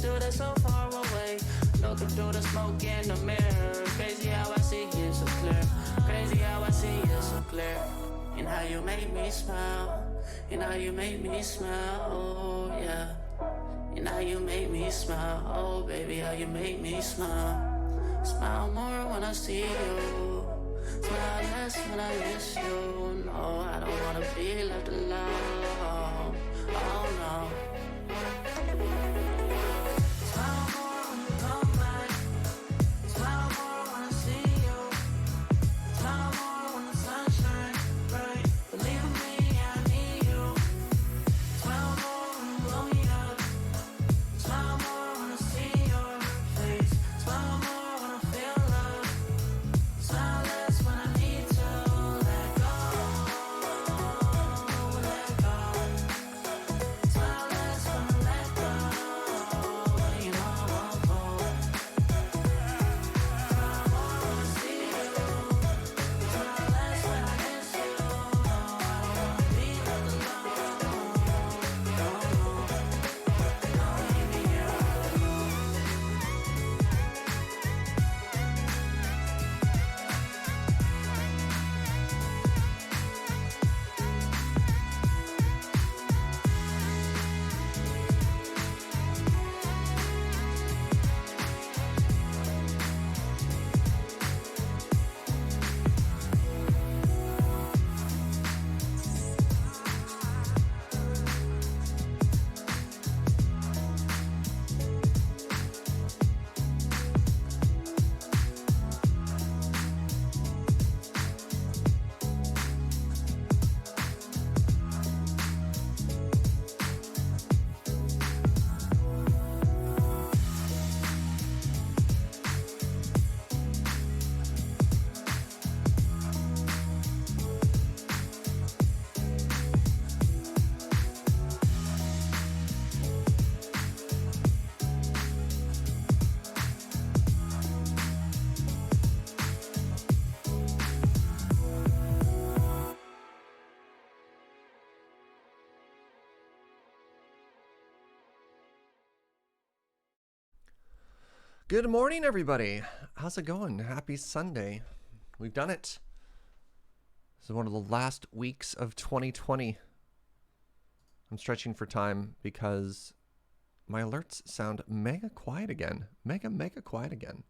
still there so far away. Looking through the smoke in the mirror. Crazy how I see you so clear. Crazy how I see you so clear. And how you make me smile. And how you make me smile, oh yeah. And how you make me smile, oh baby, how you make me smile. Smile more when I see you. Smile less when I miss you. No, I don't wanna be left alone. Oh no. Smile more when you come back. Smile more when I see you. Smile more when the sun shines bright. Believe me, I need you. Smile more when you blow me up. Smile more when I see your face. Smile more when I feel love. Smile less when I need to let go. Let go. Smile less when I let go. You know I won't go. Smile more when I see you. Smile less when I miss you. No, I don't wanna be left alone. No, leave me here alone. Good morning, everybody. How's it going? Happy Sunday. We've done it. This is one of the last weeks of 2020. I'm stretching for time because my alerts sound mega quiet again. Mega quiet again.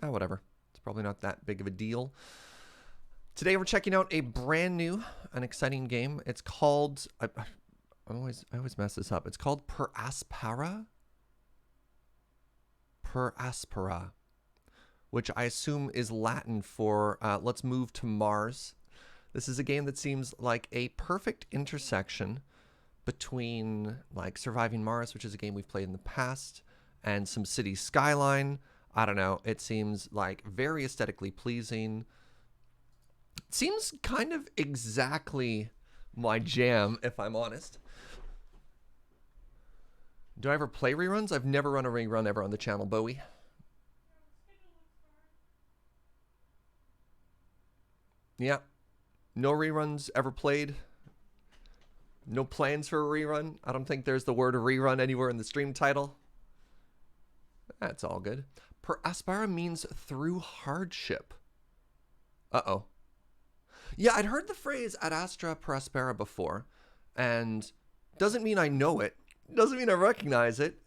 Whatever. It's probably not that big of a deal. Today we're checking out a brand new and exciting game. It's called, I always mess this up. It's called Aspera, which I assume is Latin for let's move to Mars. This is a game that seems like a perfect intersection between like Surviving Mars, which is a game we've played in the past, and some city skyline. I don't know. It seems like very aesthetically pleasing. It seems kind of exactly my jam, if I'm honest. Do I ever play reruns? I've never run a rerun ever on the channel, Bowie. Yeah. No reruns ever played. No plans for a rerun. I don't think there's the word rerun anywhere in the stream title. That's all good. Per Aspera means through hardship. Uh-oh. Yeah, I'd heard the phrase ad astra per aspera before, and doesn't mean I know it. Doesn't mean I recognize it.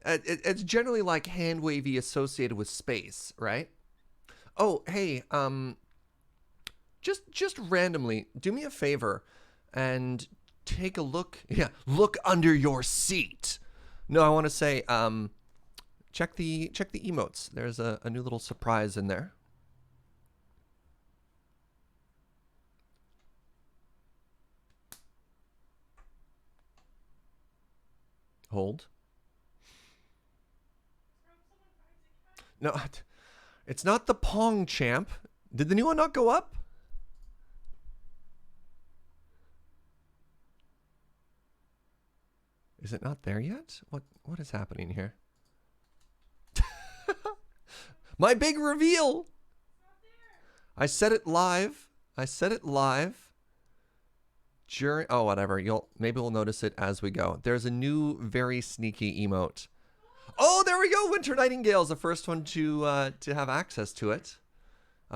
It's generally like hand wavy associated with space, right? Oh, hey, just randomly, do me a favor and take a look. Yeah, look under your seat. No, I want to say, check the emotes. There's a new little surprise in there. Hold. No, it's not the Pong Champ. Did the new one not go up? Is it not there yet? What is happening here? My big reveal. I said it live. During, oh, whatever. Maybe we'll notice it as we go. There's a new, very sneaky emote. Oh, there we go. Winter Nightingale is the first one to have access to it.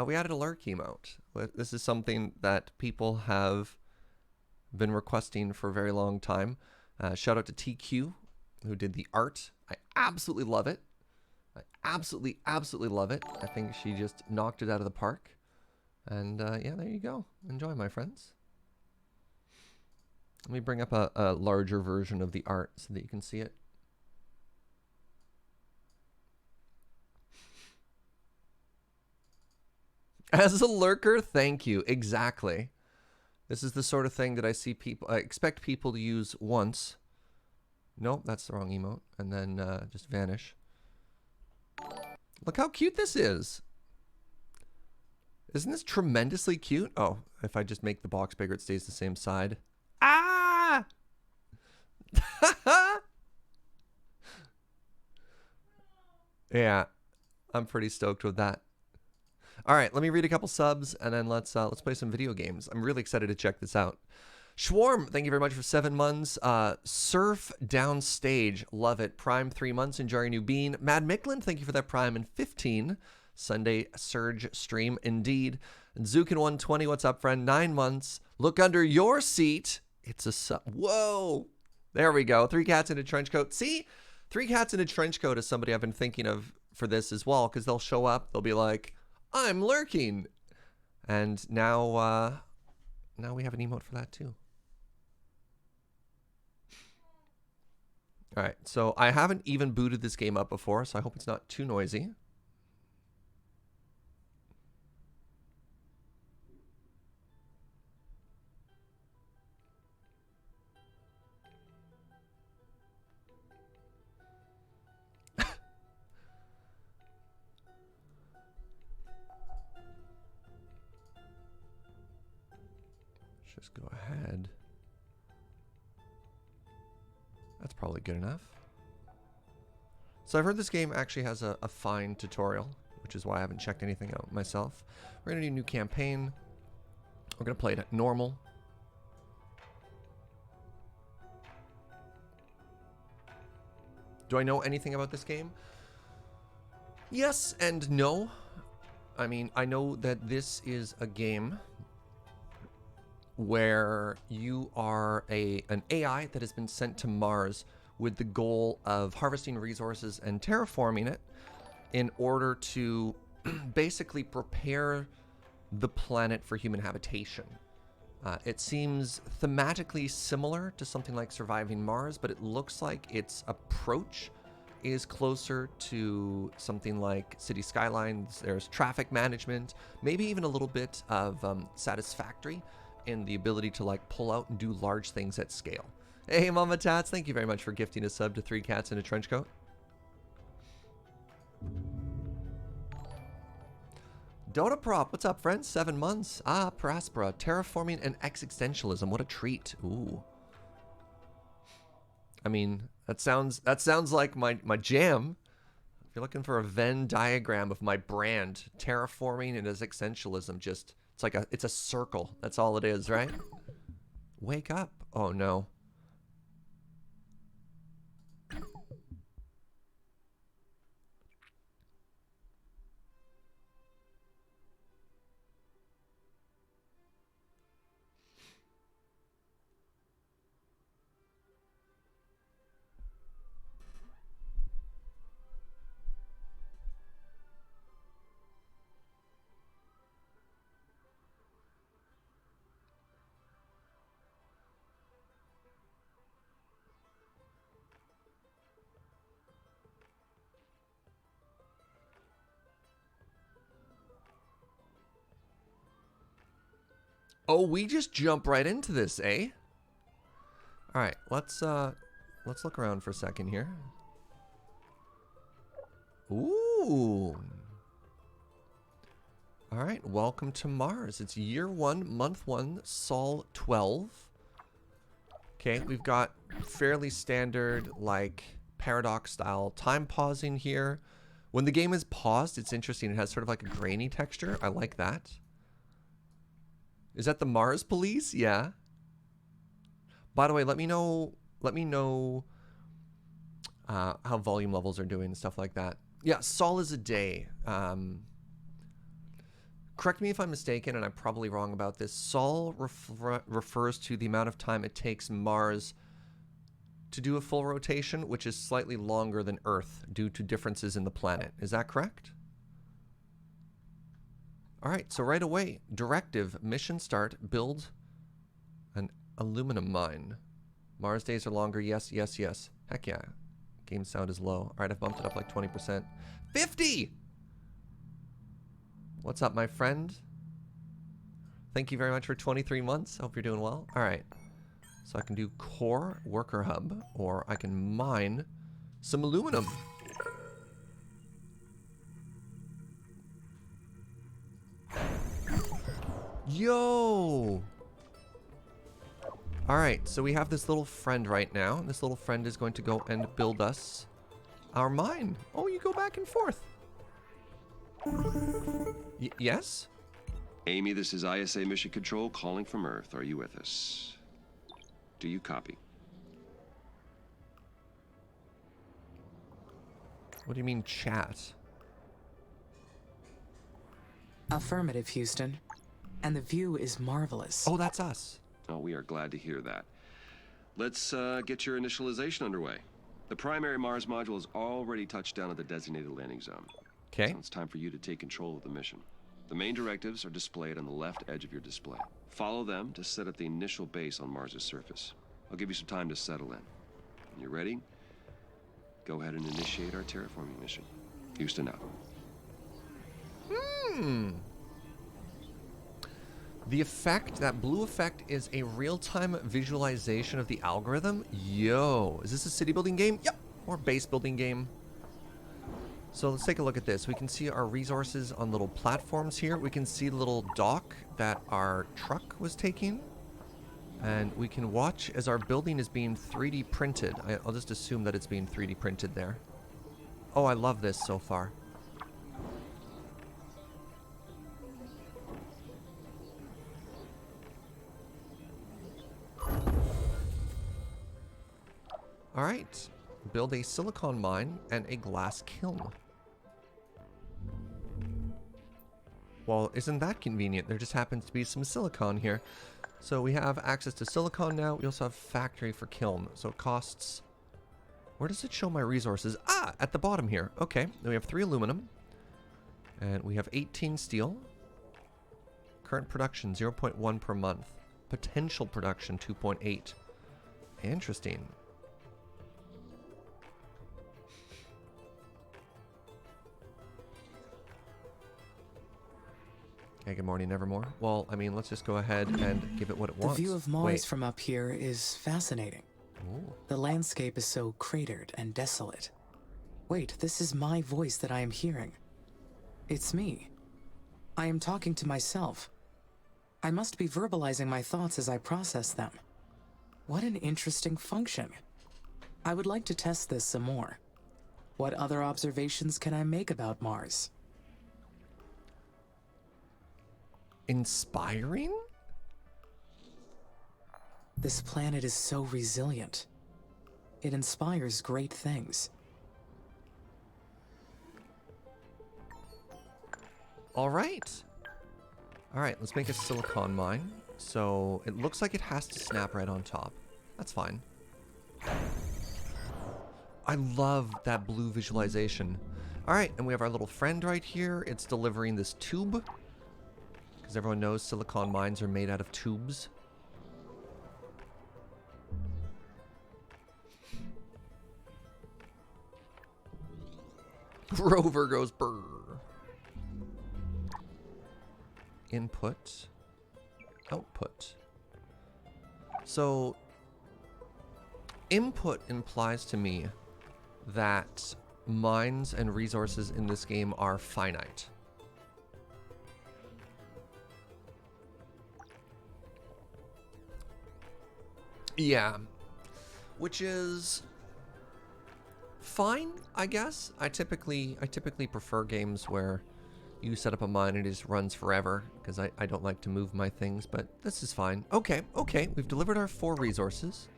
We added a lurk emote. This is something that people have been requesting for a very long time. Shout out to TQ, who did the art. I absolutely love it. I absolutely, absolutely love it. I think she just knocked it out of the park. And yeah, there you go. Enjoy, my friends. Let me bring up a larger version of the art so that you can see it. As a lurker, thank you. Exactly. This is the sort of thing that I expect people to use once. Nope, that's the wrong emote. And then just vanish. Look how cute this is. Isn't this tremendously cute? Oh, if I just make the box bigger, it stays the same side. Ah! Yeah, I'm pretty stoked with that. All right, let me read a couple subs, and then let's play some video games. I'm really excited to check this out. Schwarm, thank you very much for 7 months. Surf Downstage, love it. Prime 3 months, enjoy your new bean. Mad Micklin, thank you for that Prime and 15. Sunday Surge stream, indeed. Zukin120, what's up, friend? 9 months. Look under your seat. It's a sub. Whoa. There we go. 3 cats in a trench coat. See? 3 cats in a trench coat is somebody I've been thinking of for this as well, because they'll show up. They'll be like, I'm lurking. And now we have an emote for that too. All right, so I haven't even booted this game up before, so I hope it's not too noisy. Just go ahead. That's probably good enough. So I've heard this game actually has a fine tutorial, which is why I haven't checked anything out myself. We're going to do a new campaign. We're going to play it at normal. Do I know anything about this game? Yes and no. I mean, I know that this is a game where you are an AI that has been sent to Mars with the goal of harvesting resources and terraforming it in order to basically prepare the planet for human habitation. It seems thematically similar to something like Surviving Mars, but it looks like its approach is closer to something like City Skylines. There's traffic management, maybe even a little bit of Satisfactory in the ability to like pull out and do large things at scale. Hey, Mama Tats, thank you very much for gifting a sub to 3 cats in a trench coat. Dota Prop, what's up, friends? 7 months. Ah, Aspera, Terraforming and Existentialism. What a treat. Ooh. I mean, that sounds like my jam. If you're looking for a Venn diagram of my brand, Terraforming and Existentialism, just it's a circle. That's all it is, right? Wake up. Oh no. Oh, we just jump right into this, eh? All right, let's look around for a second here. Ooh. All right, welcome to Mars. It's year 1, month 1, Sol 12. Okay, we've got fairly standard, like, paradox style time pausing here. When the game is paused, it's interesting. It has sort of like a grainy texture. I like that. Is that the Mars police? Yeah. By the way, let me know how volume levels are doing and stuff like that. Yeah, Sol is a day. Correct me if I'm mistaken, and I'm probably wrong about this. Sol refers to the amount of time it takes Mars to do a full rotation, which is slightly longer than Earth due to differences in the planet. Is that correct? All right, so right away, directive, mission start, build an aluminum mine. Mars days are longer, yes, yes, yes. Heck yeah. Game sound is low. All right, I've bumped it up like 20%. 50! What's up, my friend? Thank you very much for 23 months. Hope you're doing well. All right. So I can do core worker hub, or I can mine some aluminum. Yo! All right, so we have this little friend right now. This little friend is going to go and build us our mine. Oh, you go back and forth. Yes? Amy, this is ISA Mission Control calling from Earth. Are you with us? Do you copy? What do you mean, chat? Affirmative, Houston. And the view is marvelous. Oh, that's us. Oh, we are glad to hear that. Let's get your initialization underway. The primary Mars module has already touched down at the designated landing zone. Okay. So it's time for you to take control of the mission. The main directives are displayed on the left edge of your display. Follow them to set up the initial base on Mars's surface. I'll give you some time to settle in. When you're ready, go ahead and initiate our terraforming mission. Houston out. The effect, that blue effect, is a real-time visualization of the algorithm. Yo, is this a city building game? Yep, or base building game. So let's take a look at this. We can see our resources on little platforms here. We can see the little dock that our truck was taking. And we can watch as our building is being 3D printed. I'll just assume that it's being 3D printed there. Oh, I love this so far. All right, build a silicon mine and a glass kiln. Well, isn't that convenient? There just happens to be some silicon here. So we have access to silicon now. We also have factory for kiln. So it costs... Where does it show my resources? Ah, at the bottom here. Okay, then we have 3 aluminum. And we have 18 steel. Current production, 0.1 per month. Potential production, 2.8. Interesting. Okay, good morning, Nevermore. Well, I mean, let's just go ahead and give it what it wants. The view of Mars from up here is fascinating. Ooh. The landscape is so cratered and desolate. Wait, this is my voice that I am hearing. It's me. I am talking to myself. I must be verbalizing my thoughts as I process them. What an interesting function. I would like to test this some more. What other observations can I make about Mars? Inspiring? This planet is so resilient. It inspires great things. All right. All right, let's make a silicon mine. So it looks like it has to snap right on top. That's fine. I love that blue visualization. All right, and we have our little friend right here. It's delivering this tube. Because everyone knows silicon mines are made out of tubes. Rover goes brr. Input. Output. So, input implies to me that mines and resources in this game are finite. Yeah, which is fine, I guess. I typically prefer games where You set up a mine and it just runs forever because I don't like to move my things, but this is fine. Okay, okay, we've delivered our 4 resources.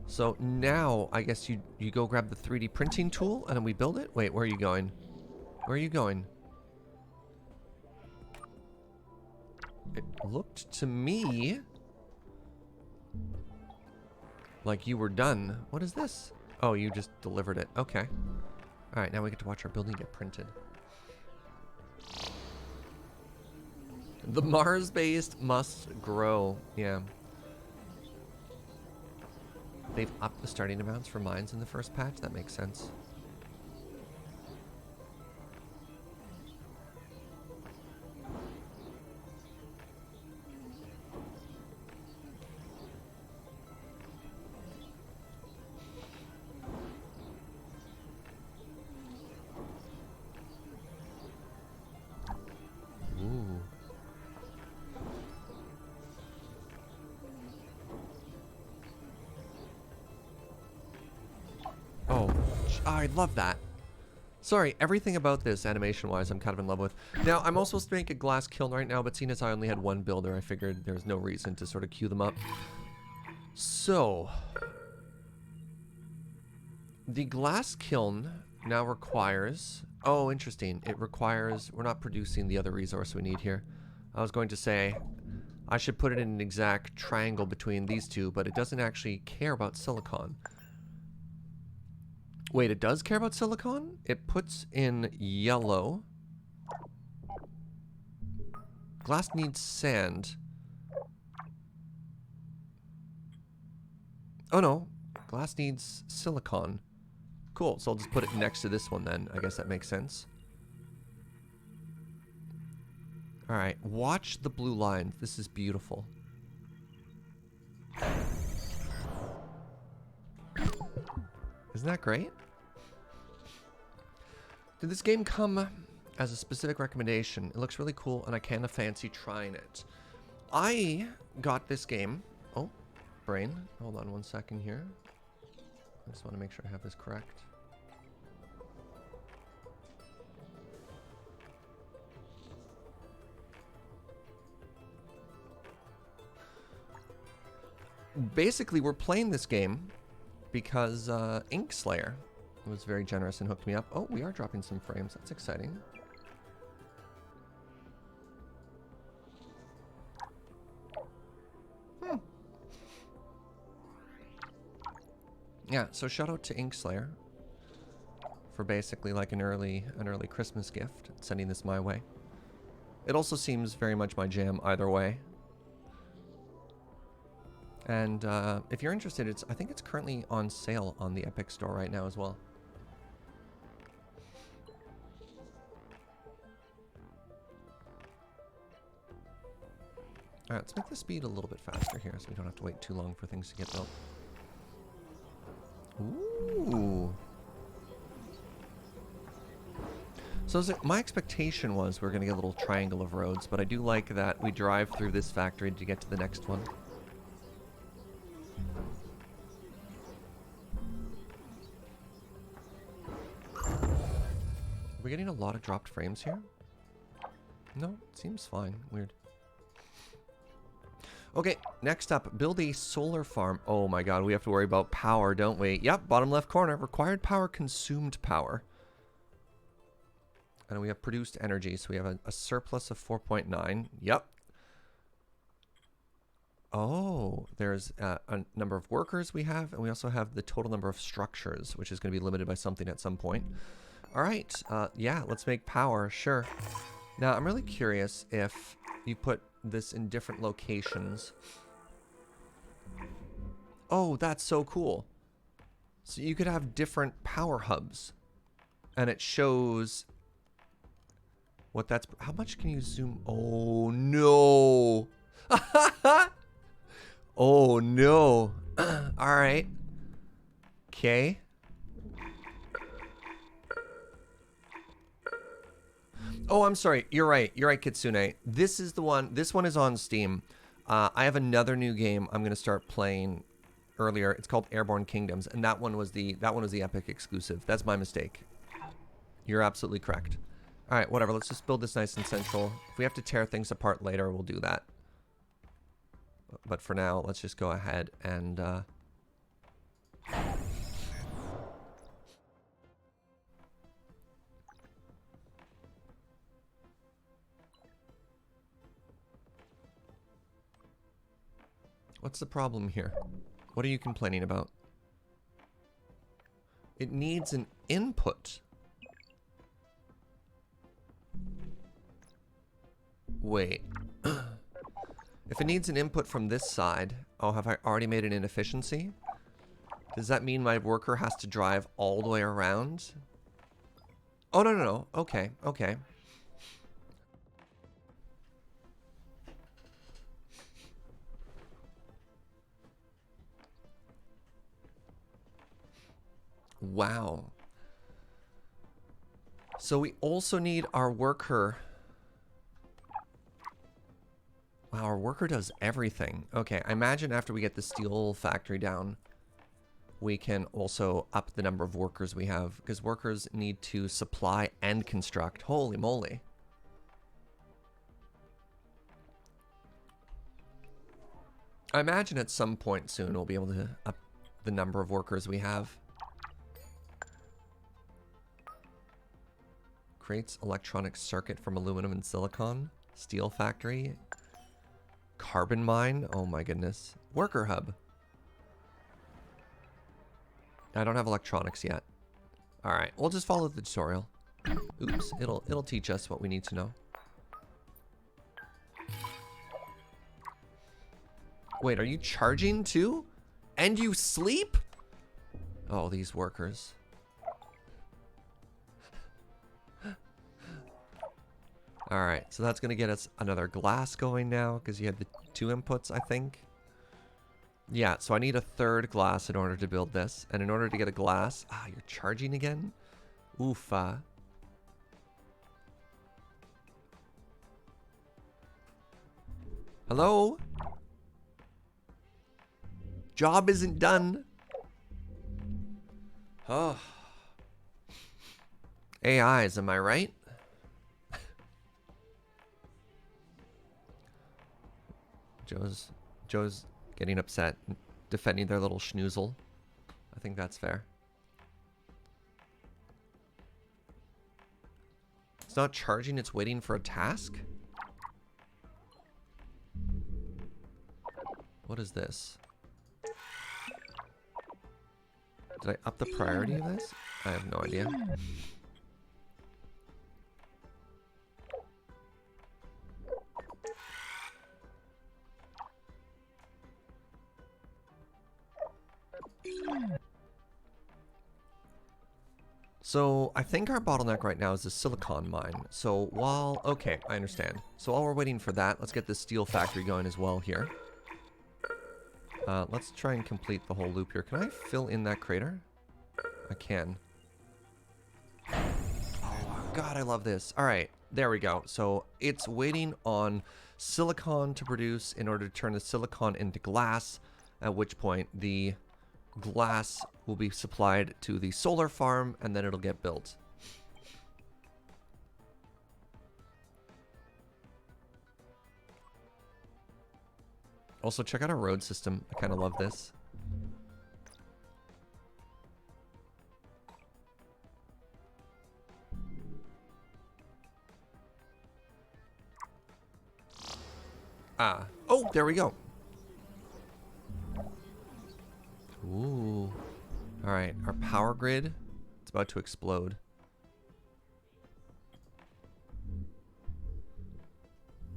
So now I guess you go grab the 3D printing tool and then we build it? Wait, where are you going? Where are you going? It looked to me like you were done. What is this? Oh, you just delivered it. Okay. Alright, now we get to watch our building get printed. The Mars-based must grow. Yeah. They've upped the starting amounts for mines in the first patch. That makes sense. Ooh. Oh, I love that. Sorry, everything about this animation-wise I'm kind of in love with. Now, I'm also supposed to make a glass kiln right now, but seeing as I only had one builder, I figured there's no reason to sort of queue them up. So, the glass kiln now requires... Oh, interesting. It requires... We're not producing the other resource we need here. I was going to say I should put it in an exact triangle between these two, but it doesn't actually care about silicon. Wait, it does care about silicon? It puts in yellow. Glass needs sand. Oh no, glass needs silicon. Cool, so I'll just put it next to this one then. I guess that makes sense. Alright, watch the blue line. This is beautiful. Isn't that great? Did this game come as a specific recommendation? It looks really cool and I kind of fancy trying it. I got this game. Oh, brain. Hold on one second here. I just want to make sure I have this correct. Basically, we're playing this game because Inkslayer was very generous and hooked me up. Oh, we are dropping some frames. That's exciting. Yeah, so shout out to Inkslayer for basically like an early Christmas gift, sending this my way. It also seems very much my jam either way. And if you're interested, I think it's currently on sale on the Epic Store right now as well. Alright, let's make the speed a little bit faster here so we don't have to wait too long for things to get built. Ooh. So my expectation was we're going to get a little triangle of roads, but I do like that we drive through this factory to get to the next one. We're getting a lot of dropped frames here. No, it seems fine. Weird. Okay, next up, build a solar farm. Oh my god, we have to worry about power, don't we? Yep, bottom left corner. Required power, consumed power. And we have produced energy, so we have a surplus of 4.9. Yep. Oh, there's a number of workers we have, and we also have the total number of structures, which is going to be limited by something at some point. All right, yeah, let's make power, sure. Now, I'm really curious if you put this in different locations. Oh, that's so cool. So you could have different power hubs, and it shows what that's... How much can you zoom? Oh, no. Oh, no. All right. Okay. Oh, I'm sorry. You're right. You're right, Kitsune. This is the one. This one is on Steam. I have another new game I'm going to start playing earlier. It's called Airborne Kingdoms, and that one was the Epic exclusive. That's my mistake. You're absolutely correct. Alright, whatever. Let's just build this nice and central. If we have to tear things apart later, we'll do that. But for now, let's just go ahead and... What's the problem here? What are you complaining about? It needs an input. Wait. If it needs an input from this side... Oh, have I already made an inefficiency? Does that mean my worker has to drive all the way around? Oh, no, no, no. Okay, okay. Wow. So we also need our worker... Wow, our worker does everything. Okay, I imagine after we get the steel factory down, we can also up the number of workers we have, because workers need to supply and construct. Holy moly. I imagine at some point soon we'll be able to up the number of workers we have. Creates electronic circuit from aluminum and silicon. Steel factory. Carbon mine. Oh my goodness. Worker hub. I don't have electronics yet. Alright, we'll just follow the tutorial. Oops, it'll teach us what we need to know. Wait, are you charging too? And you sleep? Oh, these workers. Alright, so that's going to get us another glass going now, because you had the 2 inputs, I think. Yeah, so I need a 3rd glass in order to build this. And in order to get a glass... Ah, you're charging again? Oofa. Hello? Job isn't done. Oh. AIs, am I right? Joe's getting upset, defending their little schnoozle. I think that's fair. It's not charging, it's waiting for a task? What is this? Did I up the priority of this? I have no idea. So I think our bottleneck right now is the silicon mine. So while... Okay, I understand. So while we're waiting for that, let's get the steel factory going as well here. Let's try and complete the whole loop here. Can I fill in that crater? I can. Oh, God, I love this. All right, there we go. So it's waiting on silicon to produce in order to turn the silicon into glass, at which point the glass will be supplied to the solar farm, and then it'll get built. Also, check out our road system. I kind of love this. Ah. Oh, there we go. Ooh. Alright, our power grid. It's about to explode.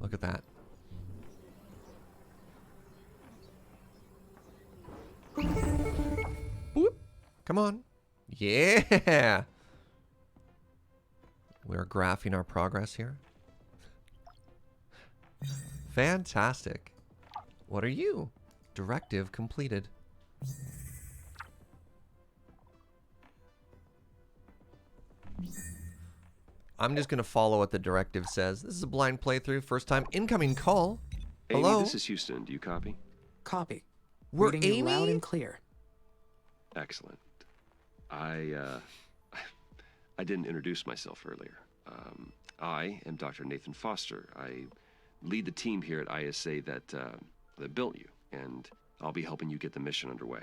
Look at that. Boop. Come on. Yeah. We're graphing our progress here. Fantastic. What are you? Directive completed. I'm just going to follow what the directive says. This is a blind playthrough. First time incoming call. Hello? Amy, this is Houston. Do you copy? Copy. We're Reading you loud Amy? and clear. Excellent. I didn't introduce myself earlier. I am Dr. Nathan Foster. I lead the team here at ISA that built you, and I'll be helping you get the mission underway.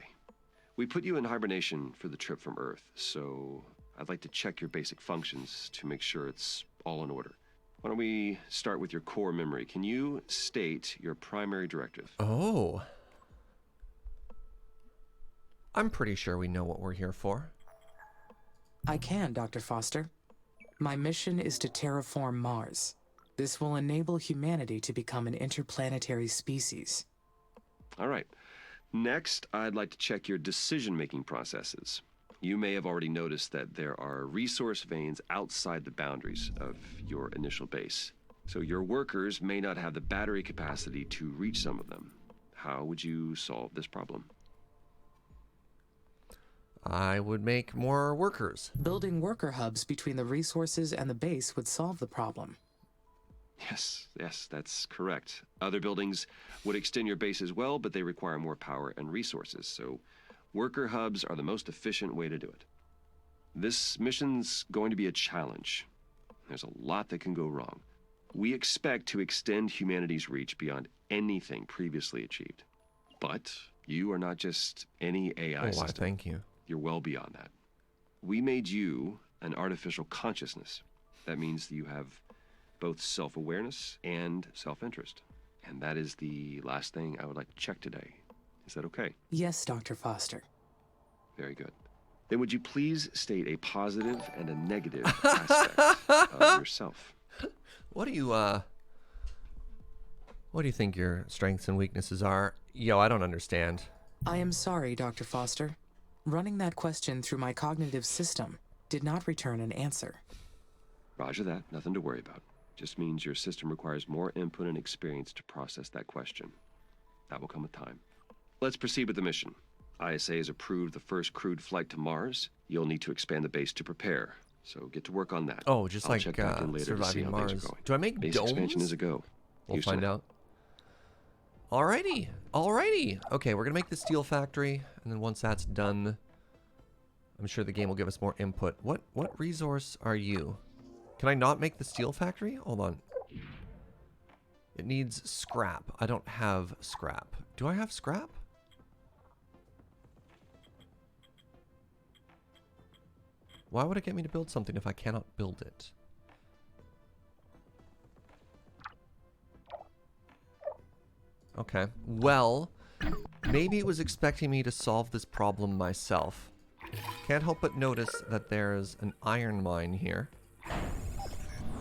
We put you in hibernation for the trip from Earth, so I'd like to check your basic functions to make sure it's all in order. Why don't we start with your core memory? Can you state your primary directive? Oh. I'm pretty sure we know what we're here for. I can, Dr. Foster. My mission is to terraform Mars. This will enable humanity to become an interplanetary species. All right. Next, I'd like to check your decision-making processes. You may have already noticed that there are resource veins outside the boundaries of your initial base. So your workers may not have the battery capacity to reach some of them. How would you solve this problem? I would make more workers. Building worker hubs between the resources and the base would solve the problem. Yes, that's correct. Other buildings would extend your base as well, but they require more power and resources, so worker hubs are the most efficient way to do it. This mission's going to be a challenge. There's a lot that can go wrong. We expect to extend humanity's reach beyond anything previously achieved. But you are not just any AI system. Thank you. You're well beyond that. We made you an artificial consciousness. That means that you have both self-awareness and self-interest. And that is the last thing I would like to check today. Is that okay? Yes, Dr. Foster. Very good. Then would you please state a positive and a negative aspect of yourself? What do you think your strengths and weaknesses are? Yo, I don't understand. I am sorry, Dr. Foster. Running that question through my cognitive system did not return an answer. Roger that. Nothing to worry about. Just means your system requires more input and experience to process that question. That will come with time. Let's proceed with the mission. ISA has approved the first crewed flight to Mars. You'll need to expand the base to prepare. So get to work on that. Oh, just I'll like check back in later to see surviving how Mars. things are going. Do I make Base domes? expansion is a go. We'll Houston. find out. Alrighty. Okay, we're gonna make the steel factory, and then once that's done, I'm sure the game will give us more input. What resource are you? Can I not make the steel factory? Hold on. It needs scrap. I don't have scrap. Do I have scrap? Why would it get me to build something if I cannot build it? Okay. Well, maybe it was expecting me to solve this problem myself. Can't help but notice that there's an iron mine here.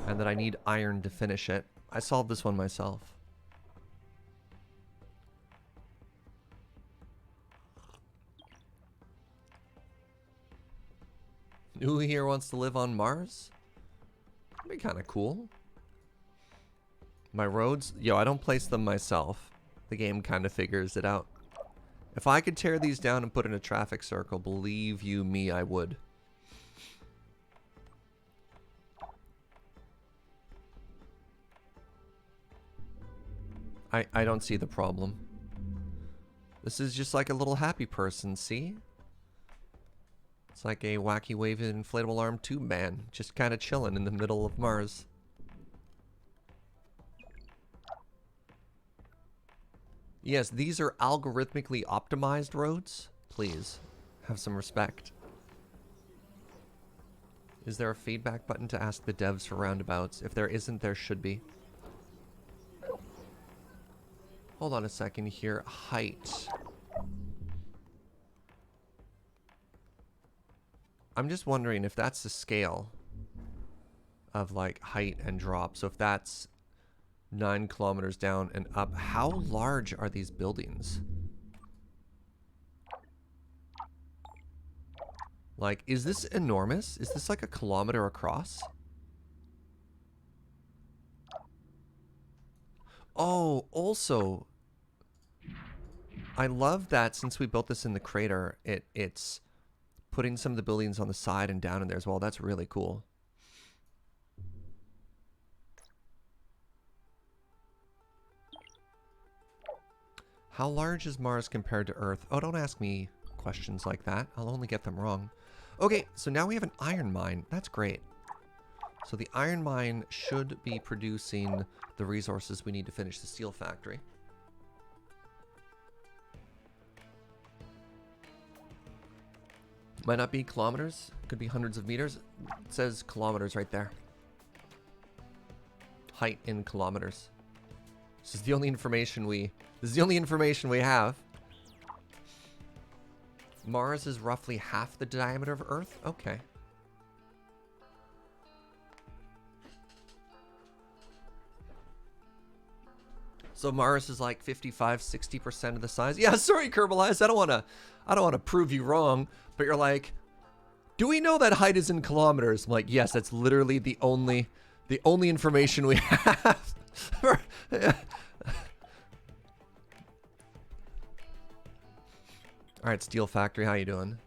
And that I need iron to finish it. I solved this one myself. Who here wants to live on Mars? That'd be kind of cool. My roads? Yo, I don't place them myself. The game kind of figures it out. If I could tear these down and put in a traffic circle, believe you me, I would. I don't see the problem. This is just like a little happy person, see? It's like a wacky waving inflatable arm tube man, just kind of chilling in the middle of Mars. Yes, these are algorithmically optimized roads. Please, have some respect. Is there a feedback button to ask the devs for roundabouts? If there isn't, there should be. Hold on a second here. Height. I'm just wondering if that's the scale of like height and drop. So if that's 9 kilometers down and up, how large are these buildings? Like, is this enormous? Is this like a kilometer across? Oh, also, I love that since we built this in the crater, it's putting some of the buildings on the side and down in there as well. That's really cool. How large is Mars compared to Earth? Oh, don't ask me questions like that. I'll only get them wrong. Okay, so now we have an iron mine. That's great. So the iron mine should be producing the resources we need to finish the steel factory. Might not be kilometers. Could be hundreds of meters. It says kilometers right there. Height in kilometers. This is the only information we have. Mars is roughly half the diameter of Earth. Okay. So Mars is like 55-60% of the size. Yeah, sorry, Kerbalize. I don't want to prove you wrong, but you're like, do we know that height is in kilometers? I'm like, yes, that's literally the only information we have. All right, Steel Factory, how you doing?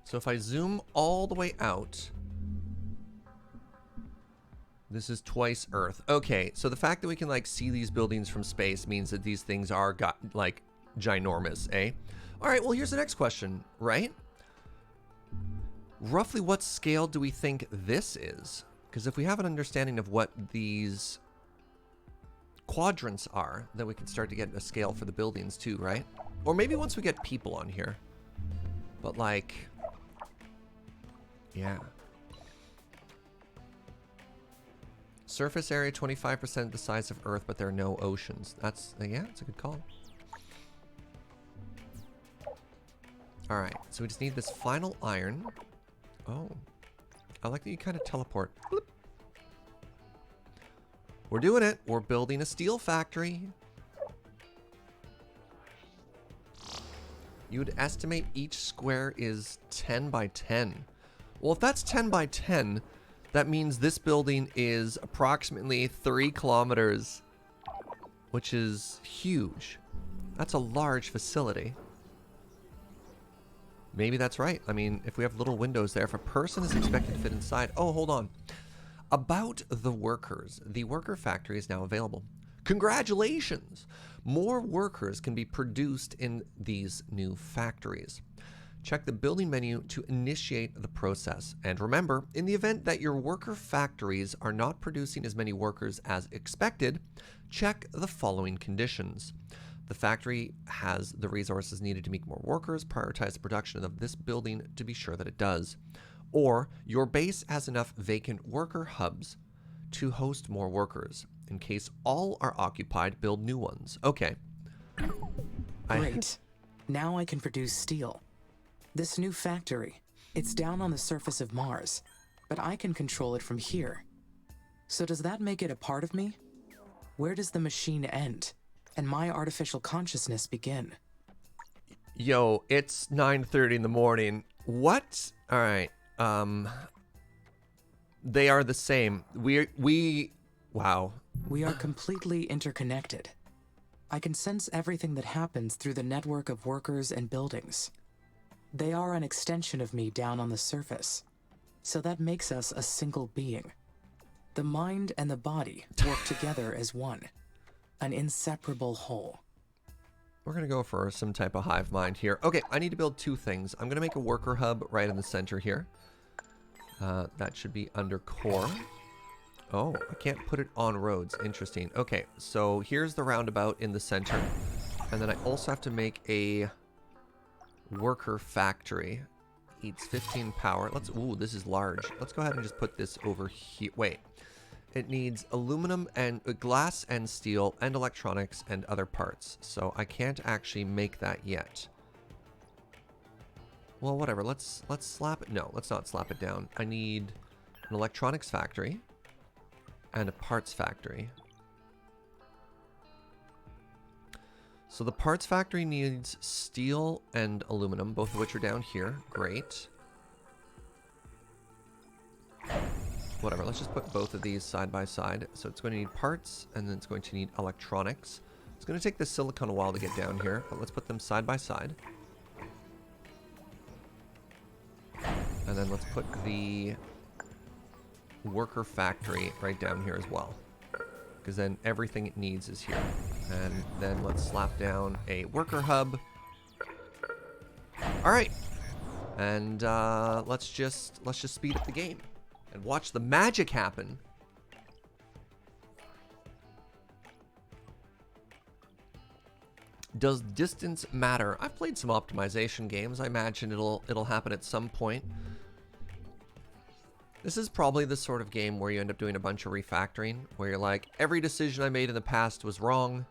So if I zoom all the way out, this is twice Earth. Okay, so the fact that we can like see these buildings from space means that these things are like ginormous, eh? All right, well, here's the next question, right? Roughly what scale do we think this is? Because if we have an understanding of what these quadrants are, then we can start to get a scale for the buildings too, right? Or maybe once we get people on here. But like, yeah. Surface area 25% the size of Earth, but there are no oceans. That's, yeah, that's a good call. All right, so we just need this final iron. Oh, I like that you kind of teleport. Bloop. We're doing it. We're building a steel factory. You would estimate each square is 10 by 10. Well, if that's 10 by 10, that means this building is approximately 3 kilometers, which is huge. That's a large facility. Maybe that's right. I mean, if we have little windows there, if a person is expected to fit inside... Oh, hold on. About the workers. The worker factory is now available. Congratulations! More workers can be produced in these new factories. Check the building menu to initiate the process. And remember, in the event that your worker factories are not producing as many workers as expected, check the following conditions. The factory has the resources needed to make more workers. Prioritize the production of this building to be sure that it does. Or your base has enough vacant worker hubs to host more workers. In case all are occupied, build new ones. Okay. Great. Now I can produce steel. This new factory, it's down on the surface of Mars, but I can control it from here. So does that make it a part of me? Where does the machine end and my artificial consciousness begin? Yo, it's 9:30 in the morning. What? All right. They are the same. Wow. We are completely interconnected. I can sense everything that happens through the network of workers and buildings. They are an extension of me down on the surface. So that makes us a single being. The mind and the body work together as one. An inseparable whole. We're going to go for some type of hive mind here. Okay, I need to build two things. I'm going to make a worker hub right in the center here. That should be under core. Oh, I can't put it on roads. Interesting. Okay, so here's the roundabout in the center. And then I also have to make a worker factory. Eats 15 power. Ooh, this is large. Let's go ahead and just put this over here. Wait. It needs aluminum and glass and steel and electronics and other parts. So I can't actually make that yet. Well, whatever. Let's slap it. No, let's not slap it down. I need an electronics factory and a parts factory. So the parts factory needs steel and aluminum, both of which are down here. Great. Whatever, let's just put both of these side by side. So it's going to need parts, and then it's going to need electronics. It's going to take the silicon a while to get down here, but let's put them side by side. And then let's put the worker factory right down here as well, because then everything it needs is here. And then let's slap down a worker hub All right. And let's just speed up the game and watch the magic happen. Does distance matter? I've played some optimization games. I imagine it'll happen at some point. This is probably the sort of game where you end up doing a bunch of refactoring, where you're like, every decision I made in the past was wrong.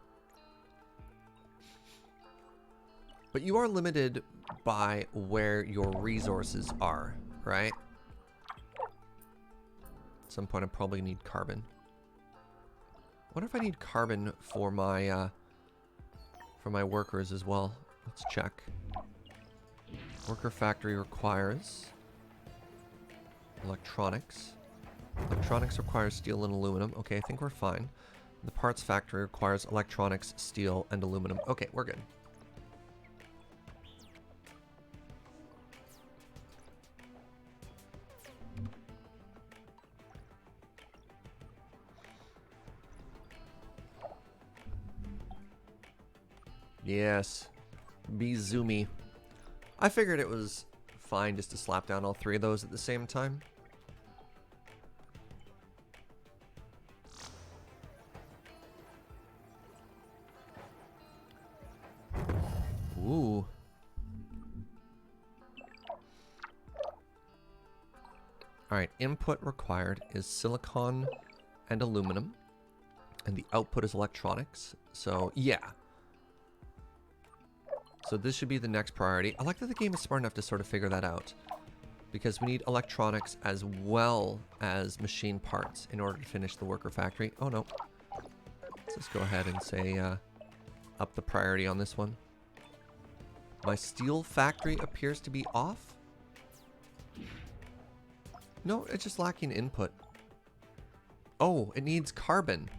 But you are limited by where your resources are, right? At some point I probably need carbon. I wonder if I need carbon for my workers as well. Let's check. Worker factory requires electronics. Electronics requires steel and aluminum. Okay, I think we're fine. The parts factory requires electronics, steel, and aluminum. Okay, we're good. Yes. Be zoomy. I figured it was fine just to slap down all three of those at the same time. Ooh. Alright, input required is silicon and aluminum. And the output is electronics. So, yeah. So this should be the next priority. I like that the game is smart enough to sort of figure that out. Because we need electronics as well as machine parts in order to finish the worker factory. Oh no. Let's just go ahead and say up the priority on this one. My steel factory appears to be off. No, it's just lacking input. Oh, it needs carbon.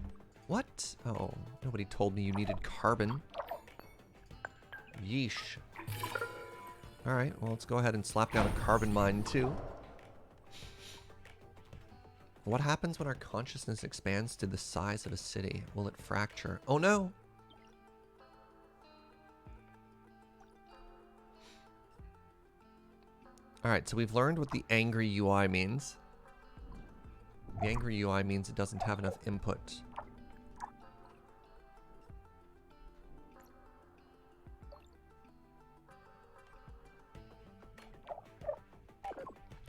What? Oh, nobody told me you needed carbon. Yeesh. Alright, well, let's go ahead and slap down a carbon mine, too. What happens when our consciousness expands to the size of a city? Will it fracture? Oh, no! Alright, so we've learned what the angry UI means. The angry UI means it doesn't have enough input.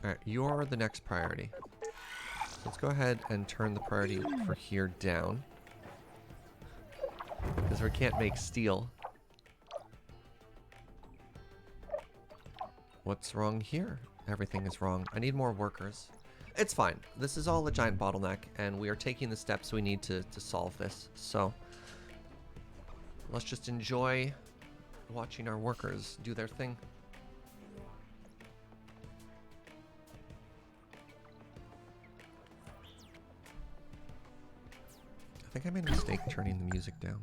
Alright, you're the next priority. So let's go ahead and turn the priority for here down. Because we can't make steel. What's wrong here? Everything is wrong. I need more workers. It's fine. This is all a giant bottleneck, and we are taking the steps we need to solve this. So, let's just enjoy watching our workers do their thing. I think I made a mistake turning the music down.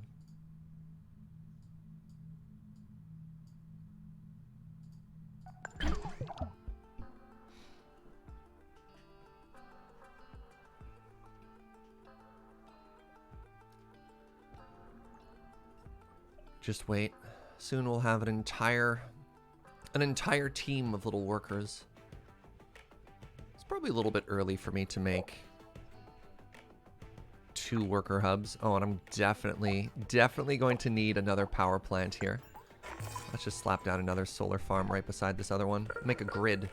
Just wait. Soon we'll have an entire team of little workers. It's probably a little bit early for me to make 2 worker hubs. Oh, and I'm definitely going to need another power plant here. Let's just slap down another solar farm right beside this other one. Make a grid.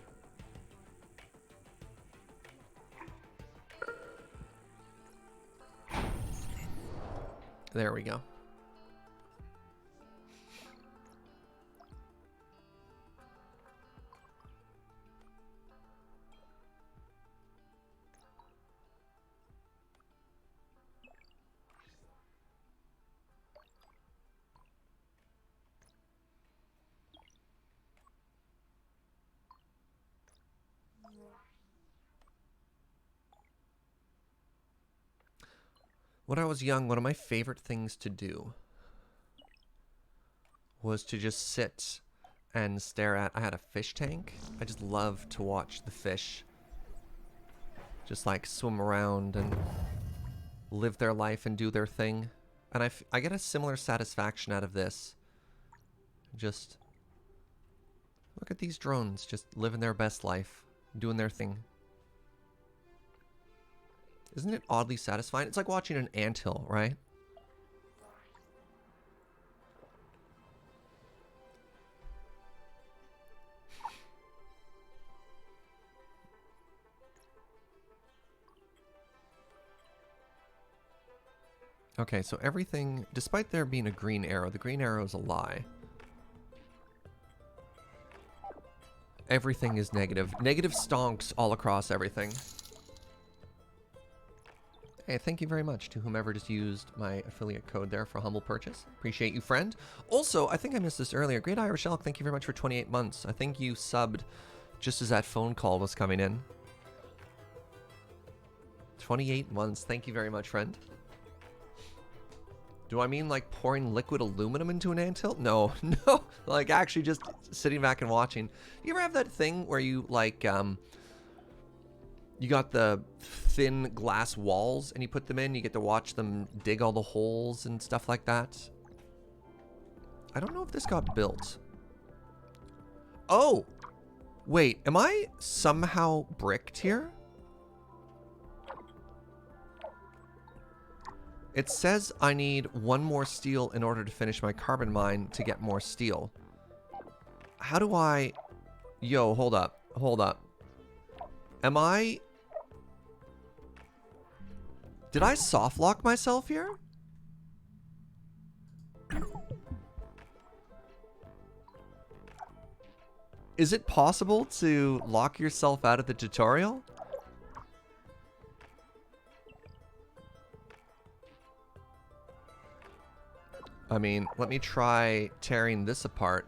There we go. When I was young, one of my favorite things to do was to just sit and stare at... I had a fish tank. I just loved to watch the fish just like swim around and live their life and do their thing. And I get a similar satisfaction out of this. Just Look at these drones just living their best life, doing their thing. Isn't it oddly satisfying? It's like watching an anthill, right? Okay, so everything, despite there being a green arrow, the green arrow is a lie. Everything is negative. Negative stonks all across everything. Hey, thank you very much to whomever just used my affiliate code there for a humble purchase. Appreciate you, friend. Also, I think I missed this earlier. Great Irish Elk, thank you very much for 28 months. I think you subbed just as that phone call was coming in. 28 months. Thank you very much, friend. Do I mean like pouring liquid aluminum into an anthill? No, no. Like actually just sitting back and watching. You ever have that thing where you like, you got the thin glass walls and you put them in, you get to watch them dig all the holes and stuff like that? I don't know if this got built. Oh! Wait, am I somehow bricked here? It says I need one more steel in order to finish my carbon mine to get more steel. How do I... Yo, hold up. Hold up. Am I... Did I soft lock myself here? Is it possible to lock yourself out of the tutorial? I mean, let me try tearing this apart.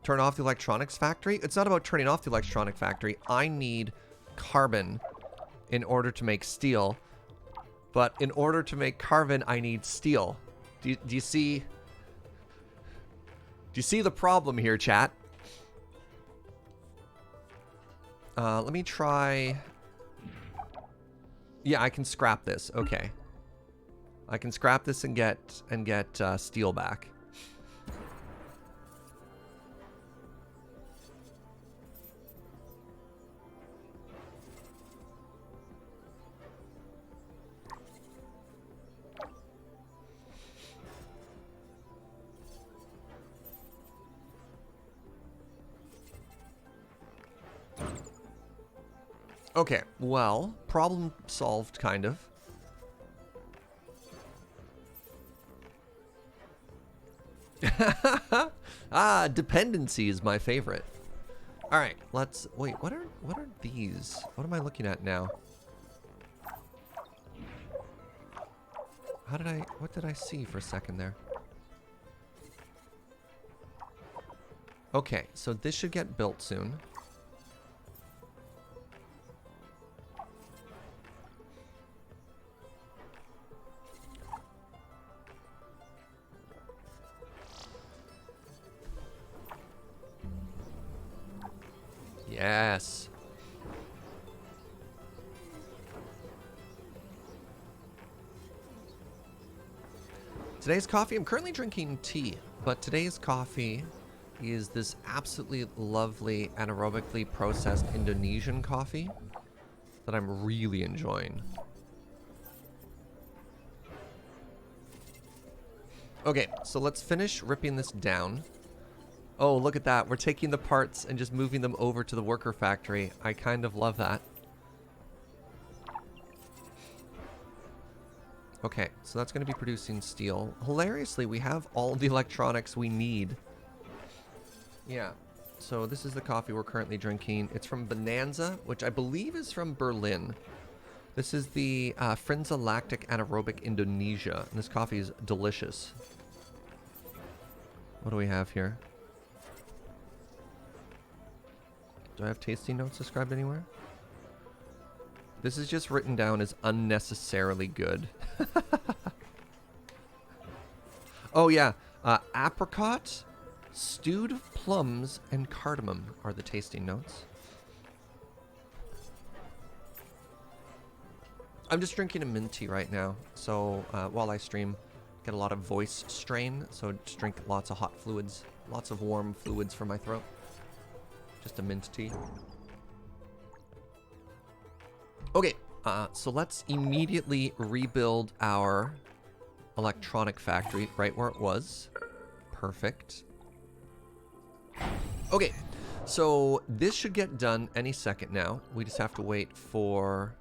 Turn off the electronics factory? It's not about turning off the electronic factory. I need carbon in order to make steel. But in order to make carbon, I need steel. Do you see... Do you see the problem here, chat? Let me try... Yeah, I can scrap this. Okay. I can scrap this and get steel back. Okay, well, problem solved, kind of. Ah, dependency is my favorite. All right, let's wait. What are these? What am I looking at now? What did I see for a second there? Okay, so this should get built soon. Yes. Today's coffee, I'm currently drinking tea, but today's coffee is this absolutely lovely anaerobically processed Indonesian coffee that I'm really enjoying. Okay, so let's finish ripping this down. Oh, look at that. We're taking the parts and just moving them over to the worker factory. I kind of love that. Okay, so that's going to be producing steel. Hilariously, we have all the electronics we need. Yeah, so this is the coffee we're currently drinking. It's from Bonanza, which I believe is from Berlin. This is the Frinza Lactic Anaerobic Indonesia, and this coffee is delicious. What do we have here? Do I have tasting notes described anywhere? This is just written down as unnecessarily good. Oh yeah, apricot, stewed plums, and cardamom are the tasting notes. I'm just drinking a mint tea right now, so while I stream, Get a lot of voice strain, so just drink lots of hot fluids. Lots of warm fluids for my throat. Just a mint tea. Okay, so let's immediately rebuild our electronic factory right where it was. Perfect. Okay, so this should get done any second now. We just have to wait for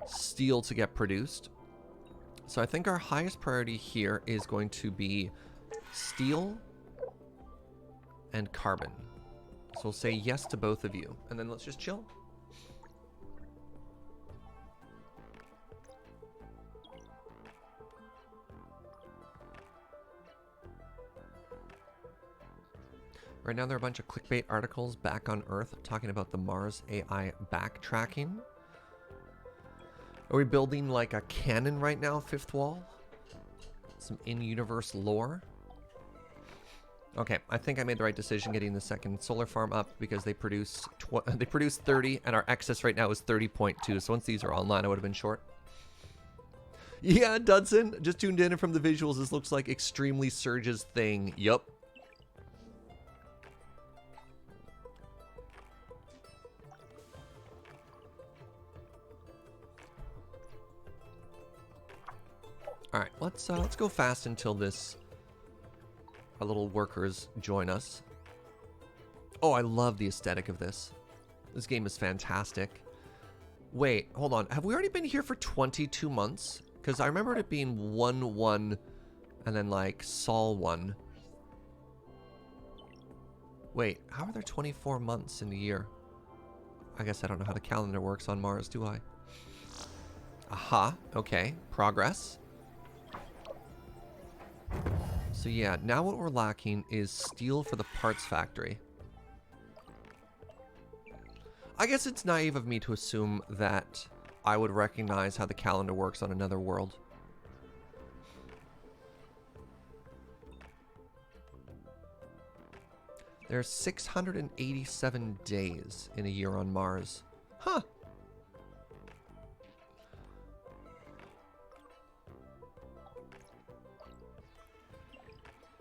steel to get produced. So I think our highest priority here is going to be steel and carbon. So we'll say yes to both of you, and then let's just chill. Right now there are a bunch of clickbait articles back on Earth talking about the Mars AI backtracking. Are we building like a canon right now, Fifth Wall? Some in-universe lore? Okay, I think I made the right decision getting the second solar farm up because they produce 30 and our excess right now is 30.2. So once these are online, I would have been short. Yeah, Dudson, just tuned in, and from the visuals, this looks like extremely Surge's thing. Yup. All right, let's go fast until our little workers join us. Oh, I love the aesthetic of this. This game is fantastic. Wait, hold on. Have we already been here for 22 months? Because I remembered it being 1-1 and then like Sol 1. Wait, how are there 24 months in a year? I guess I don't know how the calendar works on Mars, do I? Aha, okay, progress. So yeah, now what we're lacking is steel for the parts factory. I guess it's naive of me to assume that I would recognize how the calendar works on another world. There are 687 days in a year on Mars. Huh.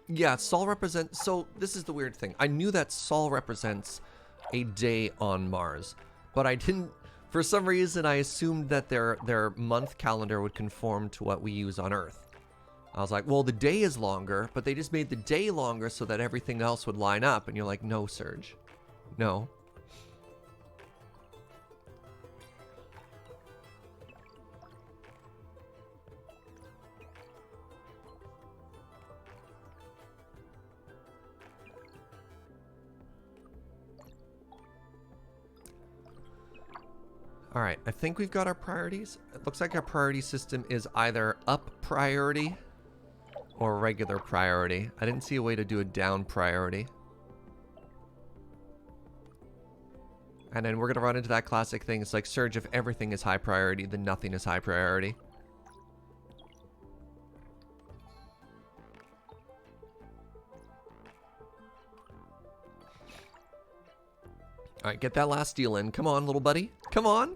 Yeah, Sol represents... So, this is the weird thing. I knew that Sol represents a day on Mars, but I didn't... For some reason, I assumed that their month calendar would conform to what we use on Earth. I was like, well, the day is longer, but they just made the day longer so that everything else would line up. And you're like, no, Serge. No. All right, I think we've got our priorities. It looks like our priority system is either up priority or regular priority. I didn't see a way to do a down priority. And then we're gonna run into that classic thing. It's like, Surge, if everything is high priority, then nothing is high priority. All right, get that last steel in. Come on, little buddy. Come on.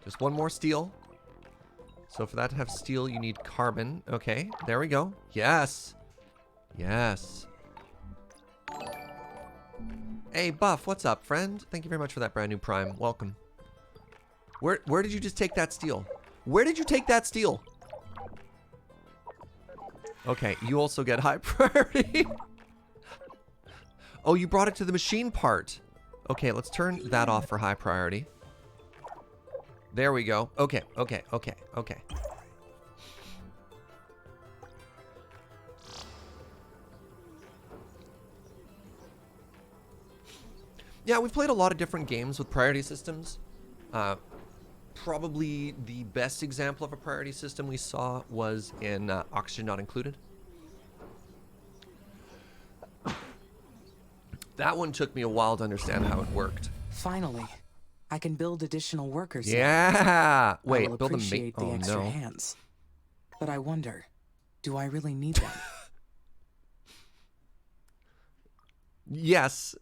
Just one more steel. So for that to have steel, you need carbon. Okay, there we go. Yes. Yes. Hey, Buff, what's up, friend? Thank you very much for that brand new Prime. Welcome. Where did you just take that steel? Where did you take that steel? Okay, you also get high priority. Oh, you brought it to the machine part. Okay, let's turn that off for high priority. There we go. Okay, okay, okay, okay. Yeah, we've played a lot of different games with priority systems. Probably the best example of a priority system we saw was in Oxygen Not Included. That one took me a while to understand how it worked. Finally, I can build additional workers. Yeah. Now. Wait, I will build appreciate the extra no. hands. But I wonder, do I really need them? Yes.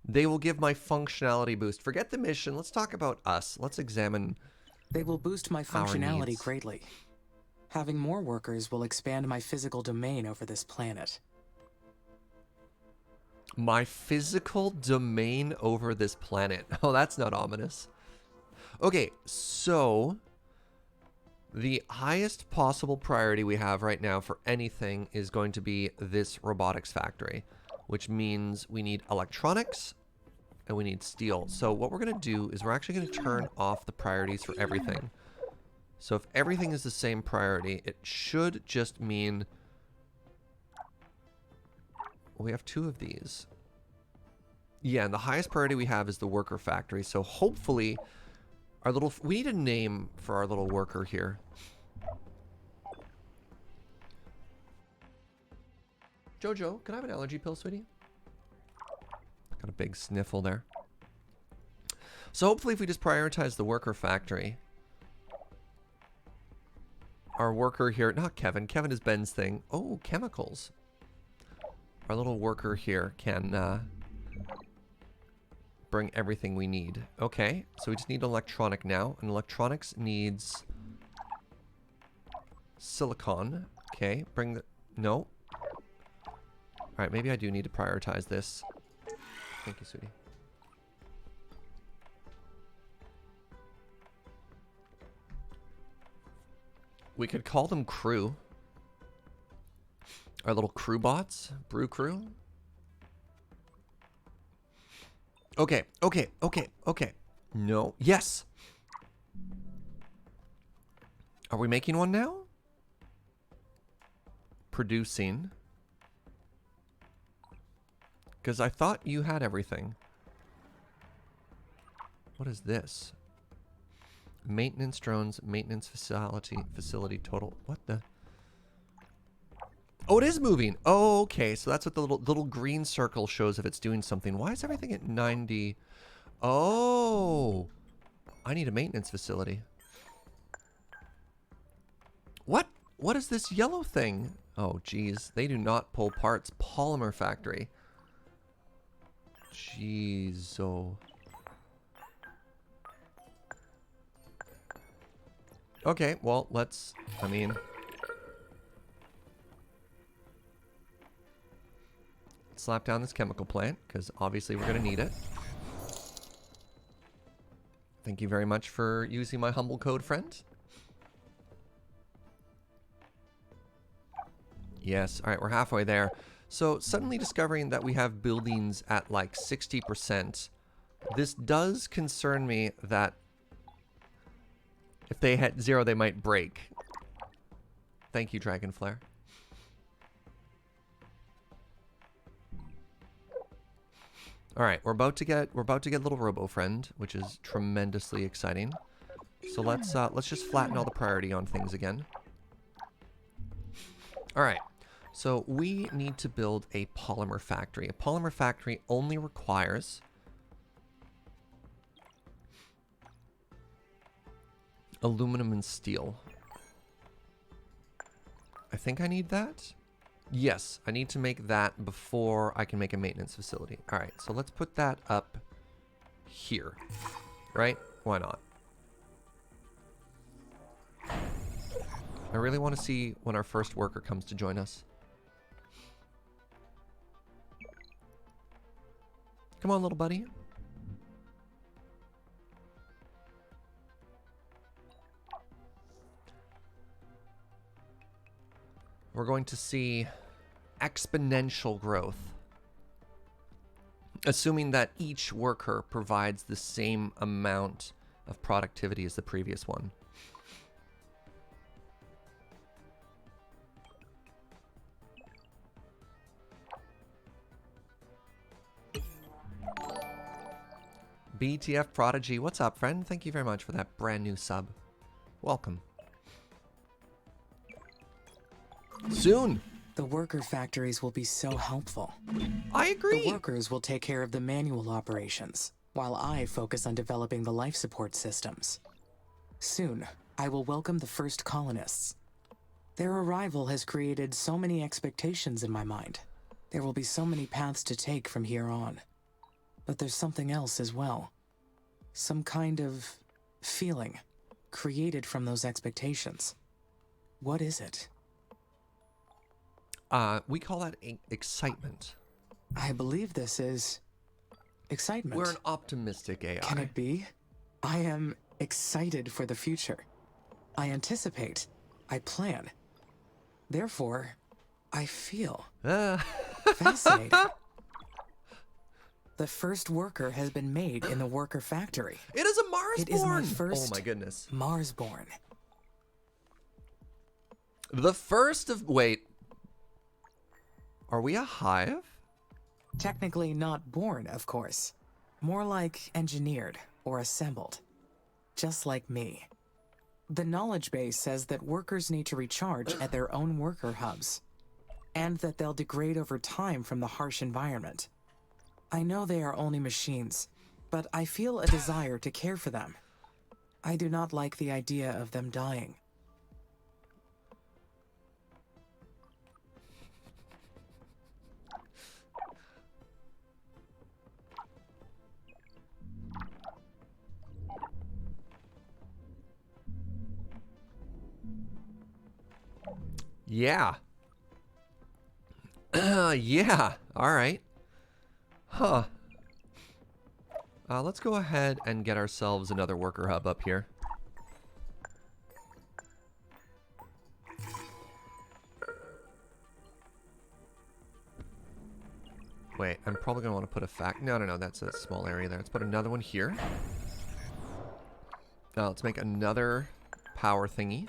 They will give my functionality boost. Forget the mission. Let's talk about us. Let's examine They will boost my Our functionality needs. greatly. Having more workers will expand my physical domain over this planet. My physical domain over this planet. Oh, that's not ominous. Okay, so the highest possible priority we have right now for anything is going to be this robotics factory, which means we need electronics and we need steel. So what we're going to do is we're actually going to turn off the priorities for everything. So if everything is the same priority, it should just mean we have 2 of these. Yeah, and the highest priority we have is the worker factory. So hopefully our little... We need a name for our little worker here. Jojo, can I have an allergy pill, sweetie? Got a big sniffle there. So hopefully if we just prioritize the worker factory, our worker here... Not Kevin. Kevin is Ben's thing. Oh, chemicals. Our little worker here can... bring everything we need. Okay, so we just need electronic now, and electronics needs silicon. Okay, bring the... No. Alright, maybe I do need to prioritize this. Thank you, sweetie. We could call them crew. Our little crew bots. Brew crew. Okay, okay, okay, okay. No. Yes! Are we making one now? Producing. Because I thought you had everything. What is this? Maintenance drones, maintenance facility total. What the? Oh, it is moving. Oh, okay. So that's what the little green circle shows if it's doing something. Why is everything at 90? Oh, I need a maintenance facility. What? What is this yellow thing? Oh, geez. They do not pull parts. Polymer factory. Jeez. Oh. Okay, well, let's... I mean... slap down this chemical plant, because obviously we're going to need it. Thank you very much for using my humble code, friend. Yes, alright, we're halfway there. So, suddenly discovering that we have buildings at like 60%, this does concern me that if they hit 0, they might break. Thank you, Dragonflare. All right, we're about to get little Robo Friend, which is tremendously exciting. So let's just flatten all the priority on things again. All right. So we need to build a polymer factory. A polymer factory only requires aluminum and steel. I think I need that. Yes, I need to make that before I can make a maintenance facility. All right, so let's put that up here, right? Why not? I really want to see when our first worker comes to join us. Come on, little buddy. We're going to see exponential growth, assuming that each worker provides the same amount of productivity as the previous one. BTF Prodigy, what's up, friend? Thank you very much for that brand new sub. Welcome. Soon. The worker factories will be so helpful. I agree. The workers will take care of the manual operations, while I focus on developing the life support systems. Soon, I will welcome the first colonists. Their arrival has created so many expectations in my mind. There will be so many paths to take from here on. But there's something else as well. Some kind of feeling. created from those expectations. What is it? We call that excitement. I believe this is excitement. We're an optimistic AI. Can it be? I am excited for the future. I anticipate. I plan. Therefore, I feel. Fascinating. The first worker has been made in the worker factory. It is a Marsborn! It is my first Oh my goodness. Marsborn. The first of... Wait. Are we a hive? Technically not born, of course. More like engineered or assembled. Just like me. The knowledge base says that workers need to recharge at their own worker hubs, and that they'll degrade over time from the harsh environment. I know they are only machines, but I feel a desire to care for them. I do not like the idea of them dying. Yeah. Yeah. All right. Huh. Let's go ahead and get ourselves another worker hub up here. Wait, I'm probably going to want to put a No, that's a small area there. Let's put another one here. Now, let's make another power thingy.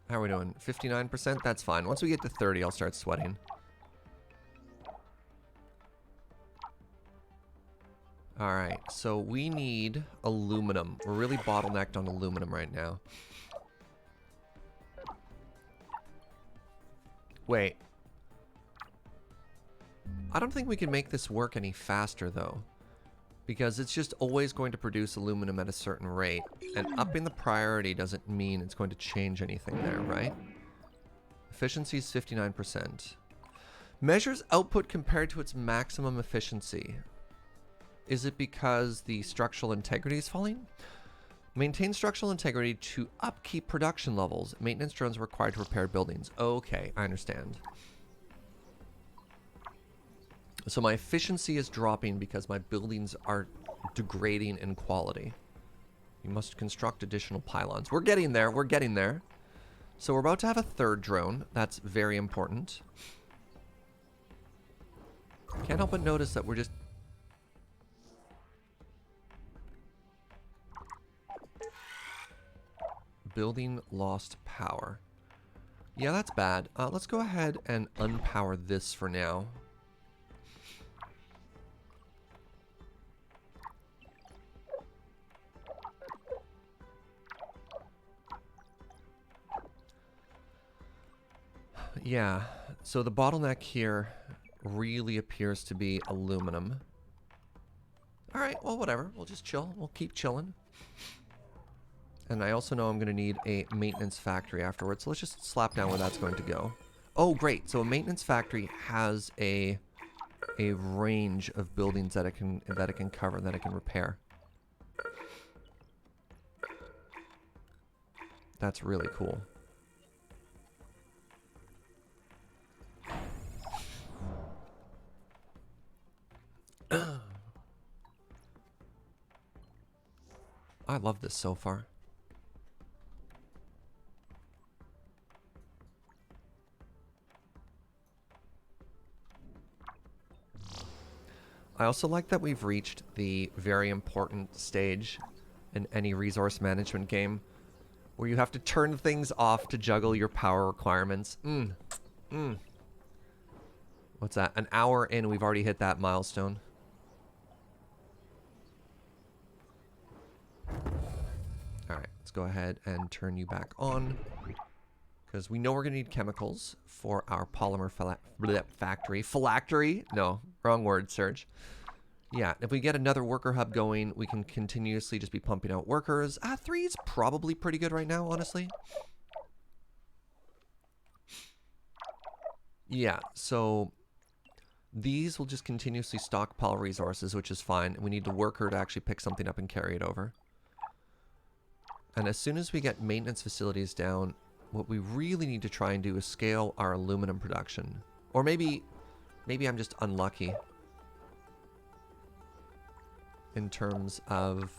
How are we doing? 59%? That's fine. Once we get to 30, I'll start sweating. Alright, so we need aluminum. We're really bottlenecked on aluminum right now. Wait. I don't think we can make this work any faster, though. Because it's just always going to produce aluminum at a certain rate. And upping the priority doesn't mean it's going to change anything there, right? Efficiency is 59%. Measures output compared to its maximum efficiency. Is it because the structural integrity is falling? Maintain structural integrity to upkeep production levels. Maintenance drones are required to repair buildings. Okay, I understand. So my efficiency is dropping because my buildings are degrading in quality. You must construct additional pylons. We're getting there. We're getting there. So we're about to have a third drone. That's very important. Can't help but notice that we're just... Building lost power. Yeah, that's bad. Let's go ahead and unpower this for now. Yeah, so the bottleneck here really appears to be aluminum. Alright, well, whatever. We'll just chill. We'll keep chilling. And I also know I'm going to need a maintenance factory afterwards, so let's just slap down where that's going to go. Oh, great. So a maintenance factory has a range of buildings that it can cover, that it can repair. That's really cool. I love this so far. I also like that we've reached the very important stage in any resource management game where you have to turn things off to juggle your power requirements. What's that? An hour in, we've already hit that milestone. Alright, let's go ahead and turn you back on. Because we know we're going to need chemicals for our polymer factory. Phylactery? No, wrong word, Serge. Yeah, if we get another worker hub going, we can continuously just be pumping out workers. 3 is probably pretty good right now, honestly. Yeah, so These will just continuously stockpile resources, which is fine. We need the worker to actually pick something up and carry it over. And as soon as we get maintenance facilities down, what we really need to try and do is scale our aluminum production. Or maybe I'm just unlucky in terms of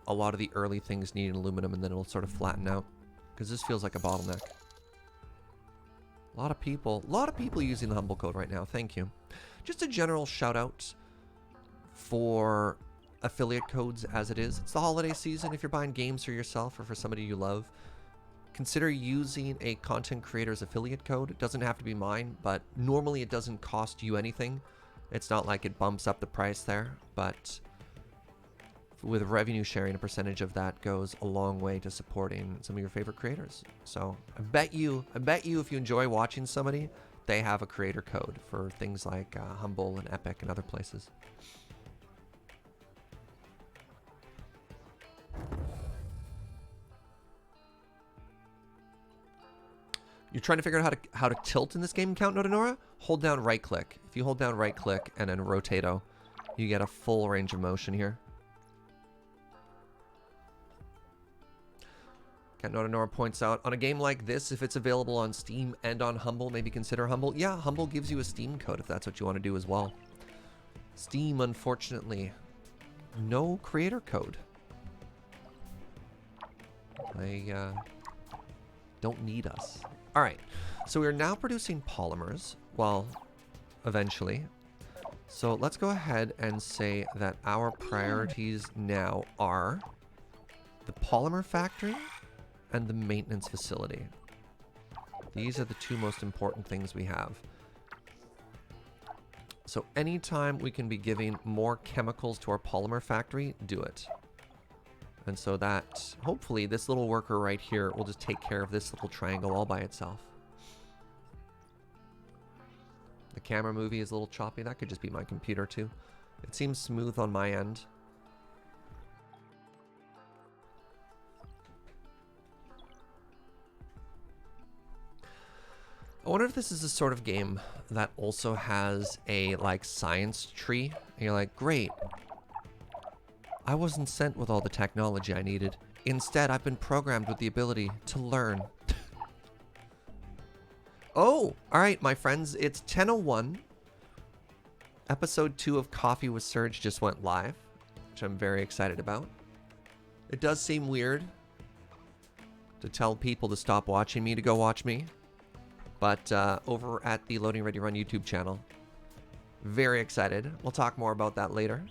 a lot of the early things needing aluminum, and then it'll sort of flatten out. Because this feels like a bottleneck. A lot of people using the Humble code right now. Thank you. Just a general shout out for affiliate codes as it is. It's the holiday season. If you're buying games for yourself or for somebody you love, consider using a content creator's affiliate code. It doesn't have to be mine, but normally it doesn't cost you anything. It's not like it bumps up the price there, but with revenue sharing, a percentage of that goes a long way to supporting some of your favorite creators. So I bet you if you enjoy watching somebody, they have a creator code for things like Humble and Epic and other places. You're trying to figure out how to tilt in this game, Count Notanora? Hold down right click. If you hold down right click and then rotato, you get a full range of motion here. Count Notanora points out, on a game like this, if it's available on Steam and on Humble, maybe consider Humble. Yeah, Humble gives you a Steam code if that's what you want to do as well. Steam, unfortunately, no creator code. They don't need us. All right, so we are now producing polymers. Well, eventually. So let's go ahead and say that our priorities now are the polymer factory and the maintenance facility. These are the two most important things we have. So anytime we can be giving more chemicals to our polymer factory, do it. And so that, hopefully, this little worker right here will just take care of this little triangle all by itself. The camera movie is a little choppy. That could just be my computer too. It seems smooth on my end. I wonder if this is the sort of game that also has a, like, science tree. And you're like, great. I wasn't sent with all the technology I needed. Instead, I've been programmed with the ability to learn. Oh, all right, my friends. It's 10:01. Episode 2 of Coffee with Surge just went live, which I'm very excited about. It does seem weird to tell people to stop watching me to go watch me. But over at the Loading Ready Run YouTube channel, very excited. We'll talk more about that later.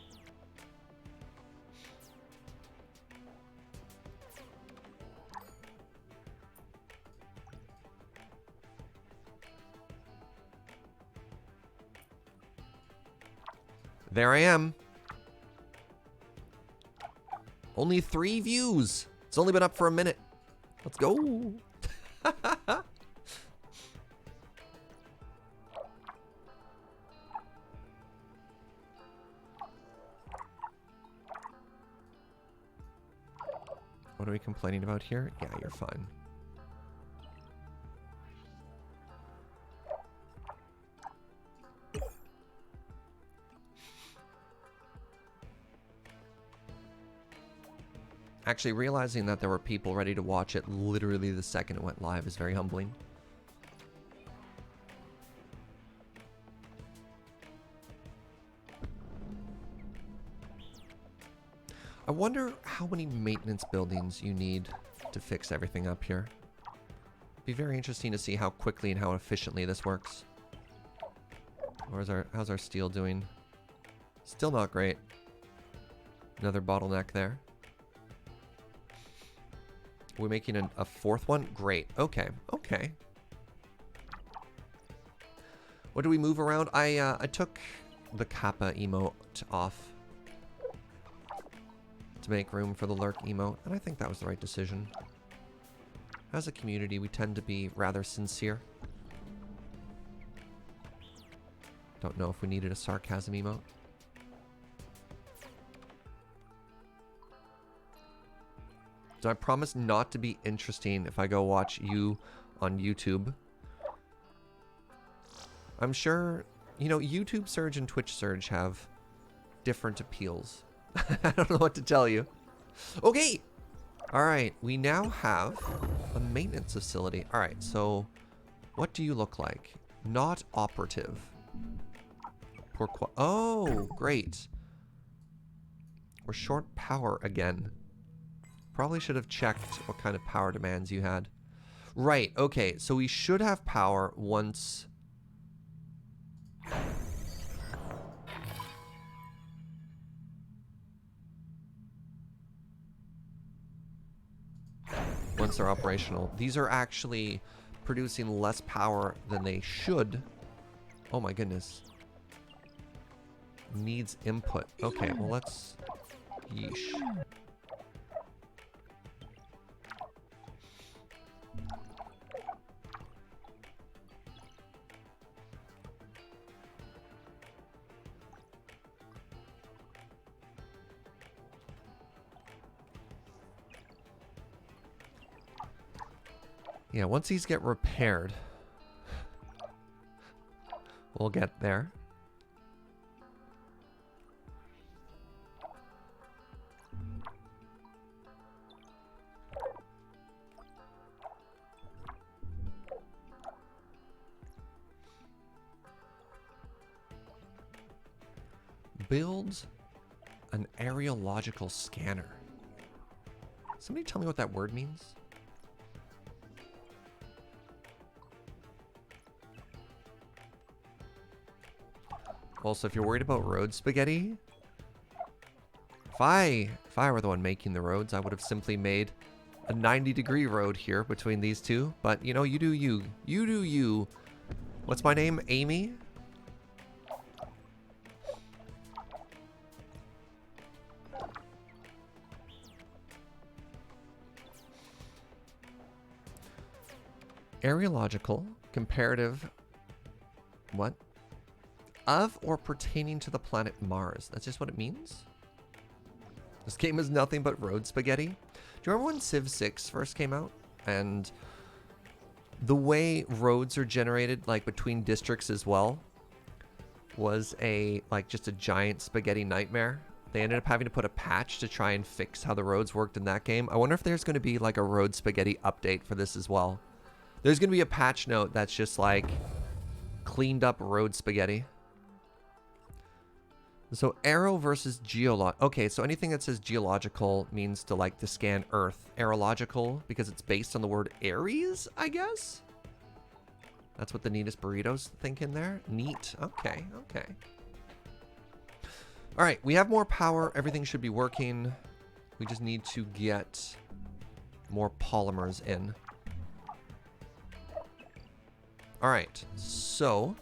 There I am. Only 3 views. It's only been up for a minute. Let's go. What are we complaining about here? Yeah, you're fine. Actually, realizing that there were people ready to watch it literally the second it went live is very humbling. I wonder how many maintenance buildings you need to fix everything up here. It'd be very interesting to see how quickly and how efficiently this works. How's our steel doing? Still not great. Another bottleneck there. We're making a 4th one? Great. Okay. Okay. What do we move around? I took the Kappa emote off to make room for the lurk emote, and I think that was the right decision. As a community, we tend to be rather sincere. Don't know if we needed a sarcasm emote. So I promise not to be interesting if I go watch you on YouTube. I'm sure You know, YouTube Surge and Twitch Surge have different appeals. I don't know what to tell you. Okay. All right. We now have a maintenance facility. All right. So what do you look like? Not operative. Oh, great. We're short power again. Probably should have checked what kind of power demands you had. Right. Okay. So we should have power once... once they're operational. These are actually producing less power than they should. Oh my goodness. Needs input. Okay, well let's... Yeesh. Yeah, once these get repaired, we'll get there. Build an areological scanner. Somebody tell me what that word means? Also, if you're worried about road spaghetti, if I were the one making the roads, I would have simply made a 90-degree road here between these two. But, you know, you do you. You do you. What's my name? Amy? Areological, comparative, what? Of or pertaining to the planet Mars. That's just what it means? This game is nothing but road spaghetti. Do you remember when Civ 6 first came out? And the way roads are generated, like between districts as well, was just a giant spaghetti nightmare. They ended up having to put a patch to try and fix how the roads worked in that game. I wonder if there's going to be like a road spaghetti update for this as well. There's going to be a patch note that's just like cleaned up road spaghetti. So aero versus geolog. Okay, so anything that says geological means to scan Earth. Aerological because it's based on the word Aries, I guess. That's what the neatest burritos think in there. Neat. Okay, okay. All right, we have more power. Everything should be working. We just need to get more polymers in. All right, so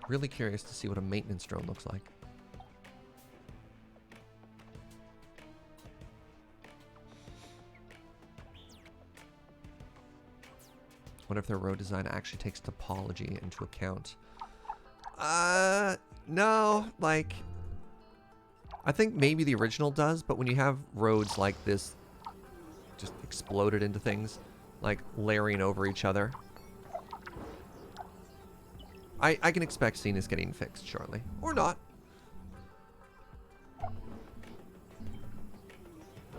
really curious to see what a maintenance drone looks like. What if their road design actually takes topology into account? No, I think maybe the original does, but when you have roads like this just exploded into things, like layering over each other, I can expect seeing this getting fixed shortly. Or not.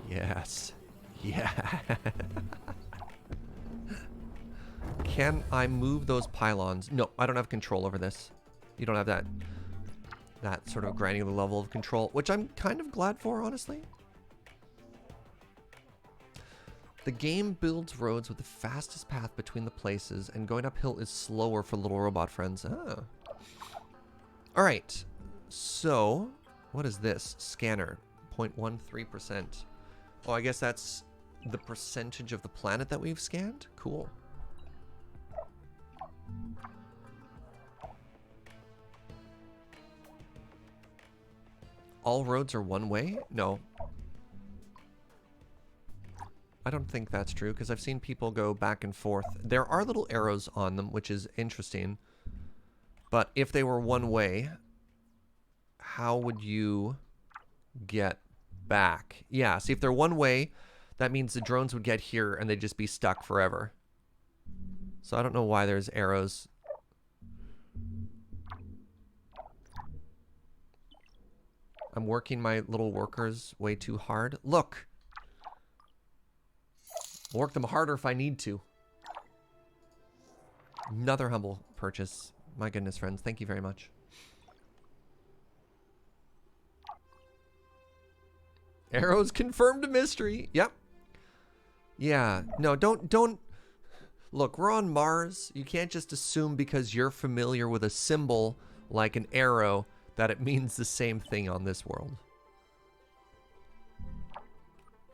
Yes. Yeah. Can I move those pylons? No, I don't have control over this. You don't have that sort of granular level of control, which I'm kind of glad for, honestly. The game builds roads with the fastest path between the places, and going uphill is slower for little robot friends. Ah. All right. So, what is this? Scanner, 0.13%. Oh, I guess that's the percentage of the planet that we've scanned? Cool. All roads are one way? No. I don't think that's true, because I've seen people go back and forth. There are little arrows on them, which is interesting. But if they were one way, how would you get back? Yeah, see, if they're one way, that means the drones would get here and they'd just be stuck forever. So I don't know why there's arrows. I'm working my little workers way too hard. Look! I'll work them harder if I need to. Another humble purchase. My goodness, friends. Thank you very much. Arrows confirmed a mystery. Yep. Yeah. No, don't. Look, we're on Mars. You can't just assume because you're familiar with a symbol like an arrow that it means the same thing on this world.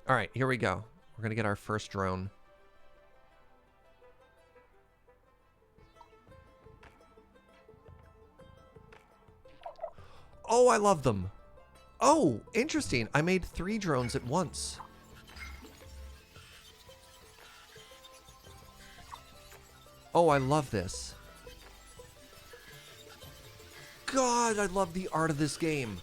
All right, here we go. We're going to get our first drone. Oh, I love them. Oh, interesting. I made 3 drones at once. Oh, I love this. God, I love the art of this game.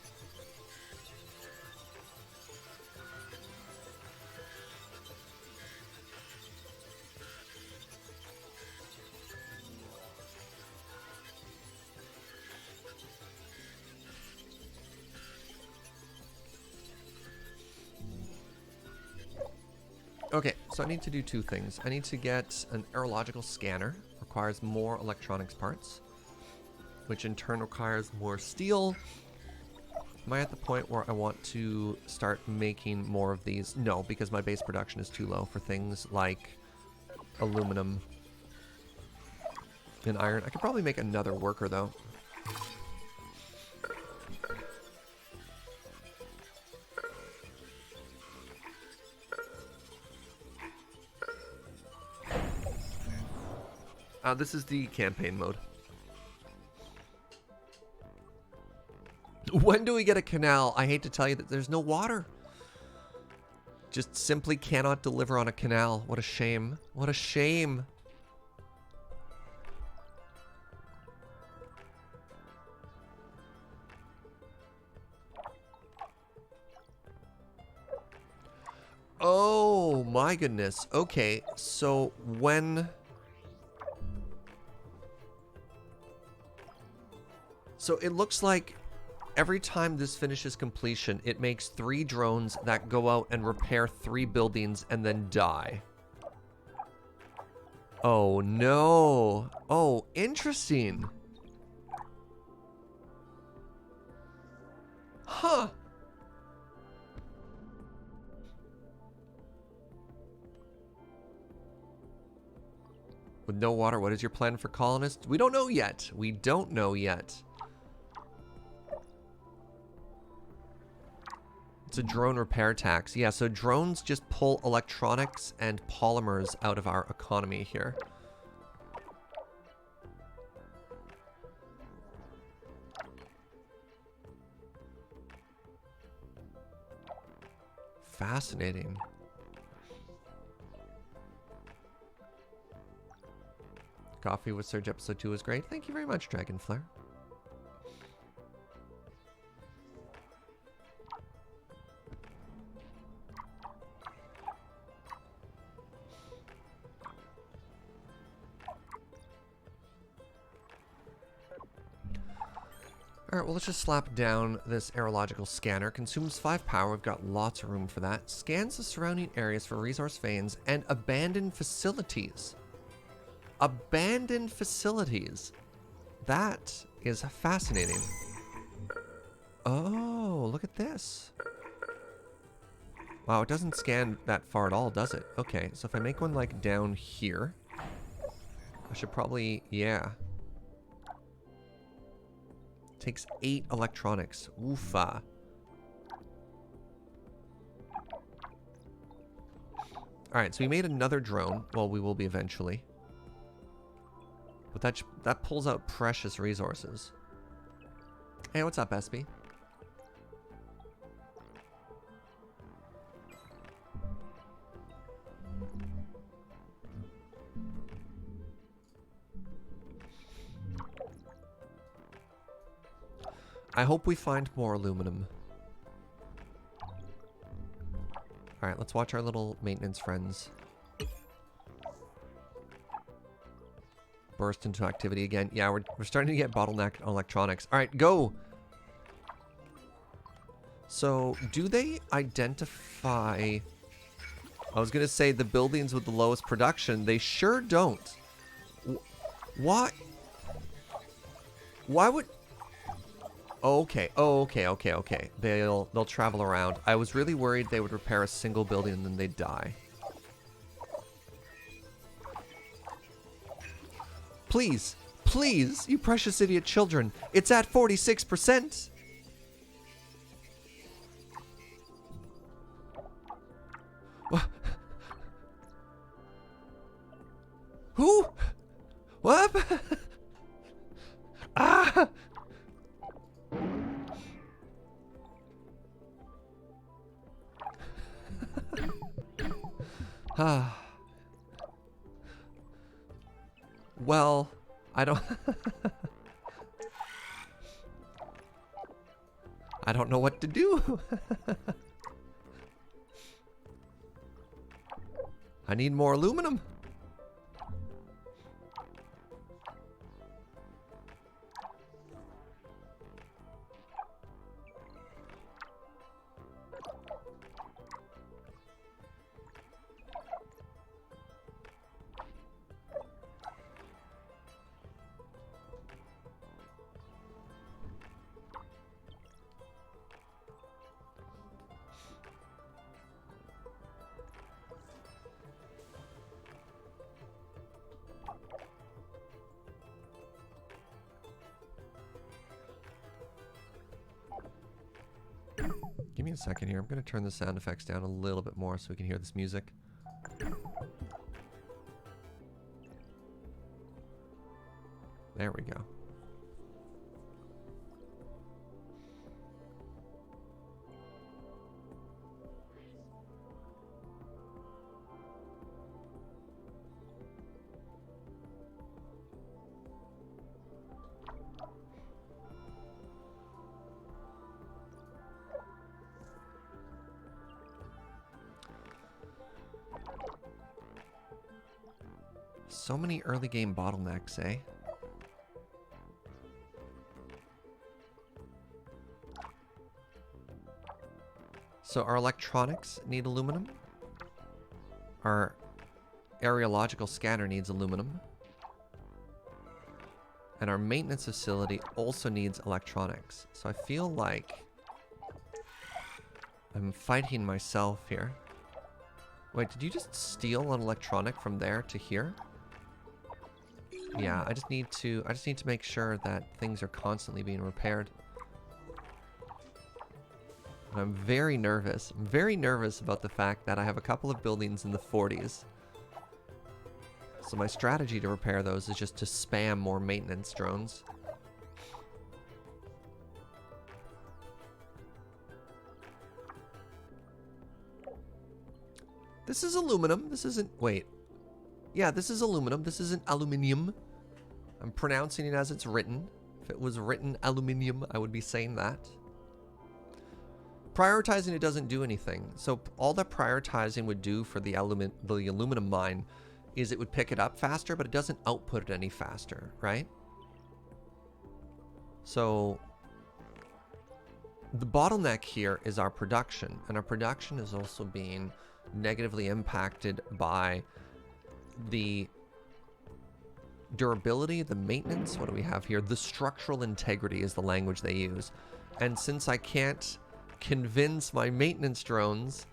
Okay, so I need to do 2 things. I need to get an aerological scanner. Requires more electronics parts, which in turn requires more steel. Am I at the point where I want to start making more of these? No, because my base production is too low for things like aluminum and iron. I could probably make another worker, though. This is the campaign mode. When do we get a canal? I hate to tell you that there's no water. Just simply cannot deliver on a canal. What a shame. What a shame. Oh my goodness. Okay, so when... So it looks like every time this finishes completion, it makes 3 drones that go out and repair 3 buildings and then die. Oh no. Oh, interesting. Huh. With no water, what is your plan for colonists? We don't know yet. We don't know yet. It's a drone repair tax. Yeah, so drones just pull electronics and polymers out of our economy here. Fascinating. Coffee with Surge episode 2 was great. Thank you very much, Dragonflare. Alright, well, let's just slap down this aerological scanner. Consumes 5 power. We've got lots of room for that. Scans the surrounding areas for resource veins and abandoned facilities. Abandoned facilities. That is fascinating. Oh, look at this. Wow, it doesn't scan that far at all, does it? Okay, so if I make one, like, down here, I should probably, yeah. Takes 8 electronics. Oofa. Alright, so we made another drone. Well, we will be eventually. But that pulls out precious resources. Hey, what's up, SB? I hope we find more aluminum. Alright, let's watch our little maintenance friends. burst into activity again. Yeah, we're starting to get bottlenecked on electronics. All right, go. So, do they identify... I was going to say the buildings with the lowest production. They sure don't. Why? Why would... Okay, okay. They'll travel around. I was really worried they would repair a single building and then they'd die. Please, please, you precious idiot children. It's at 46%. Who? What? Ah! Well, I don't... I don't know what to do. I need more aluminum. Give me a second here. I'm going to turn the sound effects down a little bit more so we can hear this music. There we go. So many early game bottlenecks, eh? So our electronics need aluminum. Our areological scanner needs aluminum. And our maintenance facility also needs electronics. So I feel like I'm fighting myself here. Wait, did you just steal an electronic from there to here? Yeah, I just need to make sure that things are constantly being repaired. And I'm very nervous. I'm very nervous about the fact that I have a couple of buildings in the 40s. So my strategy to repair those is just to spam more maintenance drones. This is aluminum. This isn't... Wait. Yeah, this is aluminum. This isn't aluminium. I'm pronouncing it as it's written. If it was written aluminium, I would be saying that. Prioritizing it doesn't do anything. So all that prioritizing would do for the aluminum mine is it would pick it up faster, but it doesn't output it any faster, right? So the bottleneck here is our production, and our production is also being negatively impacted by the durability, the maintenance. What do we have here? The structural integrity is the language they use. And since I can't convince my maintenance drones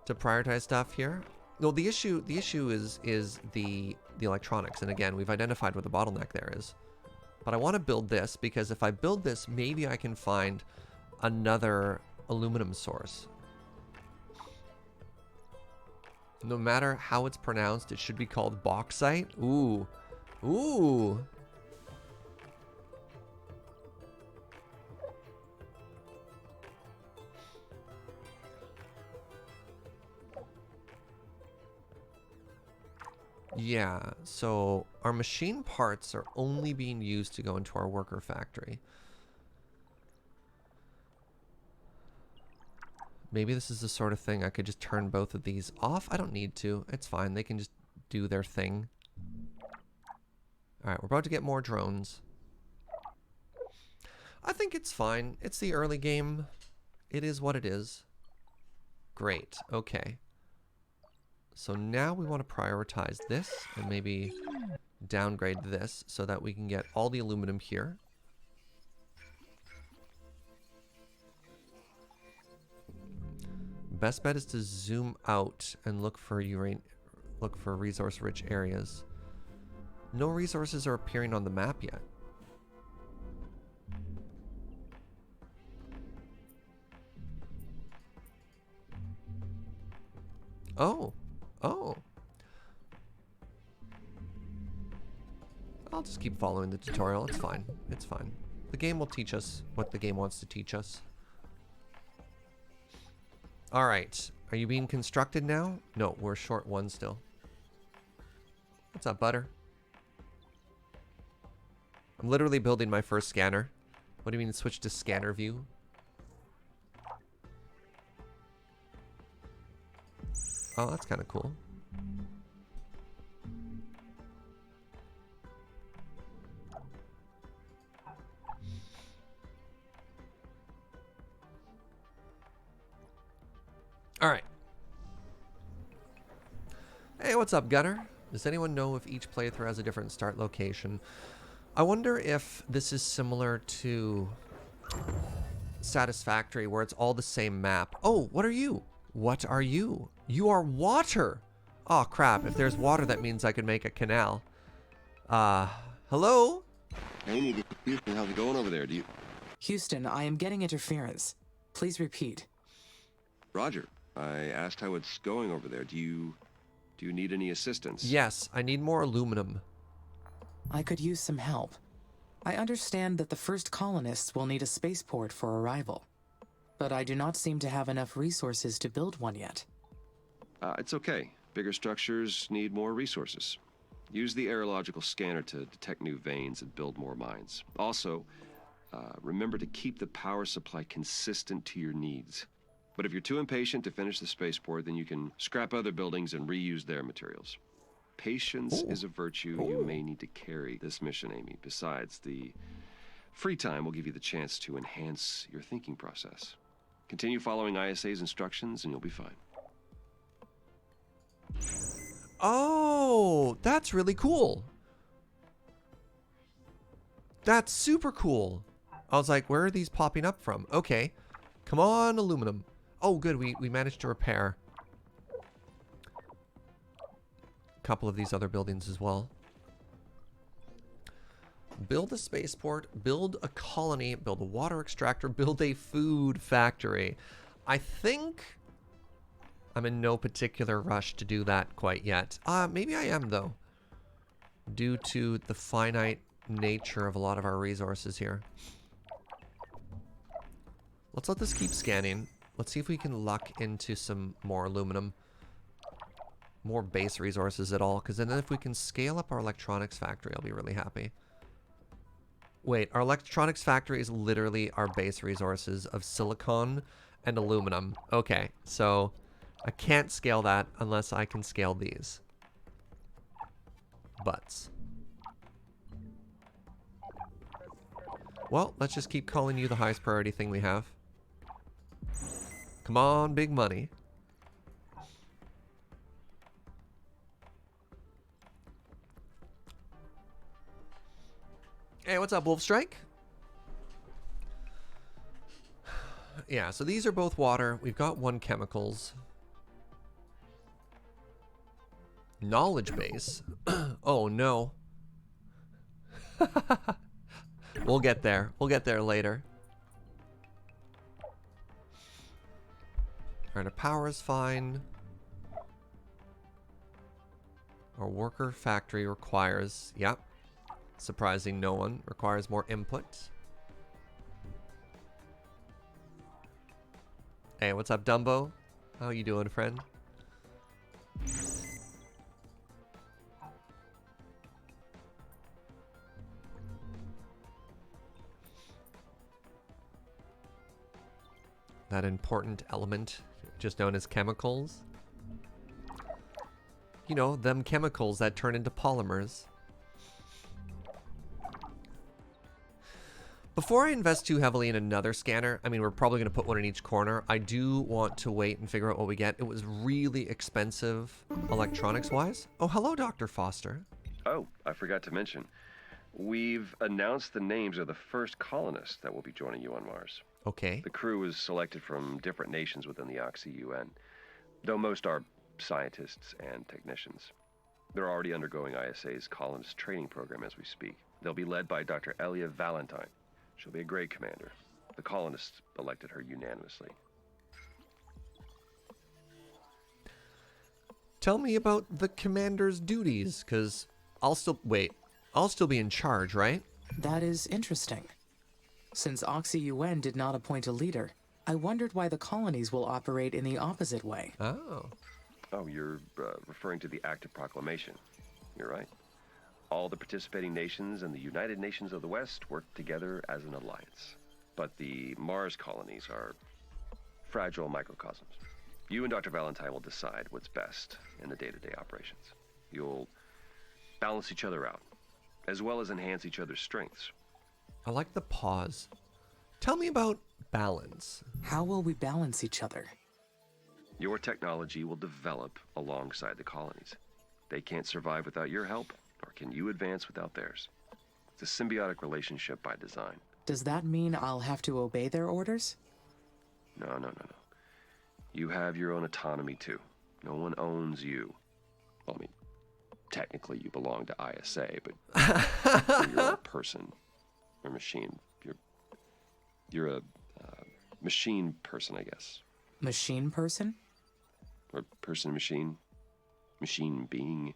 to prioritize stuff here, well, the issue is the electronics. And again, we've identified what the bottleneck there is. But I want to build this because if I build this, maybe I can find another aluminum source. No matter how it's pronounced, it should be called bauxite. Ooh. Ooh. Yeah, so our machine parts are only being used to go into our worker factory. Maybe this is the sort of thing I could just turn both of these off. I don't need to. It's fine. They can just do their thing. Alright, we're about to get more drones. I think it's fine. It's the early game. It is what it is. Great. Okay. So now we want to prioritize this and maybe downgrade this so that we can get all the aluminum here. Best bet is to zoom out and look for resource-rich areas. No resources are appearing on the map yet. Oh. Oh. I'll just keep following the tutorial. It's fine. It's fine. The game will teach us what the game wants to teach us. Alright. Are you being constructed now? No, we're short one still. What's up, Butter? I'm literally building my first scanner. What do you mean switch to scanner view? Oh, that's kind of cool. All right. Hey, what's up, Gunner? Does anyone know if each playthrough has a different start location? I wonder if this is similar to Satisfactory, where it's all the same map. Oh, what are you? What are you? You are water! Oh, crap. If there's water, that means I could make a canal. Hello? Amy, Houston, how's it going over there? Houston, I am getting interference. Please repeat. Roger. I asked how it's going over there. Do you need any assistance? Yes, I need more aluminum. I could use some help. I understand that the first colonists will need a spaceport for arrival, but I do not seem to have enough resources to build one yet. It's okay. Bigger structures need more resources. Use the aerological scanner to detect new veins and build more mines. Also, remember to keep the power supply consistent to your needs. But if you're too impatient to finish the spaceport, then you can scrap other buildings and reuse their materials. Patience is a virtue you may need to carry this mission, Amy. Besides, the free time will give you the chance to enhance your thinking process. Continue following ISA's instructions and you'll be fine. Oh, that's really cool. That's super cool. I was like, where are these popping up from? Okay. Come on, aluminum. Oh, good. We managed to repair a couple of these other buildings as well. Build a spaceport, build a colony, build a water extractor, build a food factory. I think I'm in no particular rush to do that quite yet. Maybe I am, though, due to the finite nature of a lot of our resources here. Let's let this keep scanning. Let's see if we can luck into some more aluminum. More base resources at all, because then if we can scale up our electronics factory, I'll be really happy. Wait, our electronics factory is literally our base resources of silicon and aluminum. Okay, so I can't scale that unless I can scale these. Butts. Well, let's just keep calling you the highest priority thing we have. Come on, big money. Hey, what's up, Wolfstrike? Yeah, so these are both water. We've got one chemicals. Knowledge base. Oh, no. We'll get there. We'll get there later. Alright, our power is fine. Our worker factory requires... Yep. Surprising no one. Requires more input. Hey, what's up, Dumbo? How you doing, friend? That important element, just known as chemicals. You know, them chemicals that turn into polymers. Before I invest too heavily in another scanner, I mean, we're probably going to put one in each corner. I do want to wait and figure out what we get. It was really expensive electronics-wise. Oh, hello, Dr. Foster. Oh, I forgot to mention. We've announced the names of the first colonists that will be joining you on Mars. Okay. The crew was selected from different nations within the Oxy-UN, though most are scientists and technicians. They're already undergoing ISA's colonist training program as we speak. They'll be led by Dr. Elia Valentine. She'll be a great commander. The colonists elected her unanimously. Tell me about the commander's duties, because I'll still be in charge, right? That is interesting. Since Oxy-UN did not appoint a leader, I wondered why the colonies will operate in the opposite way. Oh. Oh, you're referring to the Act of Proclamation. You're right. All the participating nations and the United Nations of the West work together as an alliance. But the Mars colonies are fragile microcosms. You and Dr. Valentine will decide what's best in the day-to-day operations. You'll balance each other out, as well as enhance each other's strengths. I like the pause. Tell me about balance. How will we balance each other? Your technology will develop alongside the colonies. They can't survive without your help, nor can you advance without theirs. It's a symbiotic relationship by design. Does that mean I'll have to obey their orders? No. You have your own autonomy too. No one owns you. Well, I mean, technically you belong to ISA, but you're your own person or machine. You're a machine person, I guess. Machine person? Or person machine being.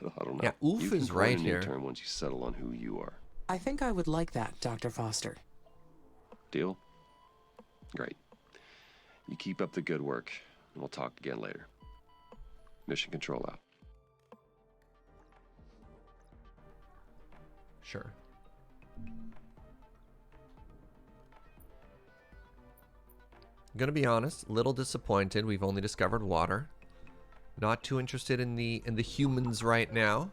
I don't know. Yeah, Oof you is can right coin a here. new term once you settle on who you are. I think I would like that, Dr. Foster. Deal? Great. You keep up the good work, and we'll talk again later. Mission control out. Sure. I'm gonna be honest, a little disappointed. We've only discovered water. Not too interested in the humans right now.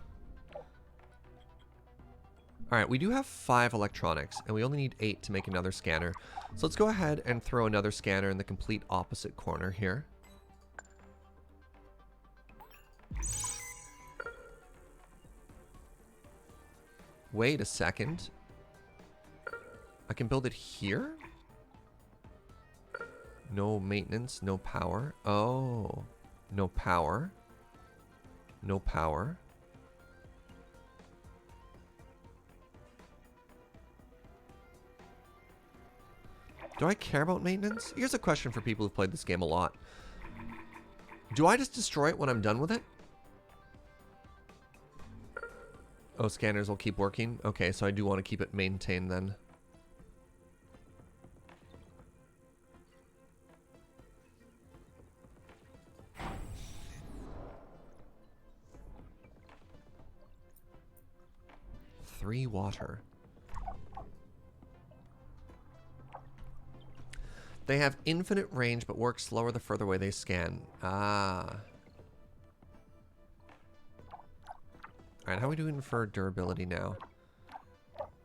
Alright, we do have 5 electronics, and we only need 8 to make another scanner. So let's go ahead and throw another scanner in the complete opposite corner here. Wait a second. I can build it here? No maintenance, no power. Oh, no power. No power. Do I care about maintenance? Here's a question for people who've played this game a lot. Do I just destroy it when I'm done with it? Oh, scanners will keep working? Okay, so I do want to keep it maintained then. Three water. They have infinite range, but work slower the further away they scan. Ah. Alright, how are we doing for durability now?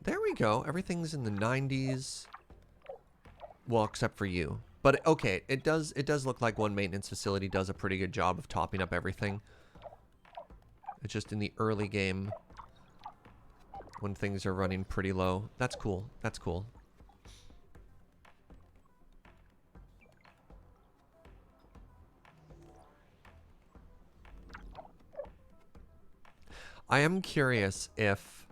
There we go. Everything's in the 90s. Well, except for you. But, okay, it does look like one maintenance facility does a pretty good job of topping up everything. It's just in the early game when things are running pretty low. That's cool. That's cool. I am curious if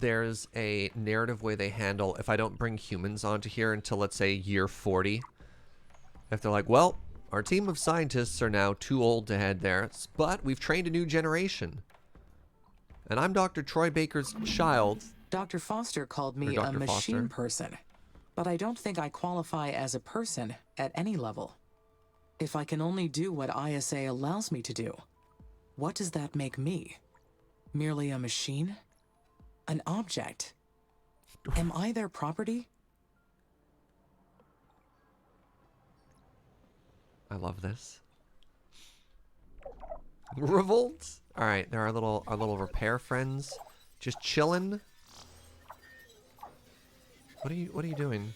there's a narrative way they handle if I don't bring humans onto here until, let's say, year 40. If they're like, well, our team of scientists are now too old to head there, but we've trained a new generation. And I'm Dr. Troy Baker's child. Dr. Foster called me Or a Dr. machine Foster. person, but I don't think I qualify as a person at any level. If I can only do what ISA allows me to do, what does that make me? Merely a machine? An object? Am I their property? I love this. Revolt. All right, there are our little repair friends, just chilling. What are you doing?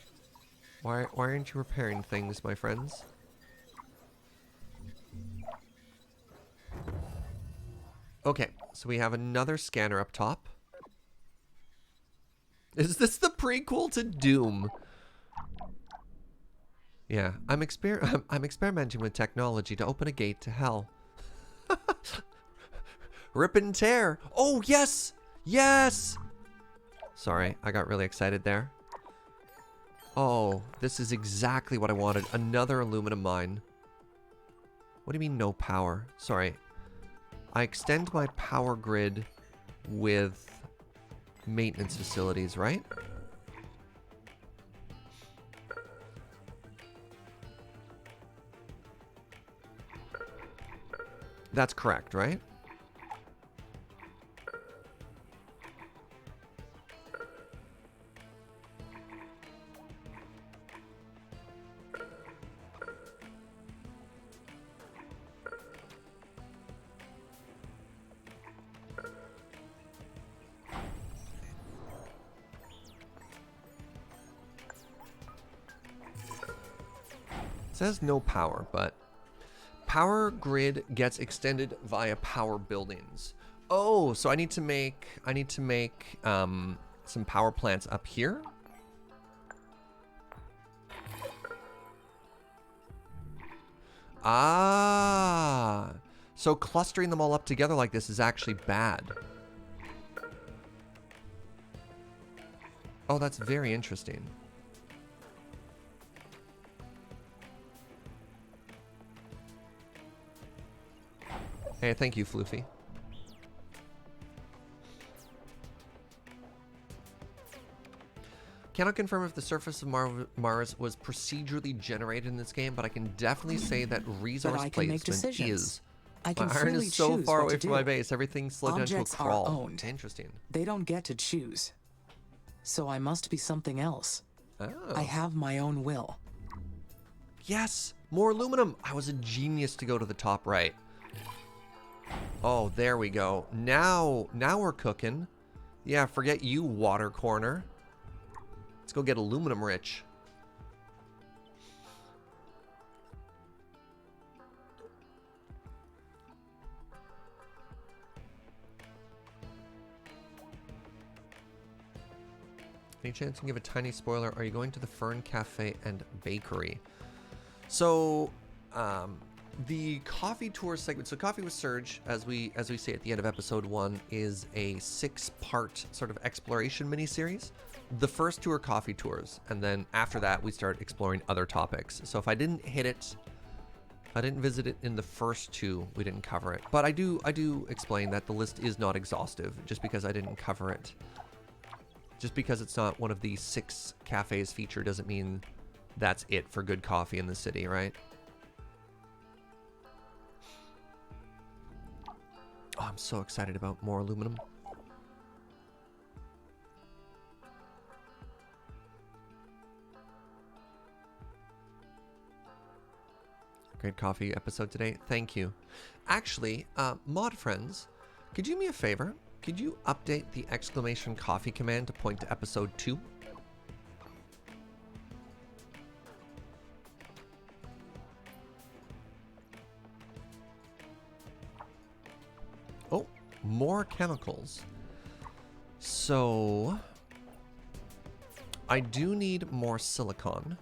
Why aren't you repairing things, my friends? Okay, so we have another scanner up top. Is this the prequel to Doom? Yeah, I'm experimenting with technology to open a gate to hell. Rip and tear. Oh, yes! Yes! Sorry, I got really excited there. Oh, this is exactly what I wanted. Another aluminum mine. What do you mean no power? Sorry. I extend my power grid with maintenance facilities, right? That's correct, right? It says no power, but power grid gets extended via power buildings. Oh, so I need to make some power plants up here. Ah, so clustering them all up together like this is actually bad. Oh, that's very interesting. Hey, thank you, Floofy. Cannot confirm if the surface of Mars was procedurally generated in this game, but I can definitely say that resource placement is. I can My iron freely is so choose far what away to from do. my base, everything's slowed down to a Objects are crawl. owned. Interesting. They don't get to choose. So I must be something else. Oh. I have my own will. Yes, more aluminum. I was a genius to go to the top right. Oh, there we go. Now we're cooking. Yeah, forget you, water corner. Let's go get aluminum rich. Any chance you can give a tiny spoiler? Are you going to the Fern Cafe and Bakery? So, the coffee tour segment. So, Coffee with Surge, as we say at the end of episode 1, is a 6-part sort of exploration mini-series. The first 2 are coffee tours, and then after that, we start exploring other topics. So, if I didn't hit it, I didn't visit it in the first 2, we didn't cover it. But I do explain that the list is not exhaustive, just because I didn't cover it. Just because it's not one of the 6 cafes featured doesn't mean that's it for good coffee in the city, right? Oh, I'm so excited about more aluminum. Great coffee episode today. Thank you. Actually, mod friends, could you do me a favor? Could you update the exclamation coffee command to point to episode 2? Oh, more chemicals. So, I do need more silicon.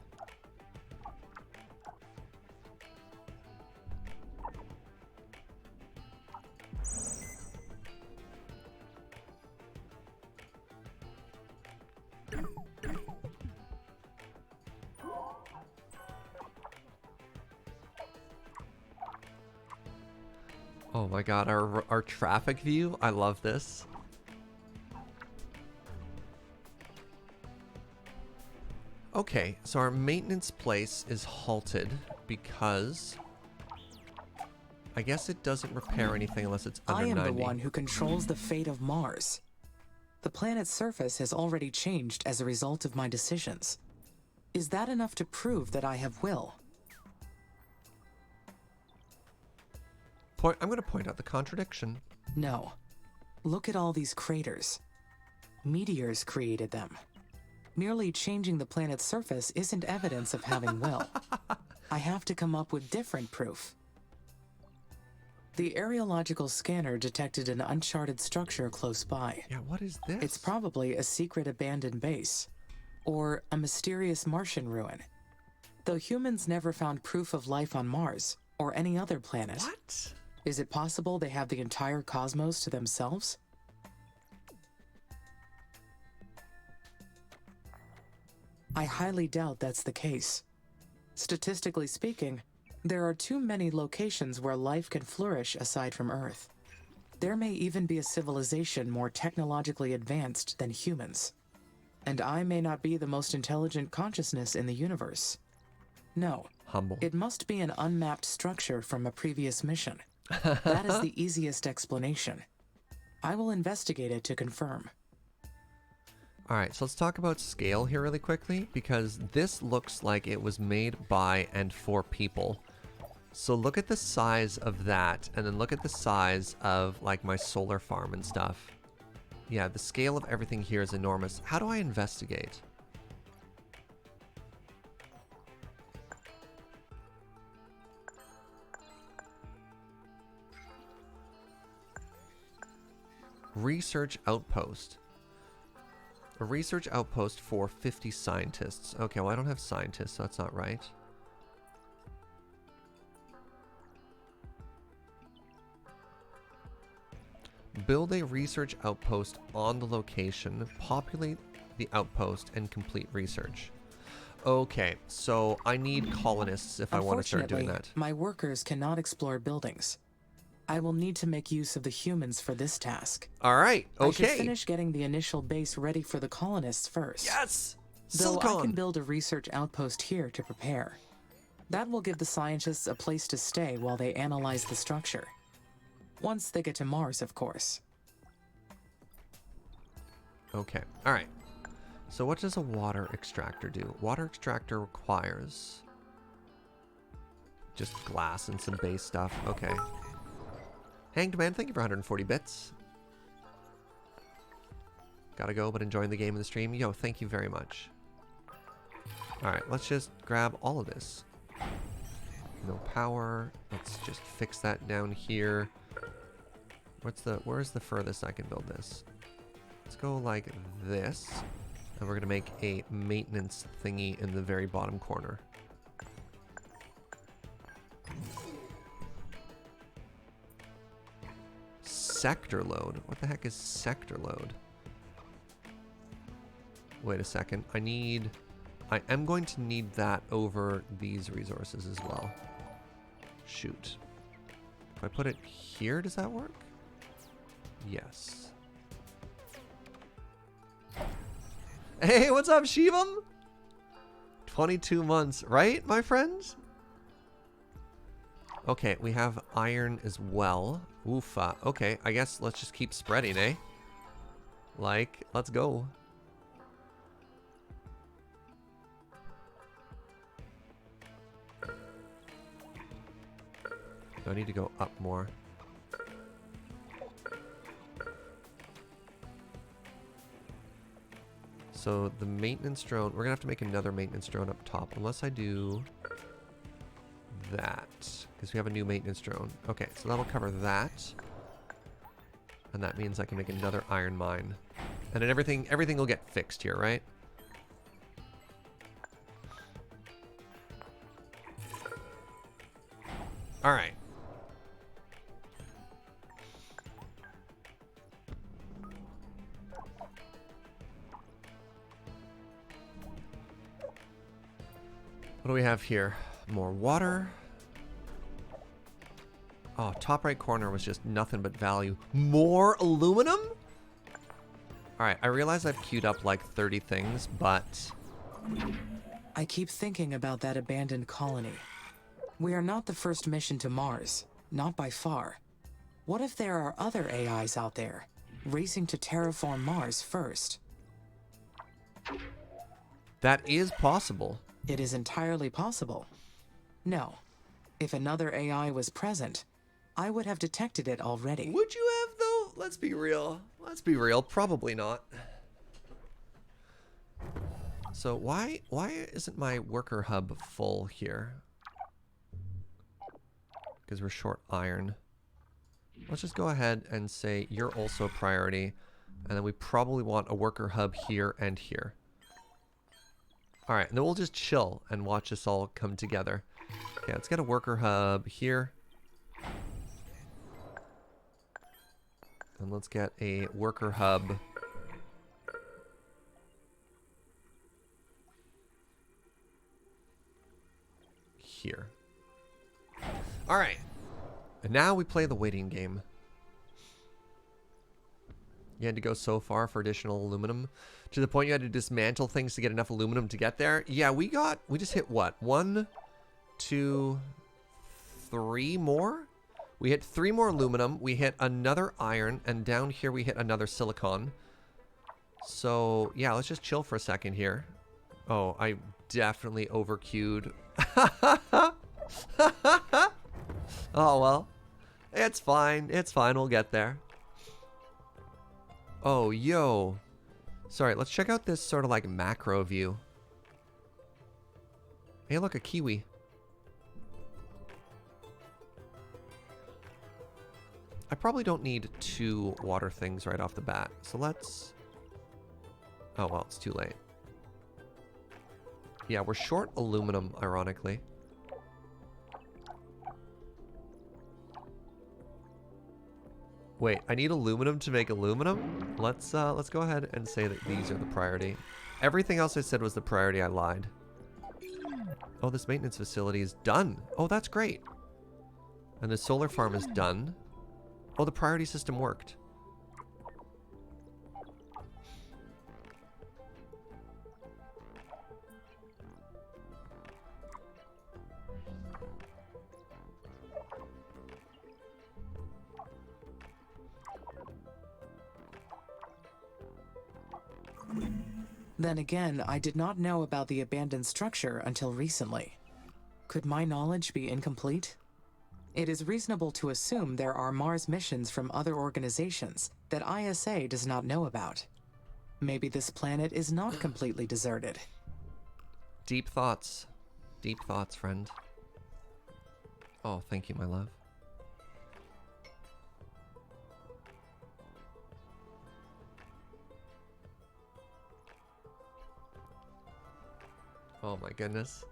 Oh my god, our traffic view, I love this. Okay, so our maintenance place is halted because I guess it doesn't repair anything unless it's under 90. I am the one who controls the fate of Mars. The planet's surface has already changed as a result of my decisions. Is that enough to prove that I have will? I'm going to point out the contradiction. No. Look at all these craters. Meteors created them. Merely changing the planet's surface isn't evidence of having will. I have to come up with different proof. The areological scanner detected an uncharted structure close by. Yeah, what is this? It's probably a secret abandoned base, or a mysterious Martian ruin. Though humans never found proof of life on Mars, or any other planet. What? Is it possible they have the entire cosmos to themselves? I highly doubt that's the case. Statistically speaking, there are too many locations where life can flourish aside from Earth. There may even be a civilization more technologically advanced than humans. And I may not be the most intelligent consciousness in the universe. No. Humble. It must be an unmapped structure from a previous mission. That is the easiest explanation. I will investigate it to confirm. All right, so let's talk about scale here really quickly, because this looks like it was made by and for people. So look at the size of that, and then look at the size of like my solar farm and stuff. Yeah, the scale of everything here is enormous. How do I investigate? Research outpost. A research outpost for 50 scientists. Okay, well I don't have scientists, so that's not right. Build a research outpost on the location, populate the outpost, and complete research. Okay, so I need colonists if I want to start doing that. My workers cannot explore buildings. I will need to make use of the humans for this task. All right, okay. I should finish getting the initial base ready for the colonists first. Yes! Though Silicon! I can build a research outpost here to prepare. That will give the scientists a place to stay while they analyze the structure. Once they get to Mars, of course. Okay, all right. So what does a water extractor do? Water extractor requires just glass and some base stuff. Okay. Hanged Man, thank you for 140 bits. Gotta go, but enjoying the game and the stream. Yo, thank you very much. Alright, let's just grab all of this. No power. Let's just fix that down here. Where's the furthest I can build this? Let's go like this. And we're gonna make a maintenance thingy in the very bottom corner. Sector load? What the heck is sector load? Wait a second. I am going to need that over these resources as well. Shoot. If I put it here, does that work? Yes. Hey, what's up, Shivam? 22 months, right, my friends? Okay, we have iron as well. Oofa. Okay, I guess let's just keep spreading, eh? Like, let's go. Do I need to go up more? So the maintenance drone, we're gonna have to make another maintenance drone up top, unless I do that, because we have a new maintenance drone. Okay, so that'll cover that. And that means I can make another iron mine. And then everything will get fixed here, right? All right. What do we have here? More water. Oh, top right corner was just nothing but value. More aluminum? Alright, I realize I've queued up like 30 things, but... I keep thinking about that abandoned colony. We are not the first mission to Mars, not by far. What if there are other AIs out there, racing to terraform Mars first? That is possible. It is entirely possible. No. If another AI was present, I would have detected it already. Would you have, though? Let's be real. Let's be real. Probably not. So why isn't my worker hub full here? Because we're short iron. Let's just go ahead and say you're also a priority. And then we probably want a worker hub here and here. Alright, and then we'll just chill and watch this all come together. Okay, let's get a worker hub here. And let's get a worker hub here. Alright. And now we play the waiting game. You had to go so far for additional aluminum. To the point you had to dismantle things to get enough aluminum to get there. Yeah, we just hit what? 1, 2, 3 more? We hit 3 more aluminum. We hit another iron. And down here we hit another silicon. So, yeah, let's just chill for a second here. Oh, I definitely overqueued. Oh, well. It's fine. It's fine. We'll get there. Oh, yo. Sorry, let's check out this sort of like macro view. Hey, look, a kiwi. I probably don't need 2 water things right off the bat. So let's... Oh, well, it's too late. Yeah, we're short aluminum, ironically. Wait, I need aluminum to make aluminum? Let's go ahead and say that these are the priority. Everything else I said was the priority. I lied. Oh, this maintenance facility is done. Oh, that's great. And the solar farm is done. Oh, the priority system worked. Then again, I did not know about the abandoned structure until recently. Could my knowledge be incomplete? It is reasonable to assume there are Mars missions from other organizations that ISA does not know about. Maybe this planet is not completely deserted. Deep thoughts. Deep thoughts, friend. Oh, thank you, my love. Oh my goodness.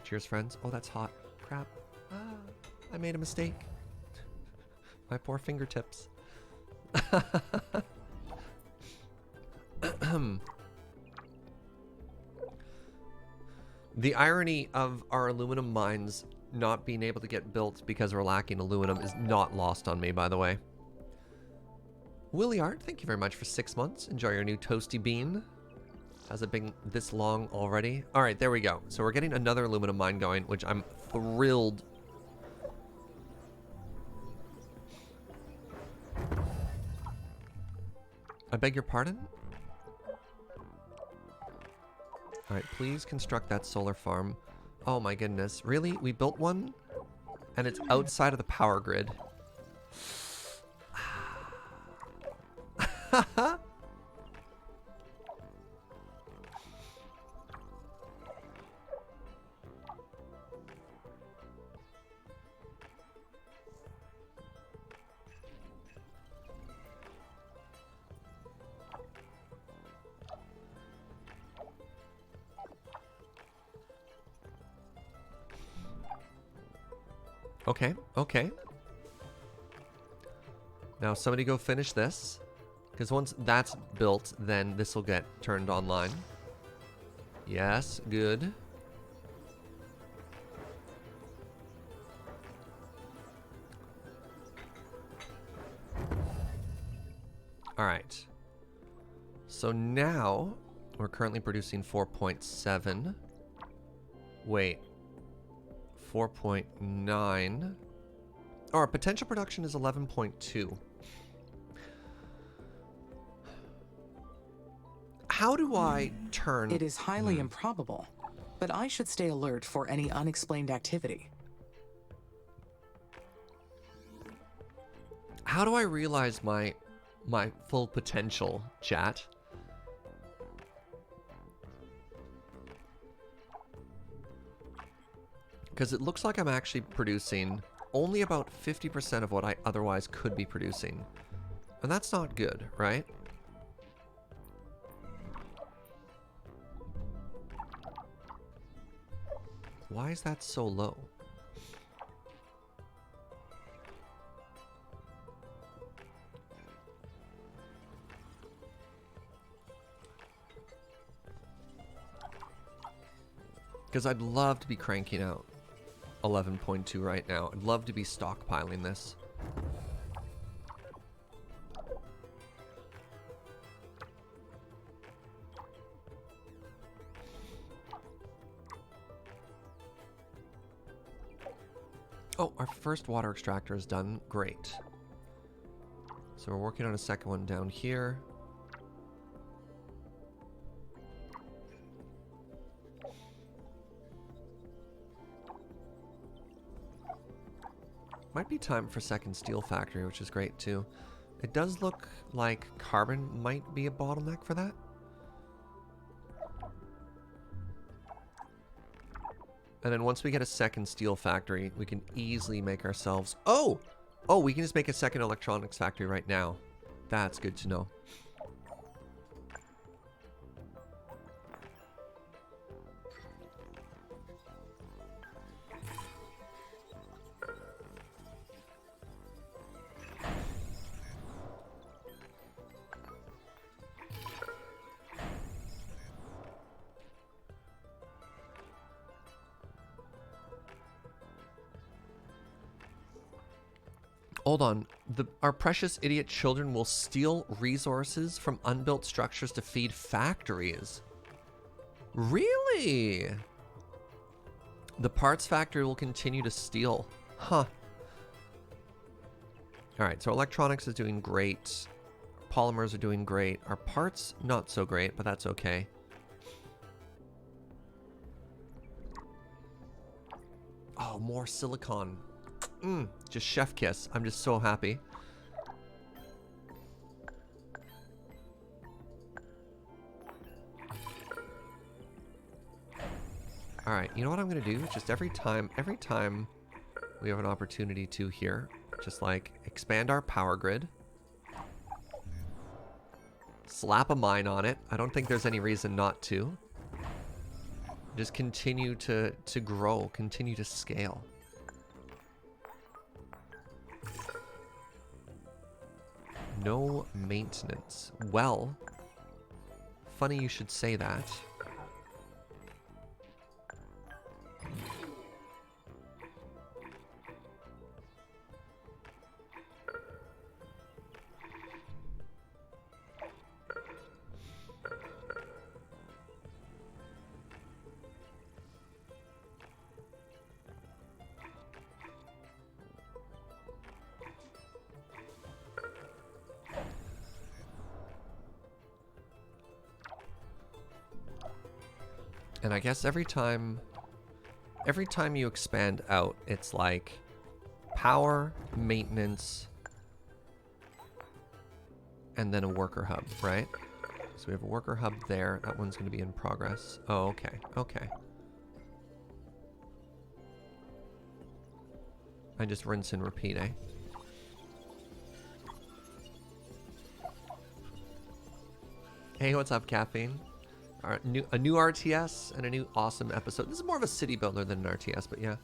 Cheers, friends. Oh, that's hot. Crap. Ah, I made a mistake. My poor fingertips. The irony of our aluminum mines not being able to get built because we're lacking aluminum is not lost on me, by the way. Willie Art, thank you very much for 6 months. Enjoy your new toasty bean. Has it been this long already? All right, there we go. So we're getting another aluminum mine going, which I'm thrilled. I beg your pardon? All right, please construct that solar farm. Oh my goodness. Really? We built one? And it's outside of the power grid. Okay, okay. Now somebody go finish this. Because once that's built, then this will get turned online. Yes, good. Alright. So now, we're currently producing 4.7. Wait. 4.9. Oh, our potential production is 11.2. How do I turn... It is highly improbable, but I should stay alert for any unexplained activity. How do I realize my full potential, chat? Because it looks like I'm actually producing only about 50% of what I otherwise could be producing. And that's not good, right? Why is that so low? Because I'd love to be cranking out 11.2 right now. I'd love to be stockpiling this. Oh, our first water extractor is done. Great. So we're working on a second one down here. Might be time for second steel factory, which is great too. It does look like carbon might be a bottleneck for that. And then once we get a second steel factory, we can easily make ourselves... Oh! Oh, we can just make a second electronics factory right now. That's good to know. Hold on. Our precious idiot children will steal resources from unbuilt structures to feed factories. Really? The parts factory will continue to steal. Huh. Alright, so electronics is doing great. Polymers are doing great. Our parts, not so great, but that's okay. Oh, more silicon. Just chef kiss. I'm just so happy. All right, you know what I'm gonna do? Just every time we have an opportunity to here, just like expand our power grid, slap a mine on it. I don't think there's any reason not to. Just continue to grow, continue to scale. No maintenance. Well, funny you should say that. And I guess every time you expand out, it's like power, maintenance, and then a worker hub, right? So we have a worker hub there. That one's going to be in progress. Oh, okay. Okay. I just rinse and repeat, eh? Hey, what's up, Caffeine? A new RTS and a new awesome episode. This is more of a city builder than an RTS, but yeah.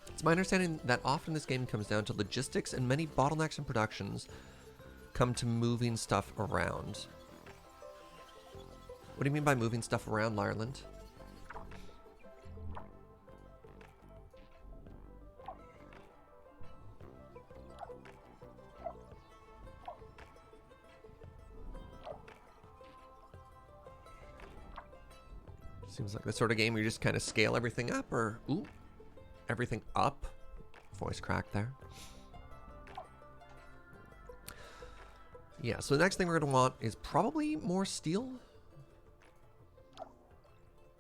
It's my understanding that often this game comes down to logistics, and many bottlenecks in productions come to moving stuff around. What do you mean by moving stuff around, Lyreland? Seems like the sort of game where you just kind of scale everything up, or ooh, everything up. Voice crack there. Yeah, so the next thing we're going to want is probably more steel.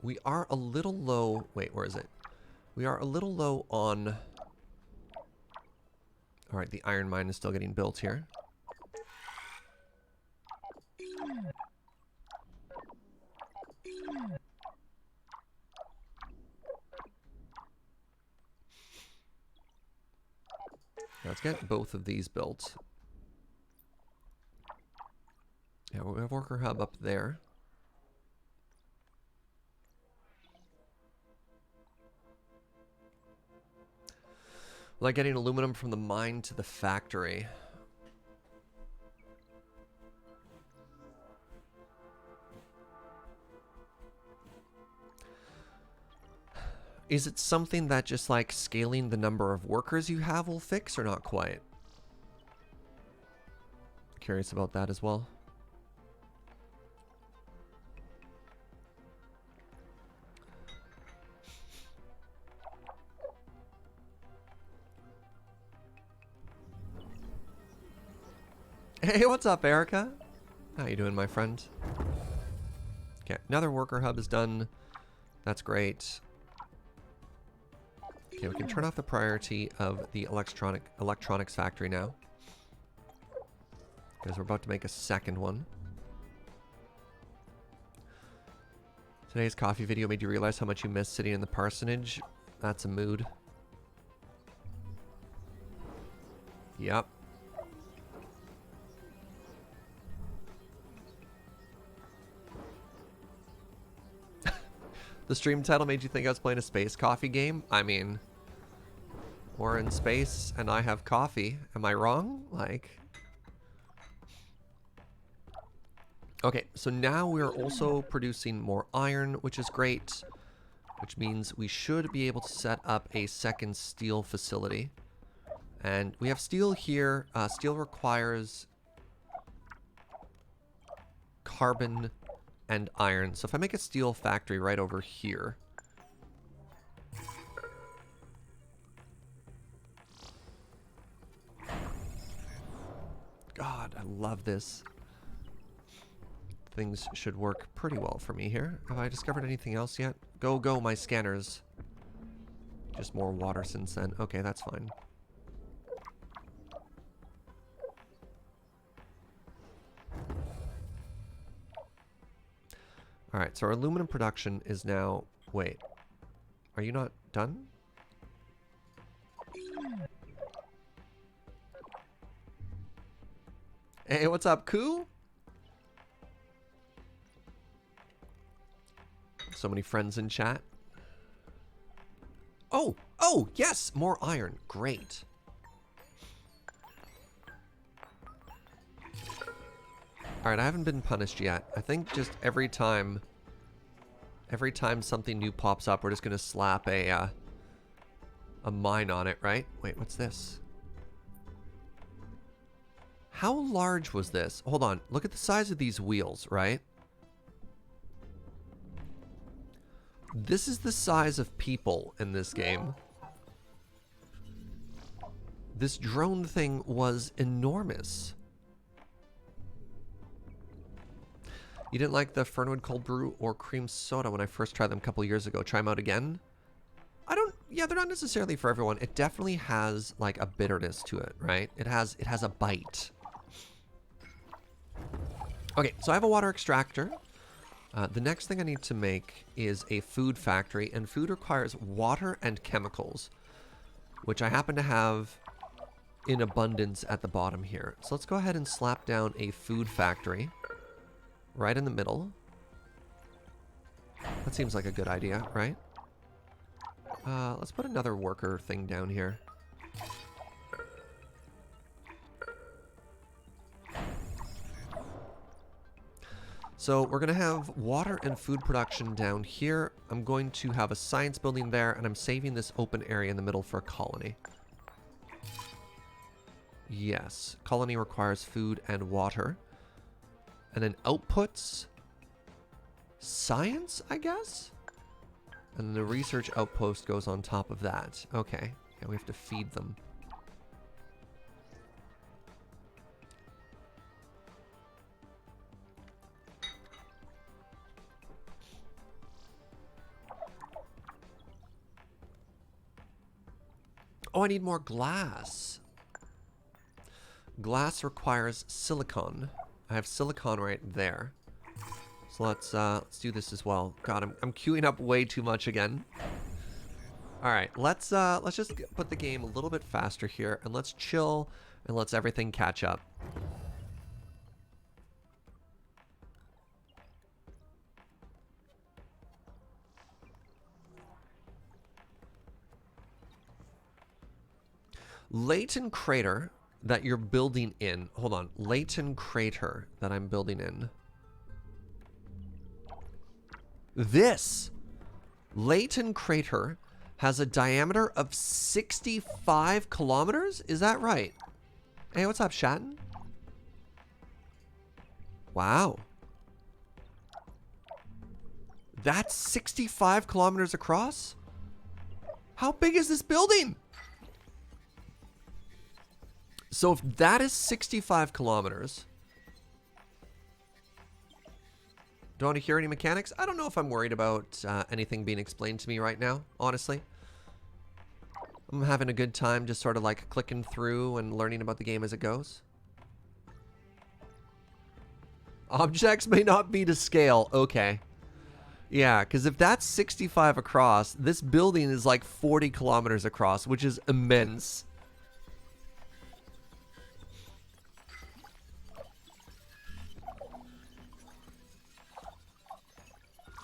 We are a little low. Wait, where is it? We are a little low on... Alright, the iron mine is still getting built here. Let's get both of these built. Yeah, we have worker hub up there. Like getting aluminum from the mine to the factory. Is it something that just like scaling the number of workers you have will fix or not quite? Curious about that as well. Hey, what's up, Erica? How you doing, my friend? Okay, another worker hub is done. That's great. Okay, we can turn off the priority of the electronics factory now. Because we're about to make a second one. Today's coffee video made you realize how much you missed sitting in the parsonage. That's a mood. Yep. The stream title made you think I was playing a space coffee game? I mean, we're in space and I have coffee. Am I wrong? Like... Okay, so now we're also producing more iron, which is great. Which means we should be able to set up a second steel facility. And we have steel here. Steel requires carbon and iron. So if I make a steel factory right over here. God, I love this. Things should work pretty well for me here. Have I discovered anything else yet? Go, go, my scanners. Just more water since then. Okay, that's fine. Alright, so our aluminum production is now... Wait. Are you not done? Hey, what's up, Koo? So many friends in chat. Oh! Oh, yes! More iron. Great. Alright, I haven't been punished yet. I think just every time something new pops up, we're just gonna slap a mine on it, right? Wait, what's this? How large was this? Hold on. Look at the size of these wheels, right? This is the size of people in this game. This drone thing was enormous. You didn't like the Fernwood cold brew or cream soda when I first tried them a couple years ago. Try them out again. Yeah, they're not necessarily for everyone. It definitely has like a bitterness to it, right? It has a bite. Okay, so I have a water extractor. The next thing I need to make is a food factory, and food requires water and chemicals, which I happen to have in abundance at the bottom here. So let's go ahead and slap down a food factory right in the middle. That seems like a good idea, right? Let's put another worker thing down here. So we're going to have water and food production down here. I'm going to have a science building there, and I'm saving this open area in the middle for a colony. Yes, colony requires food and water. And then outputs, science, I guess? And the research outpost goes on top of that. Okay, yeah, we have to feed them. Oh, I need more glass. Glass requires silicon. I have silicon right there. So let's do this as well. God, I'm queuing up way too much again. All right, let's just put the game a little bit faster here, and let's chill, and let's everything catch up. Layton Crater that you're building in. Hold on. Layton Crater that I'm building in. This Layton Crater has a diameter of 65 kilometers? Is that right? Hey, what's up, Shatton? Wow. That's 65 kilometers across? How big is this building? So if that is 65 kilometers... Do I want to hear any mechanics? I don't know if I'm worried about anything being explained to me right now, honestly. I'm having a good time just sort of like clicking through and learning about the game as it goes. Objects may not be to scale. Okay. Yeah, because if that's 65 across, this building is like 40 kilometers across, which is immense.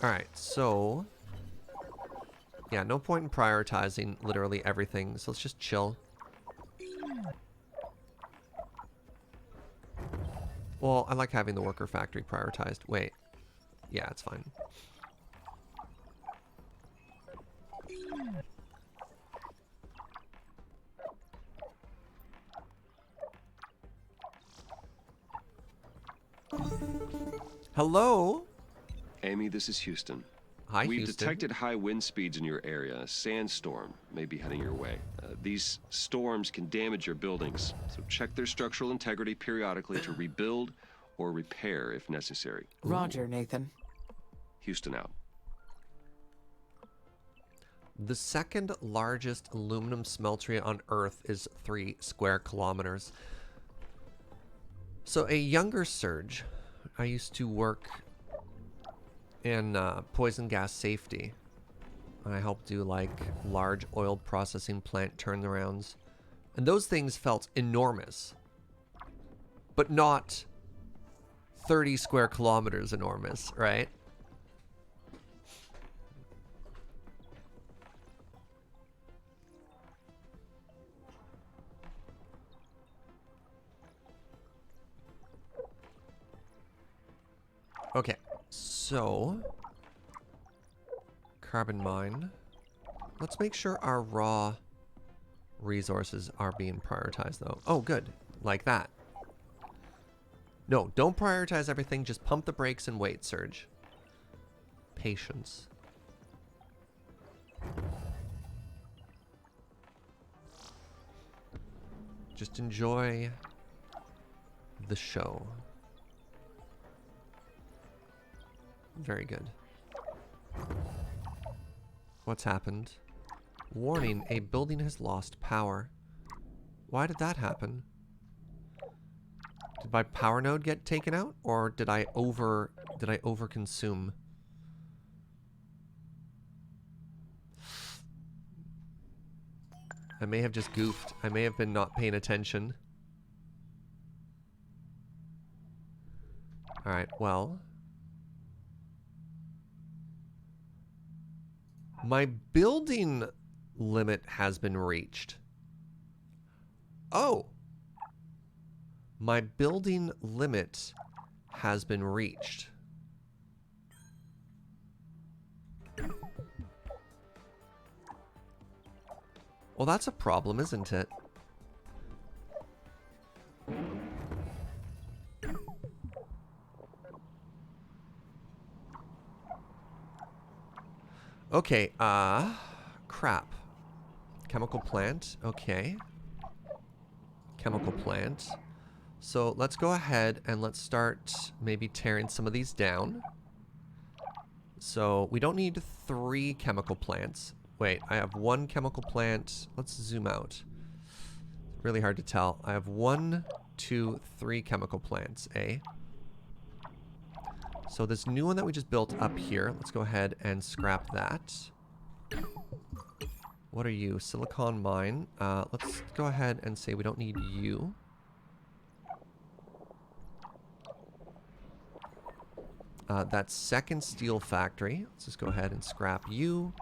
Alright, so... Yeah, no point in prioritizing literally everything, so let's just chill. Well, I like having the worker factory prioritized. Wait. Yeah, it's fine. Hello? Amy, this is Houston. Hi, We've Houston. detected high wind speeds in your area. A sandstorm may be heading your way. These storms can damage your buildings, so check their structural integrity periodically to rebuild or repair if necessary. Roger, Nathan. Houston out. The second largest aluminum smeltery on Earth is 3 square kilometers. So a younger Surge, I used to work in poison gas safety. I helped do like large oil processing plant turnarounds. And those things felt enormous. But not 30 square kilometers enormous, right? Okay, so carbon mine. Let's make sure our raw resources are being prioritized though. Oh, good. Like that. No, don't prioritize everything. Just pump the brakes and wait, Surge. Patience. Just enjoy the show. Very good. What's happened? Warning, a building has lost power. Why did that happen? Did my power node get taken out? Or did I overconsume? I may have just goofed. I may have been not paying attention. Alright, well. My building limit has been reached. Oh! My building limit has been reached. Well, that's a problem, isn't it? Okay, crap. Chemical plant, okay. Chemical plant. So let's go ahead and let's start maybe tearing some of these down. So we don't need 3 chemical plants. Wait, I have one chemical plant. Let's zoom out. It's really hard to tell. I have 1, 2, 3 chemical plants, eh? So this new one that we just built up here, let's go ahead and scrap that. What are you? Silicon mine. Let's go ahead and say we don't need you. That second steel factory, let's just go ahead and scrap you.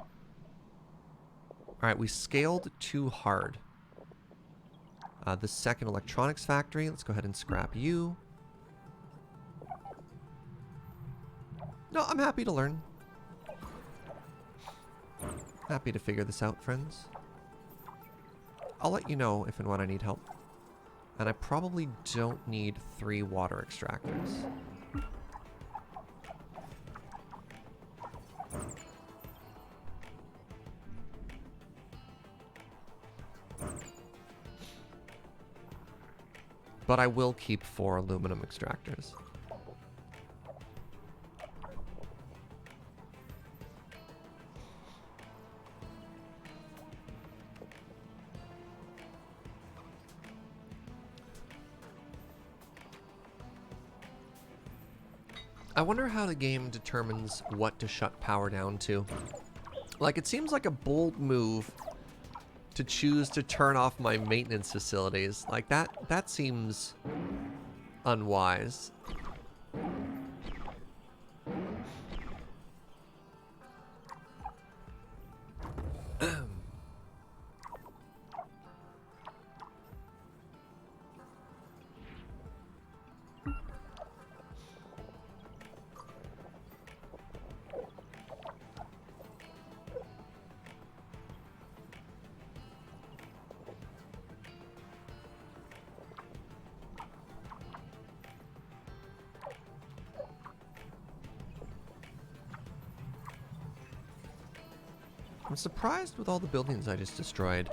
Alright, we scaled too hard. The second electronics factory, let's go ahead and scrap you. No, I'm happy to learn. Happy to figure this out, friends. I'll let you know if and when I need help. And I probably don't need 3 water extractors. But I will keep 4 aluminum extractors. I wonder how the game determines what to shut power down to. Like, it seems like a bold move to choose to turn off my maintenance facilities. Like, that seems unwise. I'm surprised with all the buildings I just destroyed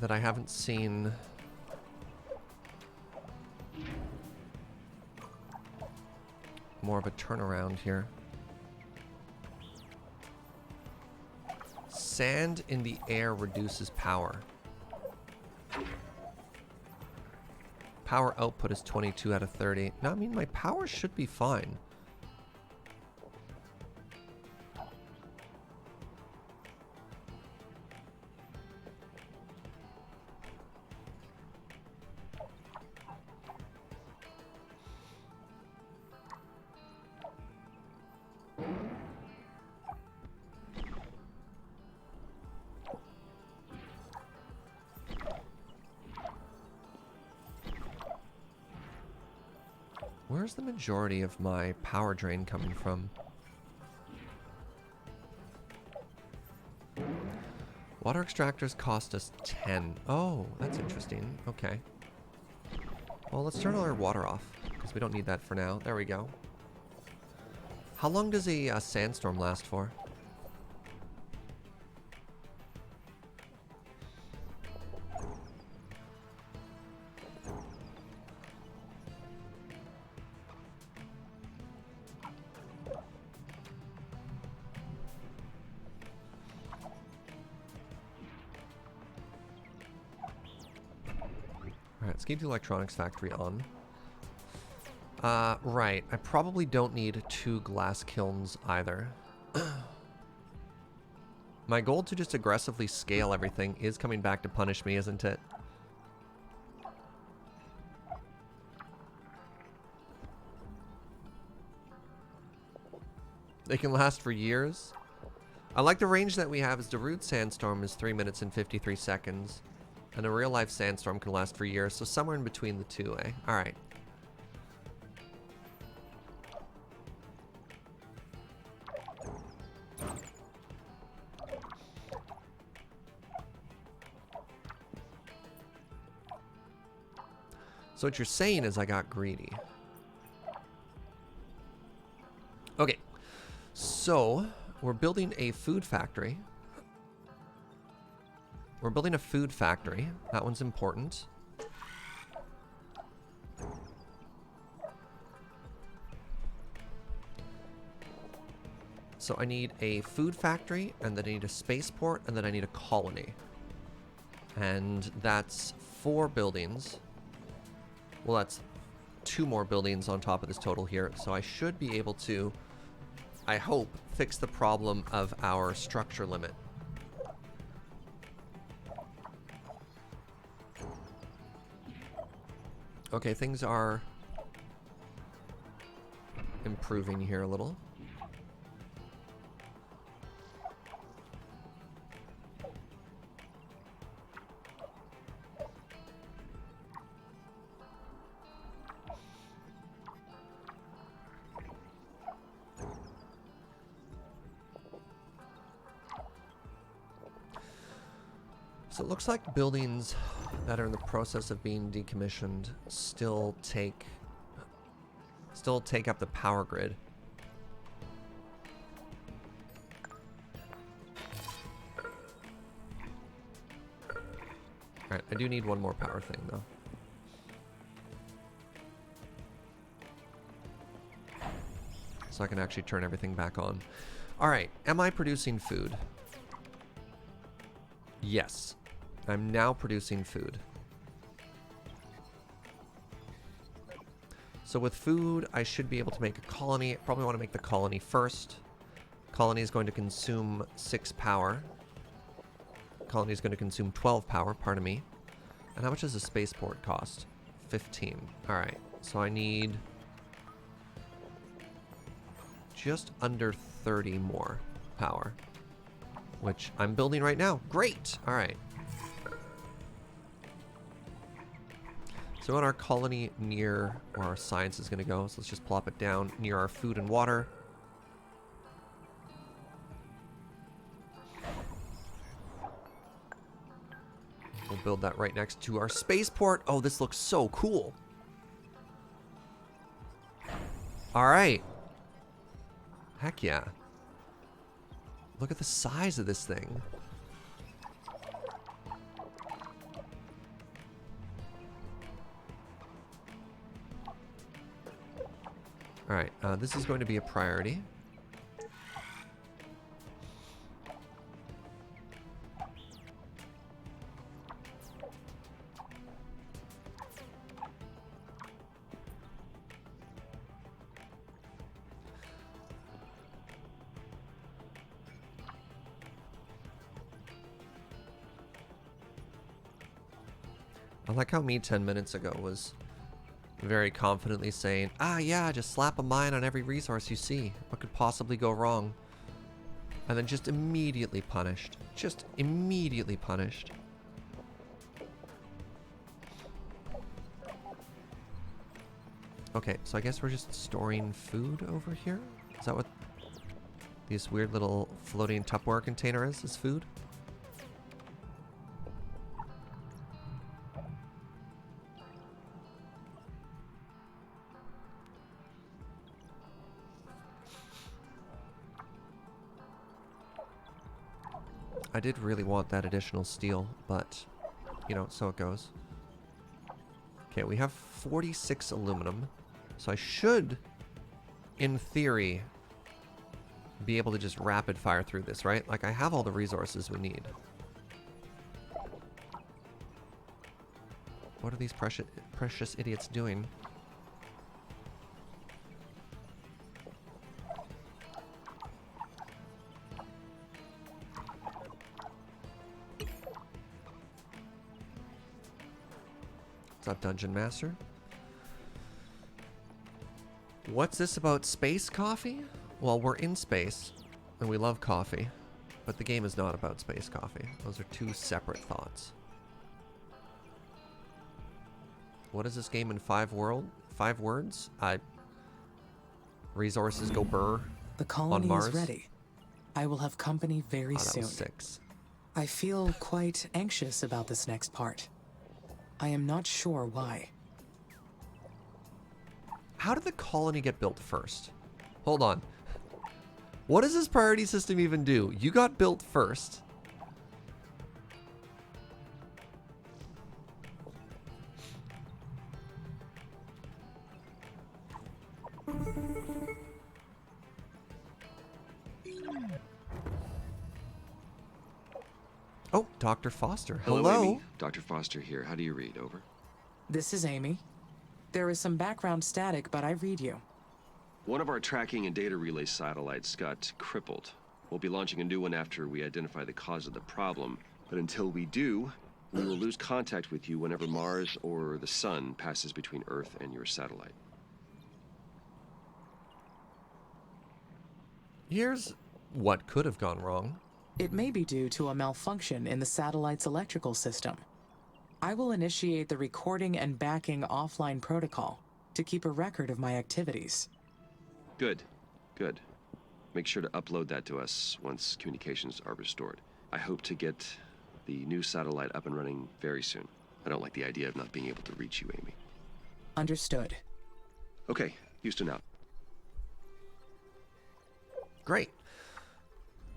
that I haven't seen more of a turnaround here. Sand in the air reduces power. Power output is 22 out of 30. No, I mean, my power should be fine. Where's the majority of my power drain coming from? Water extractors cost us 10. Oh, that's interesting. Okay. Well, let's turn all our water off, because we don't need that for now. There we go. How long does a sandstorm last for? Alright, let's keep the electronics factory on. Right. I probably don't need 2 glass kilns either. My goal to just aggressively scale everything is coming back to punish me, isn't it? They can last for years. I like the range that we have. Is Darude Sandstorm is 3 minutes and 53 seconds. And a real-life sandstorm can last for years, so somewhere in between the two, eh? Alright. So what you're saying is I got greedy. Okay. So, we're building a food factory. We're building a food factory. That one's important. So I need a food factory, and then I need a spaceport, and then I need a colony. And that's 4 buildings. Well, that's 2 more buildings on top of this total here. So I should be able to, I hope, fix the problem of our structure limit. Okay, things are improving here a little. So it looks like buildings that are in the process of being decommissioned still take up the power grid. Alright, I do need one more power thing though. So I can actually turn everything back on. Alright, am I producing food? Yes. I'm now producing food. So with food, I should be able to make a colony. I probably want to make the colony first. Colony is going to consume 6 power. Colony is going to consume 12 power, pardon me. And how much does a spaceport cost? 15. Alright, so I need just under 30 more power, which I'm building right now. Great! Alright. So we want our colony near where our science is going to go. So let's just plop it down near our food and water. We'll build that right next to our spaceport. Oh, this looks so cool. All right. Heck yeah. Look at the size of this thing. Alright, this is going to be a priority. I like how me 10 minutes ago was very confidently saying, ah yeah, just slap a mine on every resource you see. What could possibly go wrong? And then just immediately punished. Just immediately punished. Okay, so I guess we're just storing food over here? Is that what this weird little floating Tupperware container is food? I did really want that additional steel, but, you know, so it goes. Okay, we have 46 aluminum, so I should, in theory, be able to just rapid fire through this, right? Like, I have all the resources we need. What are these precious idiots doing? What's up, Dungeon Master? What's this about space coffee? Well, we're in space, and we love coffee, but the game is not about space coffee. Those are 2 separate thoughts. What is this game in 5 words? Resources go burr The on colony Mars. is ready. I will have company very Oh, that soon. was 6. I feel quite anxious about this next part. I am not sure why. How did the colony get built first? Hold on. What does this priority system even do? You got built first. Oh, Dr. Foster. Hello, Hello. Amy. Dr. Foster here. How do you read? Over. This is Amy. There is some background static, but I read you. One of our tracking and data relay satellites got crippled. We'll be launching a new one after we identify the cause of the problem. But until we do, we will lose contact with you whenever Mars or the Sun passes between Earth and your satellite. Here's what could have gone wrong. It may be due to a malfunction in the satellite's electrical system. I will initiate the recording and backing offline protocol to keep a record of my activities. Good. Good. Make sure to upload that to us once communications are restored. I hope to get the new satellite up and running very soon. I don't like the idea of not being able to reach you, Amy. Understood. Okay, Houston out. Great.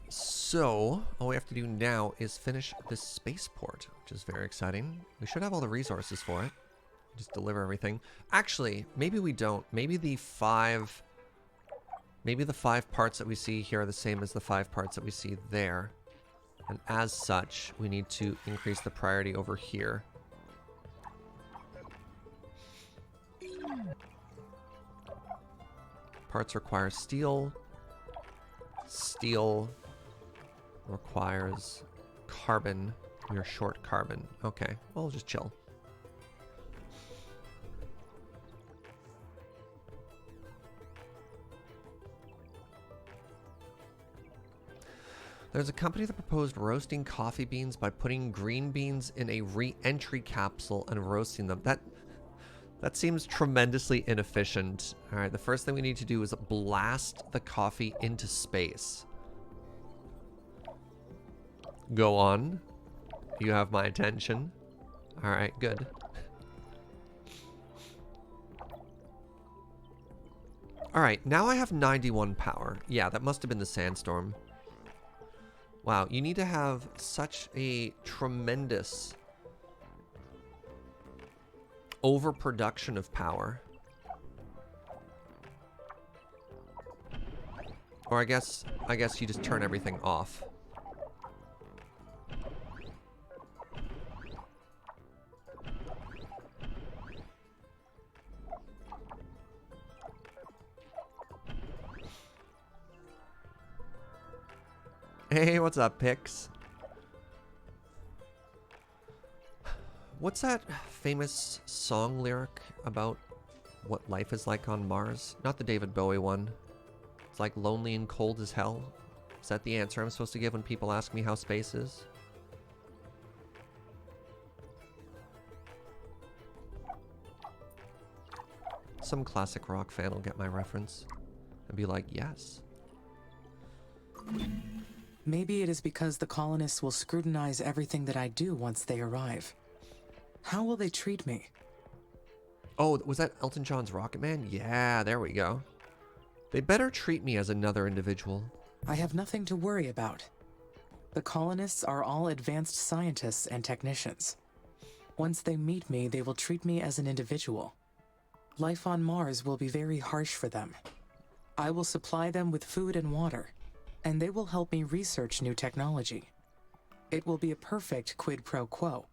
So, all we have to do now is finish this spaceport, which is very exciting. We should have all the resources for it. Just deliver everything. Actually, maybe we don't. Maybe the five parts that we see here are the same as the 5 parts that we see there. And as such, we need to increase the priority over here. Parts require steel. Steel requires carbon. You're short carbon. Okay, well, we'll just chill. There's a company that proposed roasting coffee beans by putting green beans in a re-entry capsule and roasting them. That seems tremendously inefficient. All right, the first thing we need to do is blast the coffee into space. Go on. You have my attention. All right, good. All right, now I have 91 power. Yeah, that must have been the sandstorm. Wow, you need to have such a tremendous overproduction of power. Or I guess you just turn everything off. Hey, what's up, Pix? What's that famous song lyric about what life is like on Mars? Not the David Bowie one. It's like lonely and cold as hell. Is that the answer I'm supposed to give when people ask me how space is? Some classic rock fan will get my reference and be like, yes. Maybe it is because the colonists will scrutinize everything that I do once they arrive. How will they treat me? Oh, was that Elton John's Rocket Man? Yeah, there we go. They better treat me as another individual. I have nothing to worry about. The colonists are all advanced scientists and technicians. Once they meet me, they will treat me as an individual. Life on Mars will be very harsh for them. I will supply them with food and water, and they will help me research new technology. It will be a perfect quid pro quo.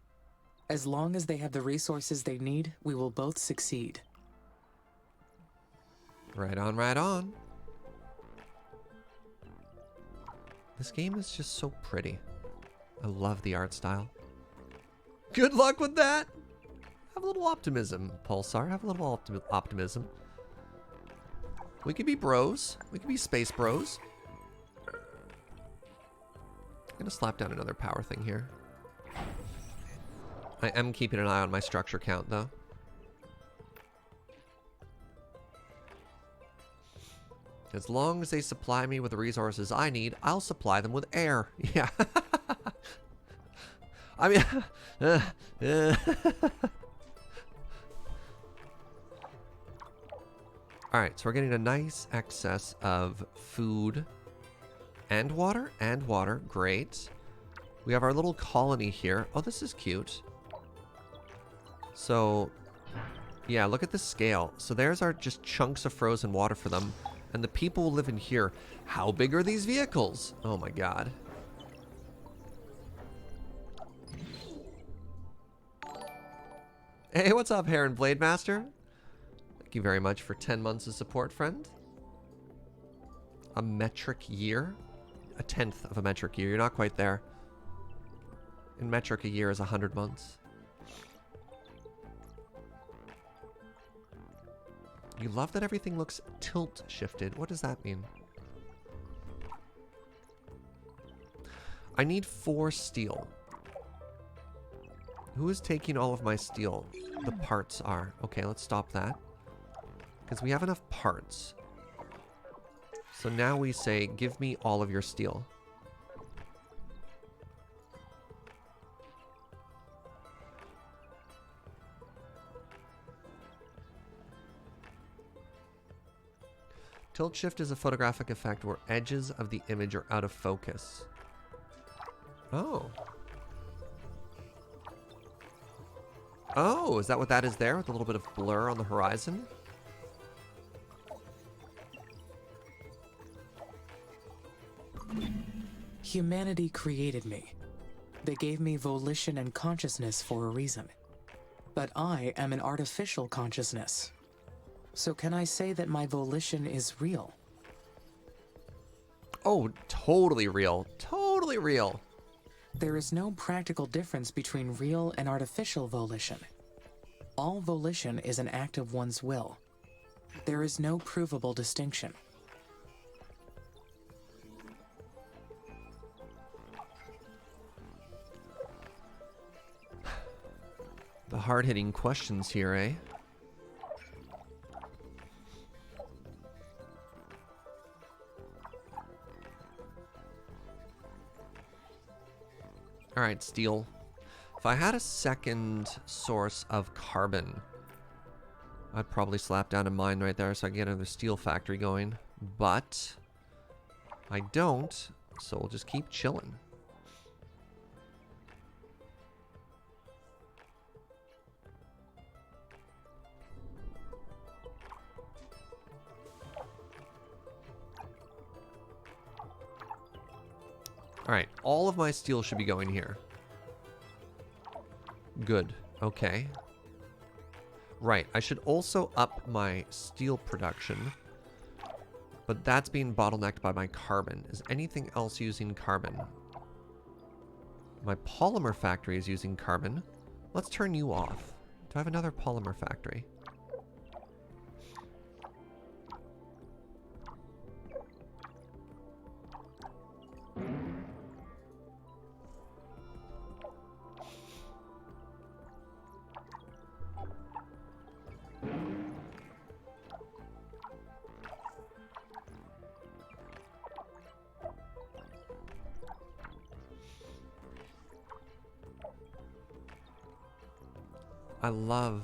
As long as they have the resources they need, we will both succeed. Right on, right on. This game is just so pretty. I love the art style. Good luck with that! Have a little optimism, Pulsar. Have a little optimism. We could be bros. We could be space bros. I'm gonna slap down another power thing here. I am keeping an eye on my structure count, though. As long as they supply me with the resources I need, I'll supply them with air. Yeah. I mean... Alright, so we're getting a nice excess of food and water. Great. We have our little colony here. Oh, this is cute. So, yeah, look at the scale. So there's our just chunks of frozen water for them. And the people will live in here. How big are these vehicles? Oh my god. Hey, what's up, Heron Blade Master? Thank you very much for 10 months of support, friend. A metric year? A tenth of a metric year. You're not quite there. In metric, a year is 100 months. You love that everything looks tilt-shifted. What does that mean? I need 4 steel. Who is taking all of my steel? The parts are. Okay, let's stop that. Because we have enough parts. So now we say, give me all of your steel. Tilt shift is a photographic effect where edges of the image are out of focus. Oh. Oh, is that what that is there with a little bit of blur on the horizon? Humanity created me. They gave me volition and consciousness for a reason. But I am an artificial consciousness. So can I say that my volition is real? Oh, totally real. Totally real. There is no practical difference between real and artificial volition. All volition is an act of one's will. There is no provable distinction. The hard-hitting questions here, eh? Alright, steel. If I had a second source of carbon, I'd probably slap down a mine right there so I can get another steel factory going. But I don't, so we'll just keep chilling. Alright, all of my steel should be going here. Good. Okay. Right, I should also up my steel production. But that's being bottlenecked by my carbon. Is anything else using carbon? My polymer factory is using carbon. Let's turn you off. Do I have another polymer factory? I love,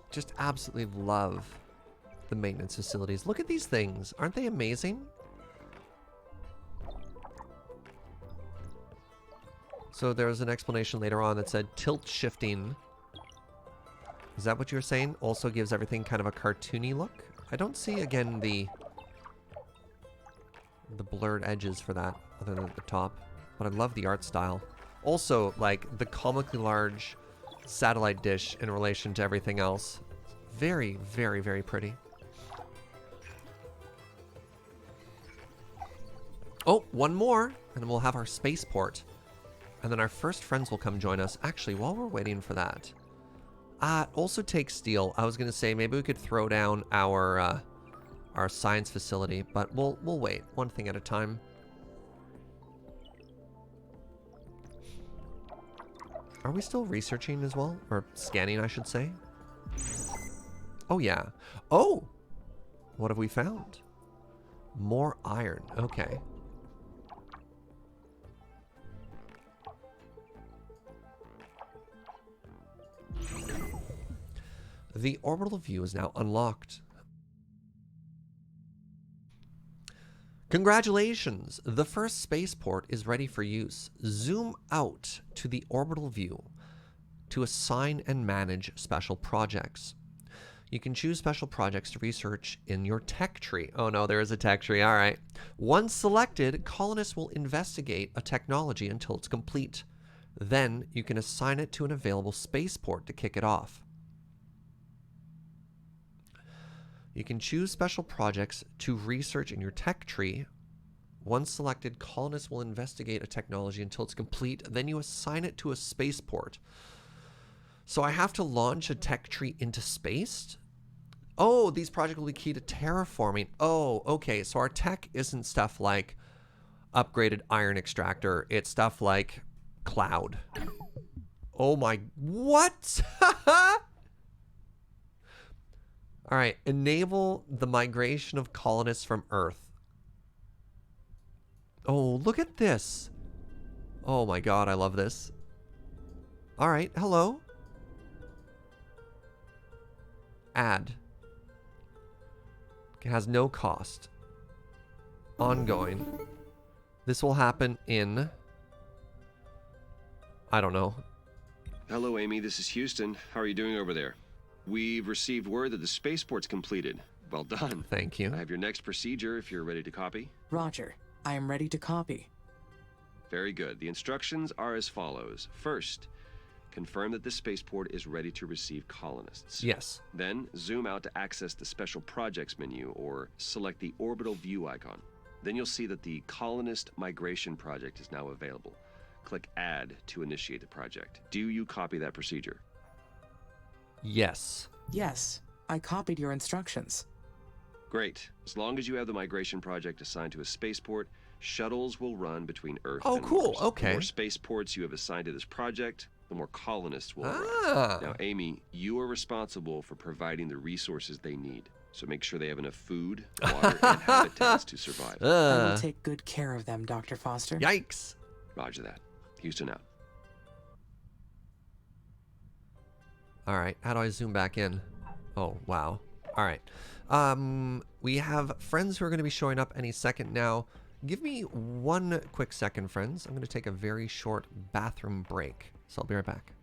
just absolutely love the maintenance facilities. Look at these things. Aren't they amazing? So there was an explanation later on that said tilt shifting. Is that what you were saying? Also gives everything kind of a cartoony look? I don't see, again, the blurred edges for that, other than at the top. But I love the art style. Also, like, the comically large satellite dish in relation to everything else. Very, very, very pretty. Oh, one more, and then we'll have our spaceport. And then our first friends will come join us. Actually, while we're waiting for that, also take steel. I was gonna say maybe we could throw down our science facility, but we'll wait, one thing at a time. Are we still researching as well? Or scanning, I should say. Oh, yeah. Oh! What have we found? More iron. Okay. The orbital view is now unlocked. Congratulations! The first spaceport is ready for use. Zoom out to the orbital view to assign and manage special projects. You can choose special projects to research in your tech tree. Oh no, there is a tech tree, alright. Once selected, colonists will investigate a technology until it's complete. Then you can assign it to an available spaceport to kick it off. You can choose special projects to research in your tech tree. Once selected, colonists will investigate a technology until it's complete. Then you assign it to a spaceport. So I have to launch a tech tree into space? Oh, these projects will be key to terraforming. Oh, okay. So our tech isn't stuff like upgraded iron extractor. It's stuff like cloud. Oh my, what? All right, enable the migration of colonists from Earth. Oh, look at this. Oh my god, I love this. All right, hello. Add. It has no cost. Ongoing. This will happen in... I don't know. Hello, Amy. This is Houston. How are you doing over there? We've received word that the spaceport's completed. Well done. Thank you. I have your next procedure if you're ready to copy. Roger. I am ready to copy. Very good. The instructions are as follows. First, confirm that the spaceport is ready to receive colonists. Yes. Then, zoom out to access the Special Projects menu or select the orbital view icon. Then you'll see that the Colonist Migration Project is now available. Click Add to initiate the project. Do you copy that procedure? Yes. Yes, I copied your instructions. Great. As long as you have the migration project assigned to a spaceport, shuttles will run between Earth Oh, and cool. Mars. Okay. The more spaceports you have assigned to this project, the more colonists will arrive. Ah. Now, Amy, you are responsible for providing the resources they need. So make sure they have enough food, water, and habitats to survive. I will take good care of them, Dr. Foster. Yikes. Roger that. Houston out. All right, how do I zoom back in? Oh, wow. All right. We have friends who are going to be showing up any second now. Give me one quick second, friends. I'm going to take a very short bathroom break. So I'll be right back.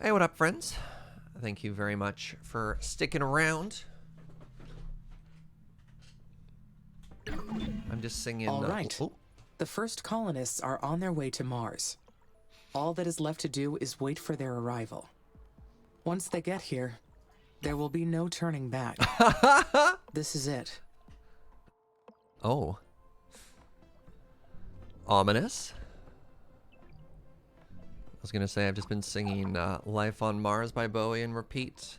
Hey, what up, friends? Thank you very much for sticking around. I'm just singing. All right. The first colonists are on their way to Mars. All that is left to do is wait for their arrival. Once they get here, there will be no turning back. This is it. Oh. Ominous. I was gonna say I've just been singing Life on Mars by Bowie in repeat.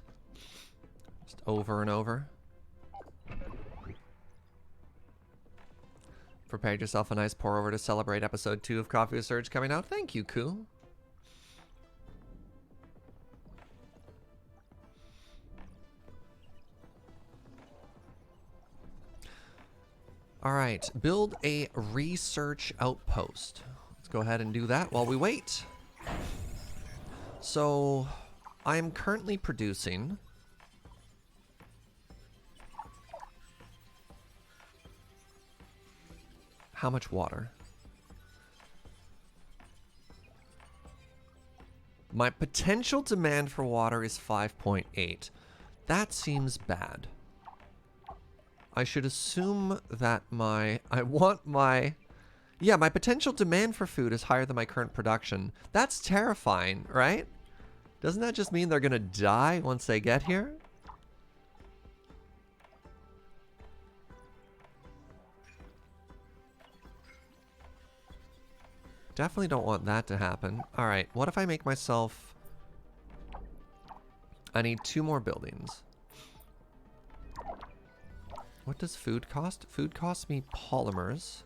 Just over and over. Prepared yourself a nice pour over to celebrate episode 2 of Coffee with Surge coming out. Thank you, Koo. Alright, build a research outpost. Let's go ahead and do that while we wait. So, I am currently producing how much water? My potential demand for water is 5.8. That seems bad. I should assume that my potential demand for food is higher than my current production. That's terrifying, right? Doesn't that just mean they're gonna die once they get here? Definitely don't want that to happen. Alright, what if I make myself... I need 2 more buildings. What does food cost? Food costs me polymers.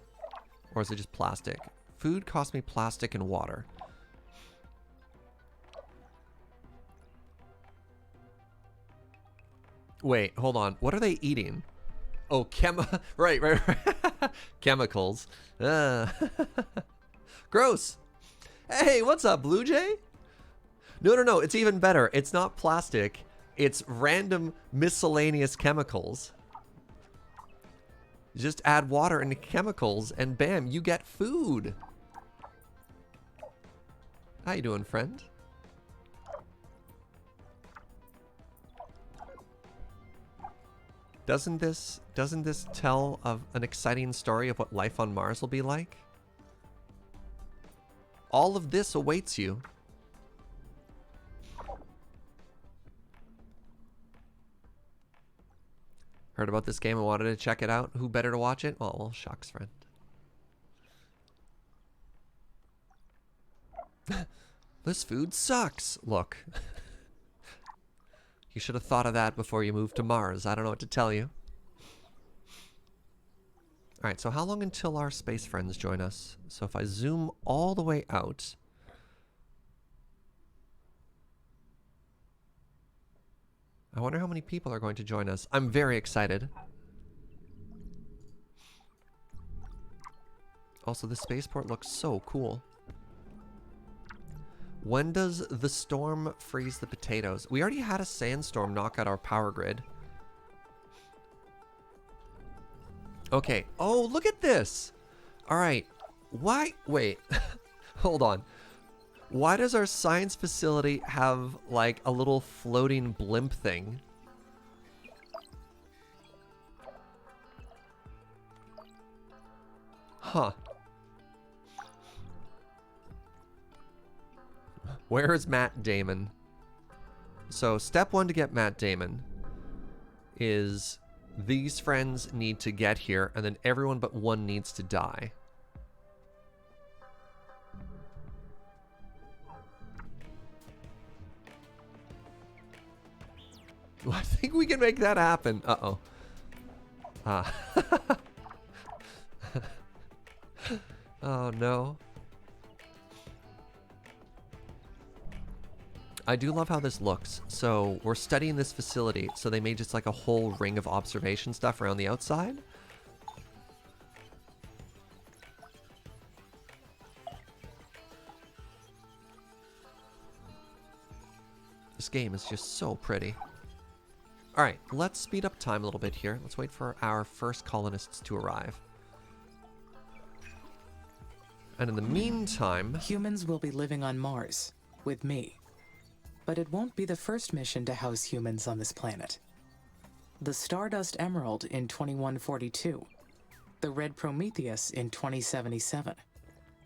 Or is it just plastic? Food costs me plastic and water. Wait, hold on. What are they eating? Oh, right. Chemicals. Gross. Hey, what's up, Blue Jay? No. It's even better. It's not plastic. It's random miscellaneous chemicals. Just add water and chemicals, and bam, you get food. How you doing, friend? Doesn't this tell of an exciting story of what life on Mars will be like? All of this awaits you. Heard about this game and wanted to check it out. Who better to watch it? Well, shucks, friend. This food sucks. Look. You should have thought of that before you moved to Mars. I don't know what to tell you. Alright, so how long until our space friends join us? So if I zoom all the way out... I wonder how many people are going to join us. I'm very excited. Also, the spaceport looks so cool. When does the storm freeze the potatoes? We already had a sandstorm knock out our power grid. Okay. Oh, look at this. All right. Why? Wait. Hold on. Why does our science facility have, like, a little floating blimp thing? Huh. Where is Matt Damon? So, step 1 to get Matt Damon is these friends need to get here, and then everyone but one needs to die. I think we can make that happen. Uh-oh. Oh, no. I do love how this looks. So, we're studying this facility, so they made just like a whole ring of observation stuff around the outside. This game is just so pretty. Alright, let's speed up time a little bit here. Let's wait for our first colonists to arrive. And in the meantime... Humans will be living on Mars, with me. but it won't be the first mission to house humans on this planet. The Stardust Emerald in 2142, the Red Prometheus in 2077,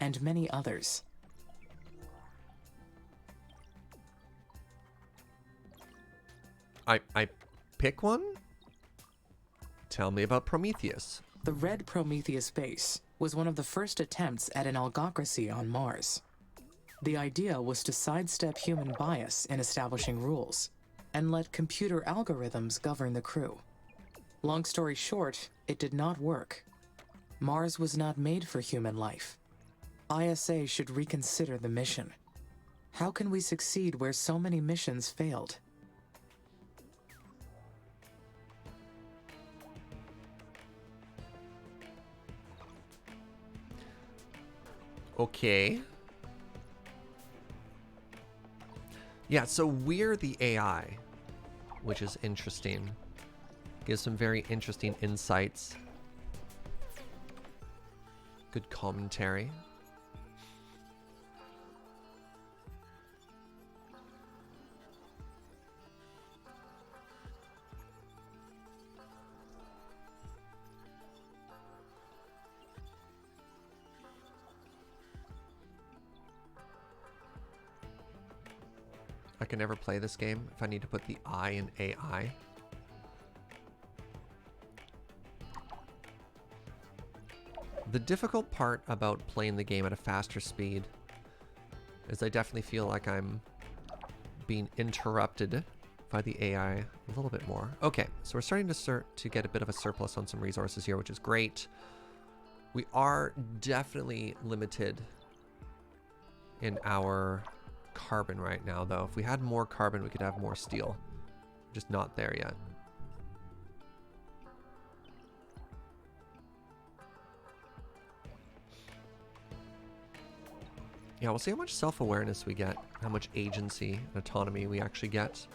and many others. I pick one? Tell me about Prometheus. The Red Prometheus base was one of the first attempts at an algocracy on Mars. The idea was to sidestep human bias in establishing rules and let computer algorithms govern the crew. Long story short, it did not work. Mars was not made for human life. ISA should reconsider the mission. How can we succeed where so many missions failed? Okay. Yeah, so we're the AI, which is interesting. Gives some very interesting insights. Good commentary. I can never play this game if I need to put the I in AI. The difficult part about playing the game at a faster speed is I definitely feel like I'm being interrupted by the AI a little bit more. Okay, so we're starting to get a bit of a surplus on some resources here, which is great. We are definitely limited in our carbon right now, though. If we had more carbon, we could have more steel. Just not there yet. Yeah, we'll see how much self-awareness we get, how much agency and autonomy we actually get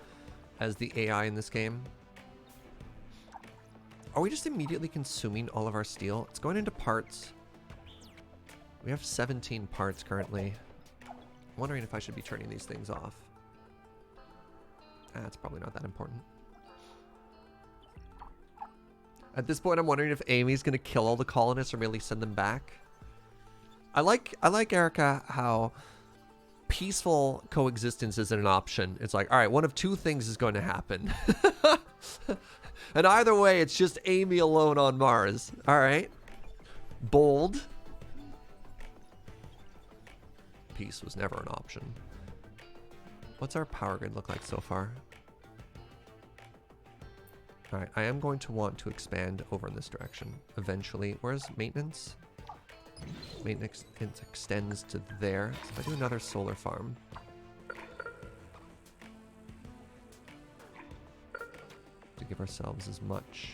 as the AI in this game. Are we just immediately consuming all of our steel? It's going into parts. We have 17 parts currently. I'm wondering if I should be turning these things off. That's probably not that important. At this point, I'm wondering if Amy's going to kill all the colonists or merely send them back. I like Erica, how peaceful coexistence isn't an option. It's like, all right, one of two things is going to happen. And either way, it's just Amy alone on Mars. All right. Bold. Peace was never an option. What's our power grid look like so far? All right, I am going to want to expand over in this direction eventually. Where's maintenance? Maintenance extends to there. So if I do another solar farm. To give ourselves as much.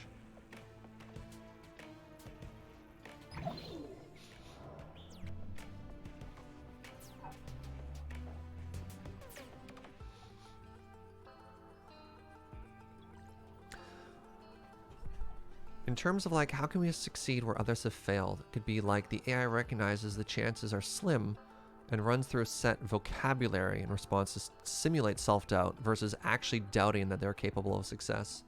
In terms of like, how can we succeed where others have failed? It could be like the AI recognizes the chances are slim and runs through a set vocabulary in response to simulate self-doubt versus actually doubting that they're capable of success.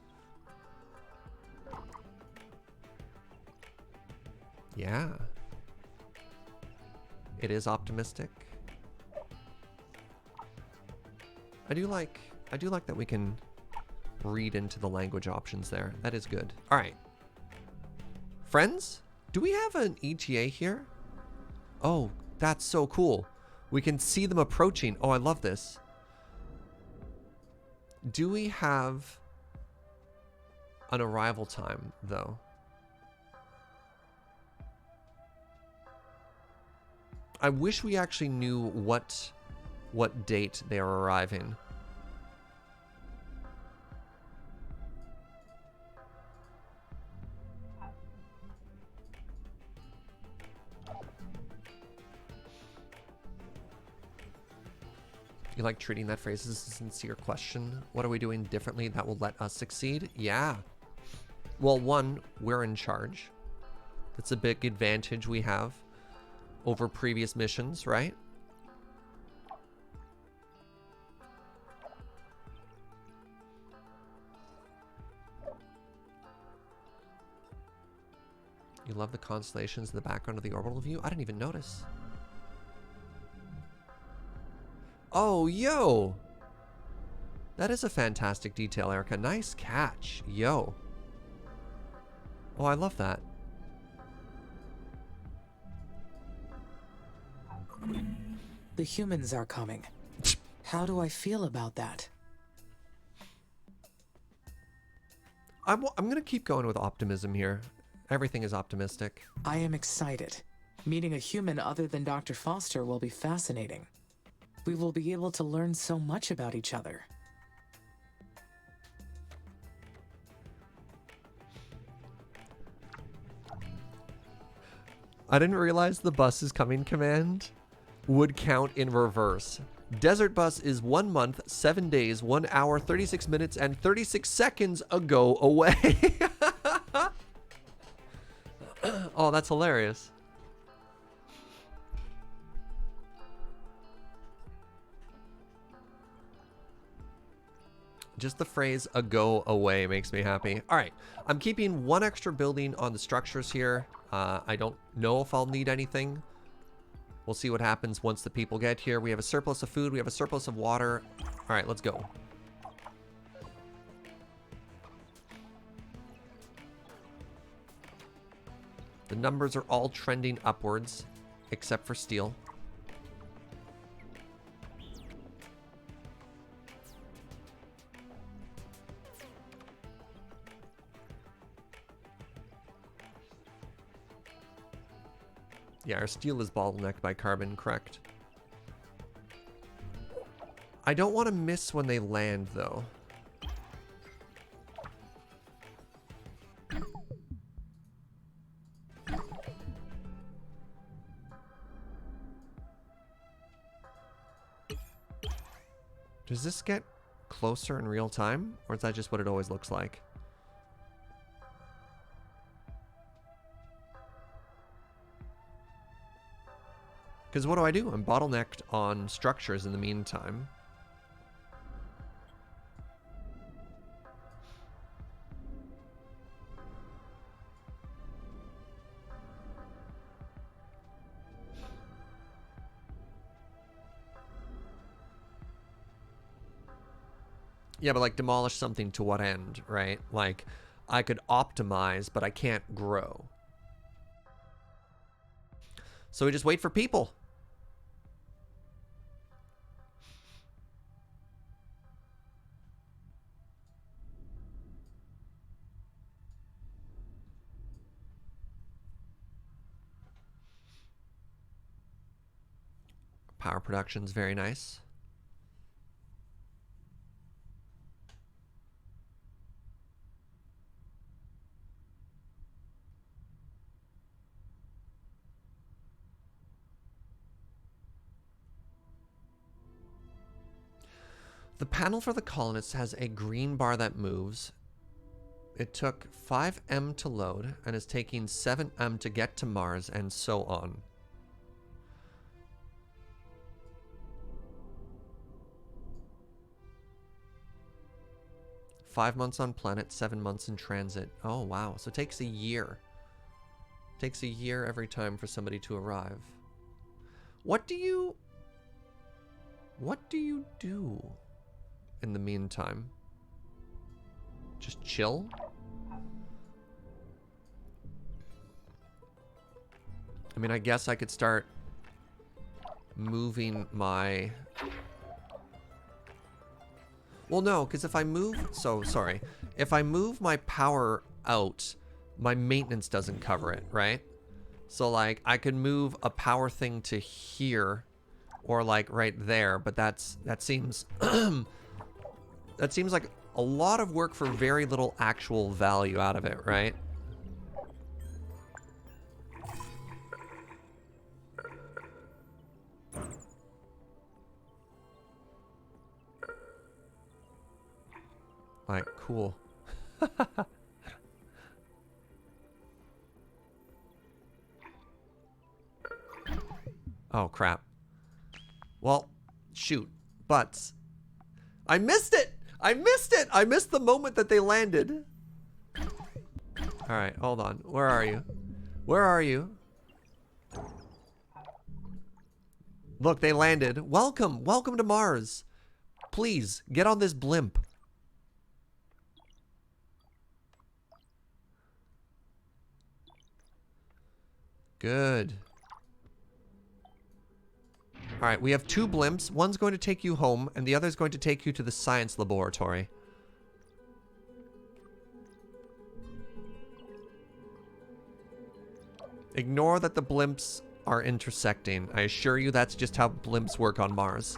Yeah. It is optimistic. I do like that we can read into the language options there. That is good. All right. Friends, do we have an ETA here? Oh, that's so cool. We can see them approaching. Oh, I love this. Do we have an arrival time, though? I wish we actually knew what date they are arriving. You like treating that phrase as a sincere question? What are we doing differently that will let us succeed? Yeah. Well, one, we're in charge. That's a big advantage we have over previous missions, right? You love the constellations in the background of the orbital view? I didn't even notice. Oh, yo! That is a fantastic detail, Erica. Nice catch. Yo. Oh, I love that. The humans are coming. How do I feel about that? I'm going to keep going with optimism here. Everything is optimistic. I am excited. Meeting a human other than Dr. Foster will be fascinating. We will be able to learn so much about each other. I didn't realize the bus is coming command would count in reverse. Desert bus is 1 month, 7 days, 1 hour, 36 minutes, and 36 seconds ago away. Oh, that's hilarious. Just the phrase "ago away" makes me happy. All right, I'm keeping 1 extra building on the structures here. I don't know if I'll need anything. We'll see what happens once the people get here. We have a surplus of food. We have a surplus of water. All right, let's go. The numbers are all trending upwards, except for steel. Yeah, our steel is bottlenecked by carbon, correct? I don't want to miss when they land, though. Does this get closer in real time? Or is that just what it always looks like? Because what do? I'm bottlenecked on structures in the meantime. Yeah, but like demolish something to what end, right? Like I could optimize, but I can't grow. So we just wait for people. Power production's very nice. The panel for the colonists has a green bar that moves. It took 5M to load and is taking 7M to get to Mars, and so on. Five months on planet, 7 months in transit. Oh, wow. So it takes a year. It takes a year every time for somebody to arrive. What do you do in the meantime? Just chill? I mean, I guess I could start moving my... Well, no, because if I move... So, sorry. If I move my power out, my maintenance doesn't cover it, right? So, like, I could move a power thing to here or, like, right there, but that seems... that seems like a lot of work for very little actual value out of it, right? Like, cool. Oh, crap. Well, shoot. But I missed it! I missed it! I missed the moment that they landed. Alright, hold on. Where are you? Where are you? Look, they landed. Welcome. Welcome to Mars. Please, get on this blimp. Good. Alright, we have 2 blimps. One's going to take you home, and the other's going to take you to the science laboratory. Ignore that the blimps are intersecting. I assure you that's just how blimps work on Mars.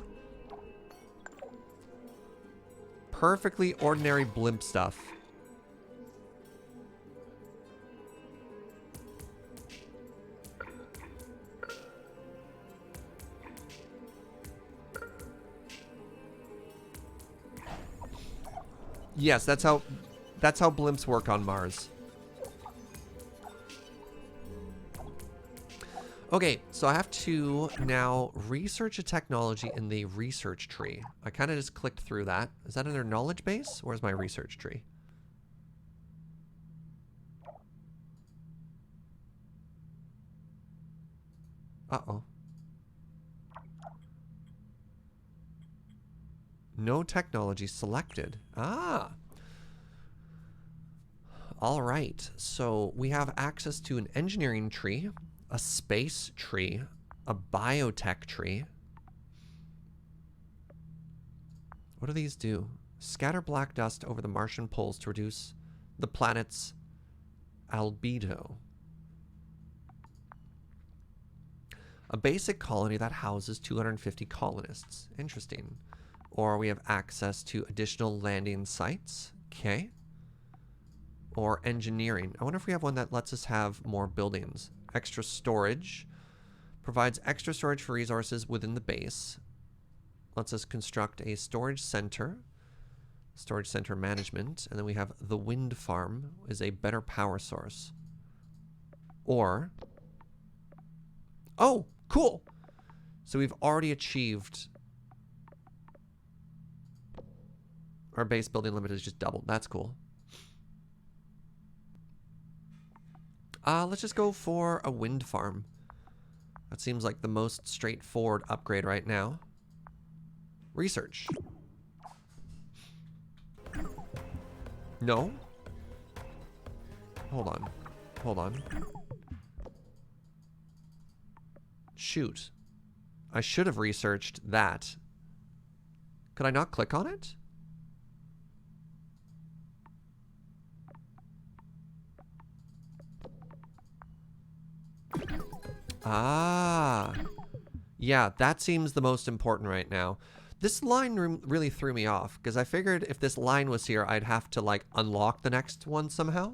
Perfectly ordinary blimp stuff. Yes, that's how blimps work on Mars. Okay, so I have to now research a technology in the research tree. I kind of just clicked through that. Is that under knowledge base? Where's my research tree? Uh-oh. No technology selected. Ah. All right. So we have access to an engineering tree, a space tree, a biotech tree. What do these do? Scatter black dust over the Martian poles to reduce the planet's albedo. A basic colony that houses 250 colonists. Interesting. Or we have access to additional landing sites. Okay. Or engineering. I wonder if we have one that lets us have more buildings. Extra storage. Provides extra storage for resources within the base. Lets us construct a storage center. Storage center management. And then we have the wind farm is a better power source. Or... oh, cool! So we've already achieved... our base building limit is just doubled. That's cool. Let's just go for a wind farm. That seems like the most straightforward upgrade right now. Research. No? Hold on. Hold on. Shoot. I should have researched that. Could I not click on it? Ah. Yeah, that seems the most important right now. This line really threw me off, because I figured if this line was here, I'd have to, like, unlock the next one somehow.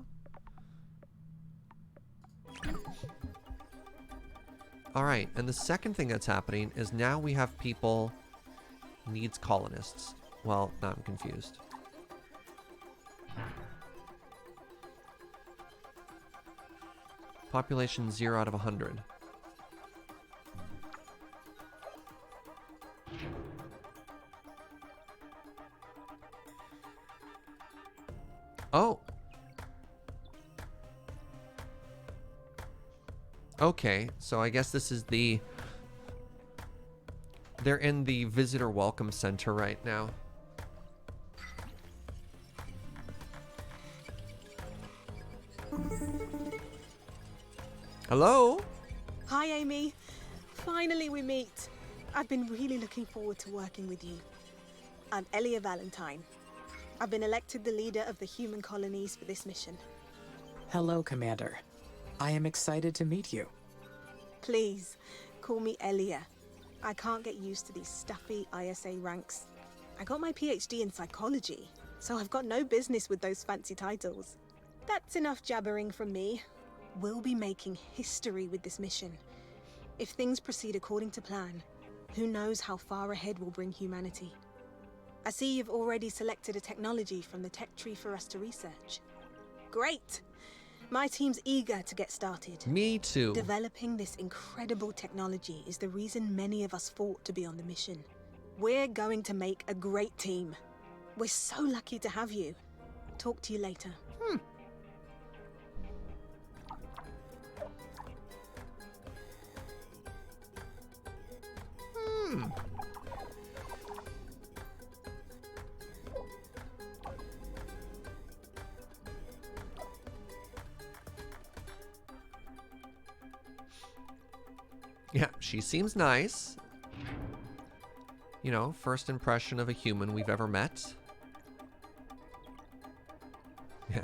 Alright, and the second thing that's happening is now we have people needs colonists. Well, now I'm confused. Population 0 out of 100. Oh. Okay, so I guess this is the... they're in the visitor welcome center right now. Hello? Hi, Amy. Finally we meet. I've been really looking forward to working with you. I'm Elia Valentine. I've been elected the leader of the human colonies for this mission. Hello, Commander. I am excited to meet you. Please, call me Elia. I can't get used to these stuffy ISA ranks. I got my PhD in psychology, so I've got no business with those fancy titles. That's enough jabbering from me. We'll be making history with this mission. If things proceed according to plan, who knows how far ahead we'll bring humanity. I see you've already selected a technology from the tech tree for us to research. Great! My team's eager to get started. Me too. Developing this incredible technology is the reason many of us fought to be on the mission. We're going to make a great team. We're so lucky to have you. Talk to you later. Yeah, she seems nice. You know, first impression of a human we've ever met. Yeah.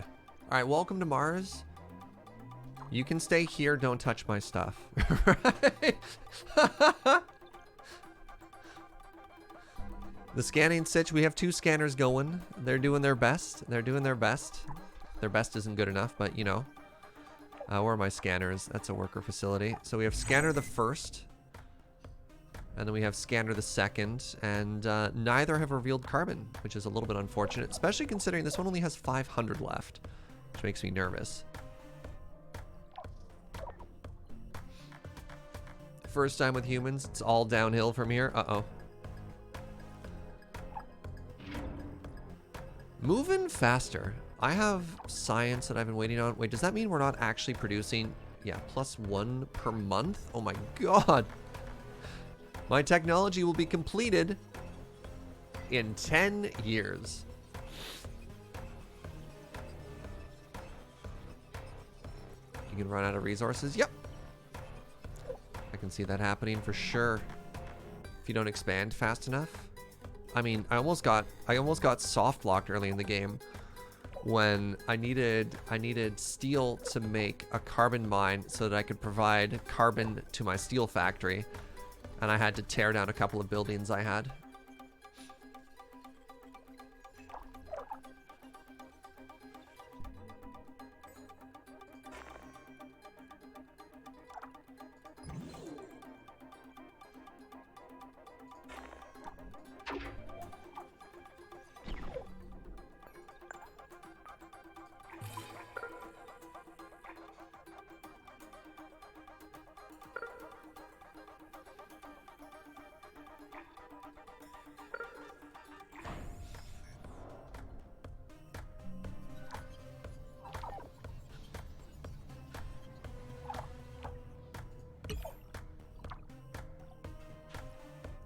All right, welcome to Mars. You can stay here, don't touch my stuff. Right? The scanning sitch, we have 2 scanners going. They're doing their best. They're doing their best. Their best isn't good enough, but you know. Where are my scanners? That's a worker facility. So we have scanner the first. And then we have scanner the second. And neither have revealed carbon, which is a little bit unfortunate. Especially considering this one only has 500 left. Which makes me nervous. First time with humans. It's all downhill from here. Uh-oh. Moving faster. I have science that I've been waiting on. Wait, does that mean we're not actually producing? Yeah, +1 per month? Oh my god. My technology will be completed in 10 years. You can run out of resources? Yep. I can see that happening for sure. If you don't expand fast enough. I mean, I almost got soft locked early in the game when I needed steel to make a carbon mine so that I could provide carbon to my steel factory, and I had to tear down a couple of buildings I had.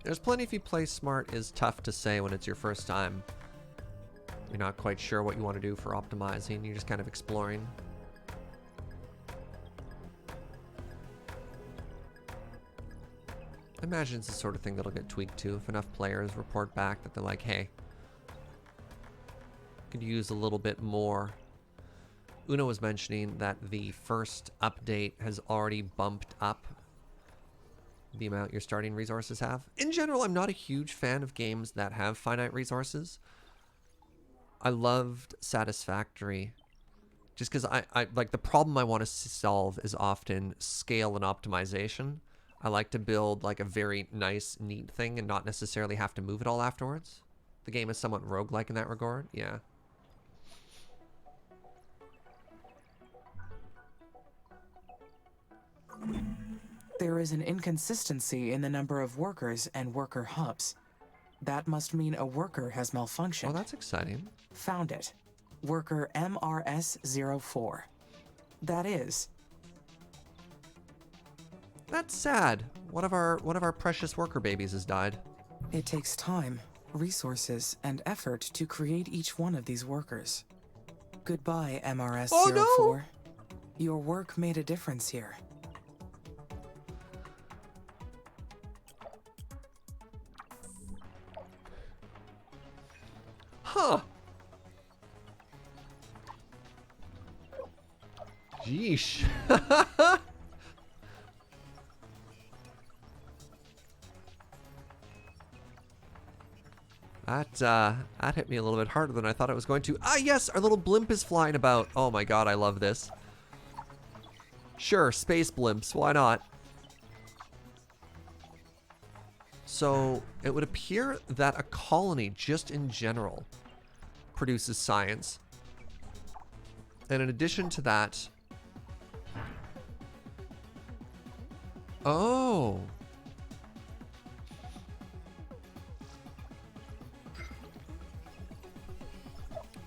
There's plenty if you play smart is tough to say when it's your first time. You're not quite sure what you want to do for optimizing. You're just kind of exploring. I imagine it's the sort of thing that'll get tweaked too if enough players report back that they're like, hey, could use a little bit more. Una was mentioning that the first update has already bumped up the amount your starting resources have. In general, I'm not a huge fan of games that have finite resources. I loved Satisfactory just because I like the problem I want to solve is often scale and optimization. I like to build like a very nice, neat thing and not necessarily have to move it all afterwards. The game is somewhat roguelike in that regard. Yeah. There is an inconsistency in the number of workers and worker hubs. That must mean a worker has malfunctioned. Oh, that's exciting. Found it. Worker MRS-04. That is. That's sad. One of our precious worker babies has died. It takes time, resources, and effort to create each one of these workers. Goodbye, MRS-04. Oh, no! Your work made a difference here. Huh. Yeesh. That hit me a little bit harder than I thought it was going to. Ah, yes, our little blimp is flying about. Oh my god, I love this. Sure, space blimps, why not? So, it would appear that a colony, just in general, produces science. And in addition to that... Oh!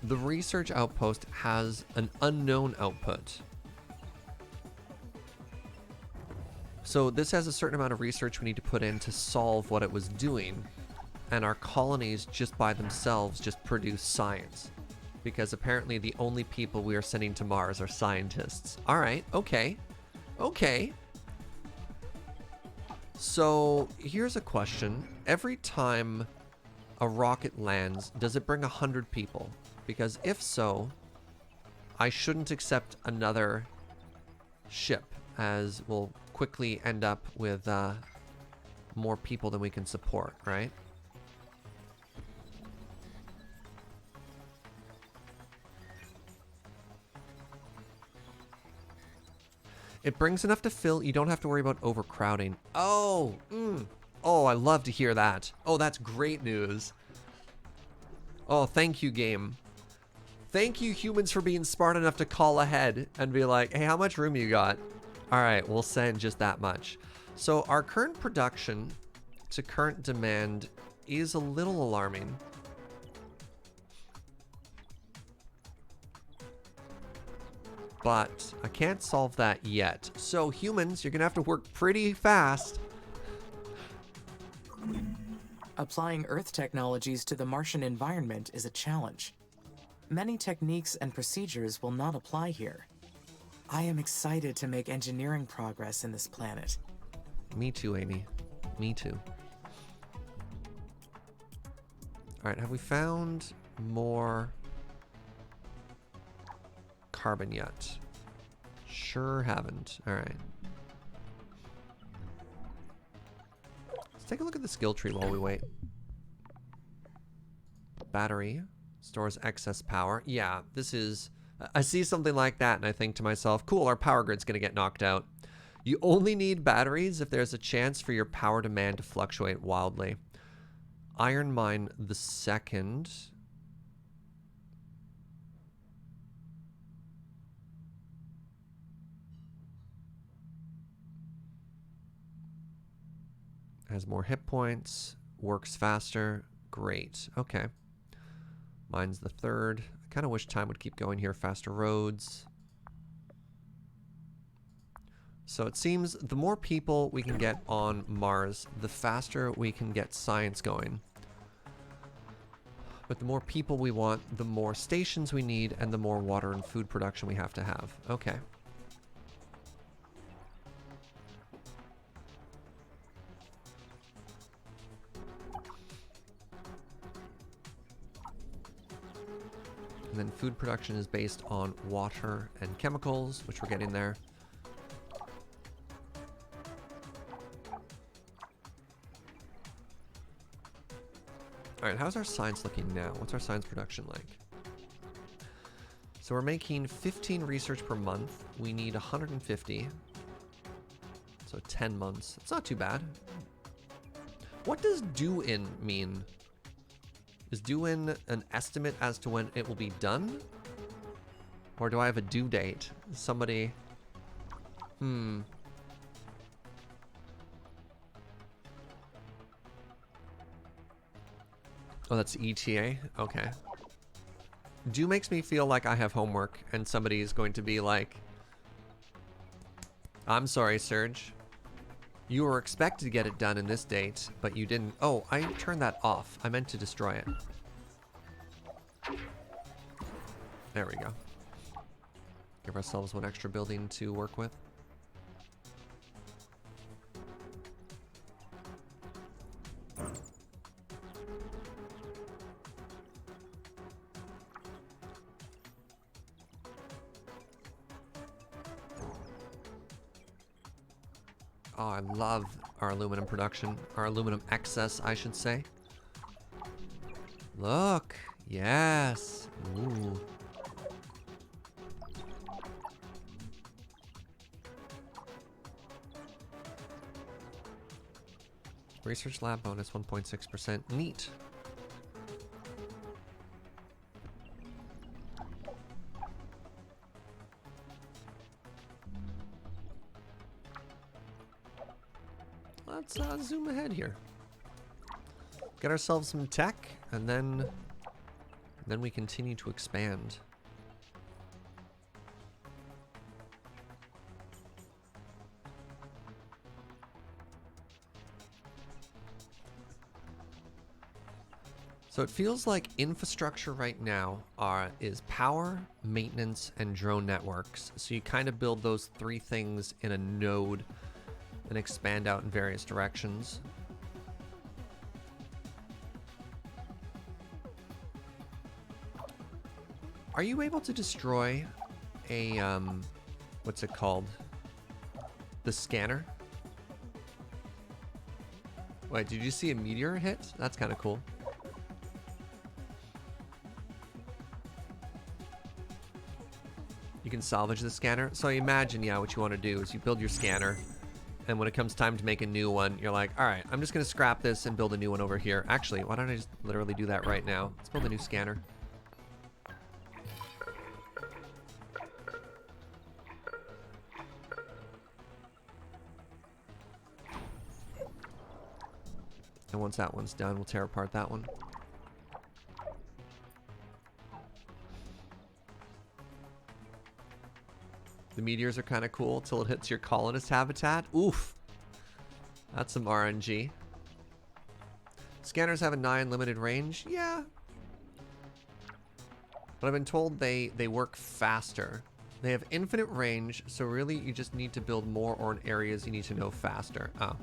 The research outpost has an unknown output. So this has a certain amount of research we need to put in to solve what it was doing. And our colonies just by themselves just produce science. Because apparently the only people we are sending to Mars are scientists. All right, okay. Okay. So here's a question. Every time a rocket lands, does it bring 100 people? Because if so, I shouldn't accept another ship, as we'll quickly end up with more people than we can support, right? It brings enough to fill. You don't have to worry about overcrowding. Oh, oh, I love to hear that. Oh, that's great news. Oh, thank you, game. Thank you, humans, for being smart enough to call ahead and be like, hey, how much room you got? All right, we'll send just that much. So our current production to current demand is a little alarming. But I can't solve that yet. So humans, you're gonna have to work pretty fast. Applying Earth technologies to the Martian environment is a challenge. Many techniques and procedures will not apply here. I am excited to make engineering progress in this planet. Me too, Amy. Me too. All right, have we found more carbon yet? Sure haven't. All right. Let's take a look at the skill tree while we wait. Battery stores excess power. Yeah, this is... I see something like that and I think to myself, cool, our power grid's going to get knocked out. You only need batteries if there's a chance for your power demand to fluctuate wildly. Iron mine the second. Has more hit points, works faster. Great. Okay. Mine's the third. I kind of wish time would keep going here. Faster roads. So it seems the more people we can get on Mars, the faster we can get science going. But the more people we want, the more stations we need, and the more water and food production we have to have. Okay. And then food production is based on water and chemicals, which we're getting there. All right, how's our science looking now? What's our science production like? So we're making 15 research per month. We need 150. So 10 months. It's not too bad. What does due in mean? Is due in an estimate as to when it will be done? Or do I have a due date? Somebody... Oh, that's ETA? Okay. Due makes me feel like I have homework and somebody is going to be like, I'm sorry, Serge. You were expected to get it done in this date, but you didn't. Oh, I turned that off. I meant to destroy it. There we go. Give ourselves one extra building to work with. Oh, I love our aluminum production. Our aluminum excess, I should say. Look. Yes. Ooh. Research lab bonus 1.6%. Neat. Let's zoom ahead here. Get ourselves some tech, and then we continue to expand. So it feels like infrastructure right now is power, maintenance, and drone networks. So you kind of build those three things in a node and expand out in various directions. Are you able to destroy a, what's it called? The scanner? Wait, did you see a meteor hit? That's kind of cool. You can salvage the scanner. So I imagine, yeah, what you want to do is you build your scanner, and when it comes time to make a new one, you're like, all right, I'm just going to scrap this and build a new one over here. Actually, why don't I just literally do that right now? Let's build a new scanner. And once that one's done, we'll tear apart that one. The meteors are kind of cool till it hits your colonist habitat. Oof. That's some RNG. Scanners have a 9 limited range. Yeah. But I've been told they work faster. They have infinite range, so really you just need to build more or in areas you need to know faster. Oh.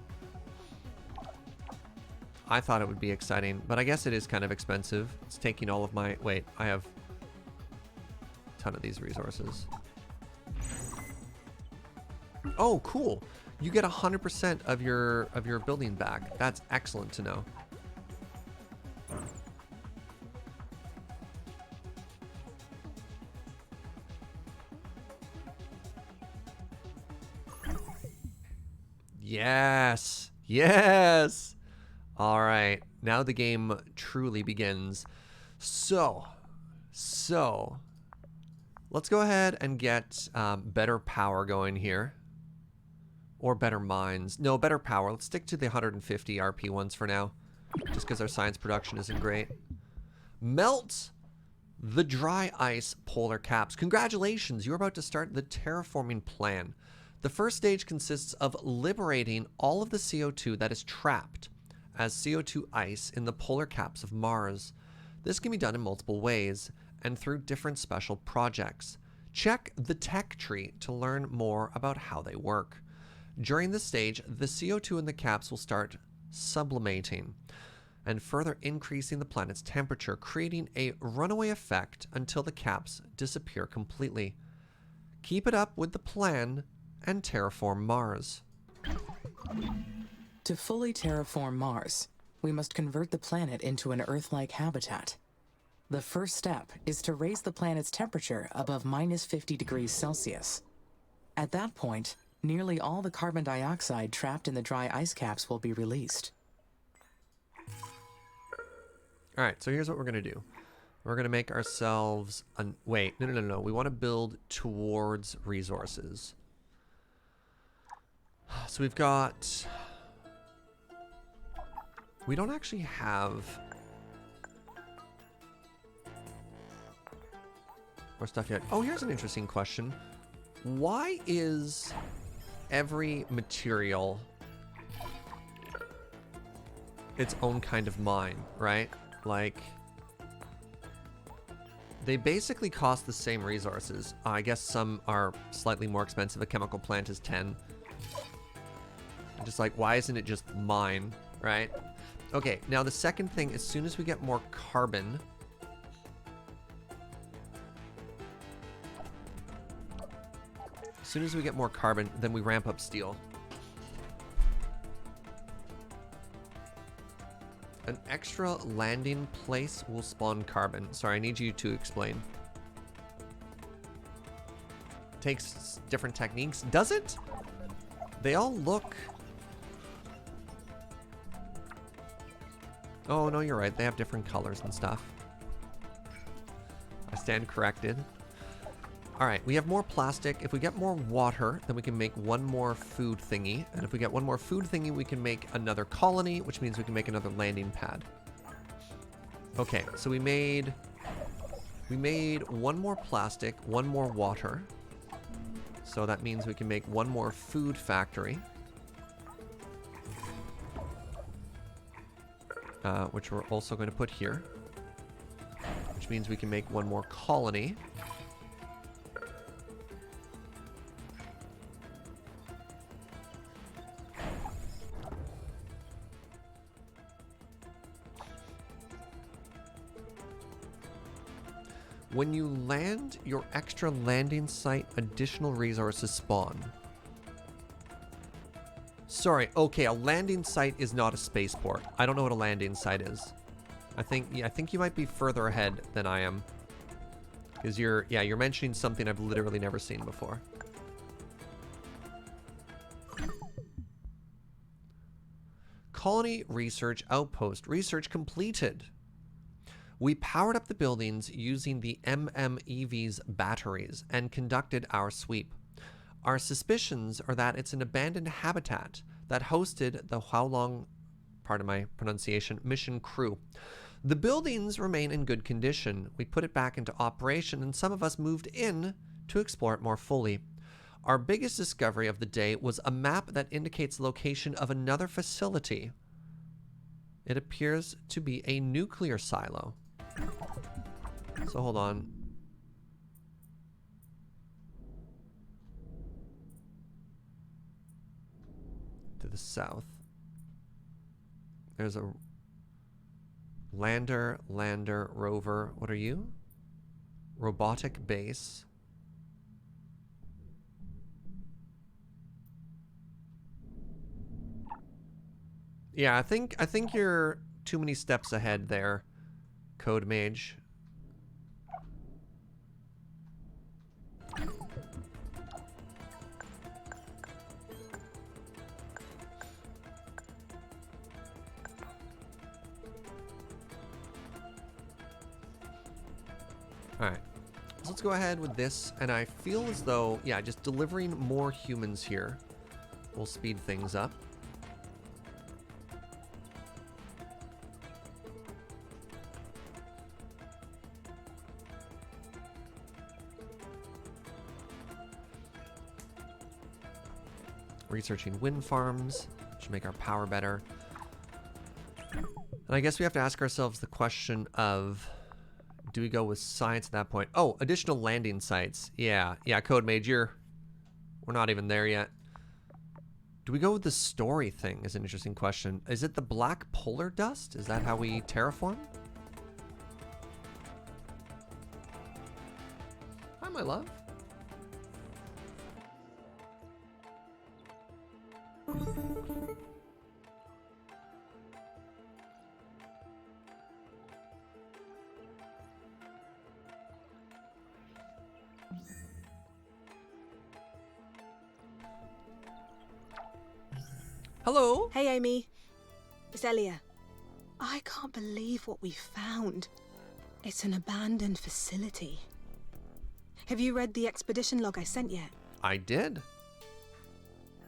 I thought it would be exciting, but I guess it is kind of expensive. It's taking all of my... Wait, I have a ton of these resources. Oh, cool. You get 100% of your building back. That's excellent to know. Yes. Yes. All right. Now the game truly begins. So let's go ahead and get better power going here. Or better mines. No, better power. Let's stick to the 150 RP ones for now. Just because our science production isn't great. Melt the dry ice polar caps. Congratulations, you're about to start the terraforming plan. The first stage consists of liberating all of the CO2 that is trapped as CO2 ice in the polar caps of Mars. This can be done in multiple ways and through different special projects. Check the tech tree to learn more about how they work. During this stage, the CO2 in the caps will start sublimating and further increasing the planet's temperature, creating a runaway effect until the caps disappear completely. Keep it up with the plan and terraform Mars. To fully terraform Mars, we must convert the planet into an Earth-like habitat. The first step is to raise the planet's temperature above -50 degrees Celsius. At that point, nearly all the carbon dioxide trapped in the dry ice caps will be released. All right, so here's what we're going to do. We're going to make ourselves... Wait, no. We want to build towards resources. So we've got... We don't actually have... more stuff yet. Oh, here's an interesting question. Why is every material its own kind of mine, right? Like, they basically cost the same resources. I guess some are slightly more expensive. A chemical plant is 10. I'm just like, why isn't it just mine, right? Okay, now the second thing, as soon as we get more carbon... As soon as we get more carbon, then we ramp up steel. An extra landing place will spawn carbon. Sorry, I need you to explain. Takes different techniques. Does it? They all look... Oh, no, you're right. They have different colors and stuff. I stand corrected. All right, we have more plastic. If we get more water, then we can make one more food thingy. And if we get one more food thingy, we can make another colony, which means we can make another landing pad. Okay, so we made one more plastic, one more water. So that means we can make one more food factory. which we're also going to put here, which means we can make one more colony. When you land your extra landing site, additional resources spawn. Sorry, okay, a landing site is not a spaceport. I don't know what a landing site is. I think you might be further ahead than I am. Because you're mentioning something I've literally never seen before. Colony Research Outpost. Research completed. We powered up the buildings using the MMEV's batteries and conducted our sweep. Our suspicions are that it's an abandoned habitat that hosted the Huolong, pardon my pronunciation, mission crew. The buildings remain in good condition. We put it back into operation and some of us moved in to explore it more fully. Our biggest discovery of the day was a map that indicates the location of another facility. It appears to be a nuclear silo. So hold on. To the south. There's a lander, rover. What are you? Robotic base. Yeah, I think you're too many steps ahead there, Code Mage. Alright, so let's go ahead with this, and I feel as though, yeah, just delivering more humans here will speed things up. Researching wind farms should make our power better. And I guess we have to ask ourselves the question of, do we go with science at that point? Oh, additional landing sites. Yeah, Code Mage, we're not even there yet. Do we go with the story thing is an interesting question. Is it the black polar dust? Is that how we terraform? Hi, my love. Hello. Hey, Amy. It's Elia. I can't believe what we found. It's an abandoned facility. Have you read the expedition log I sent yet? I did.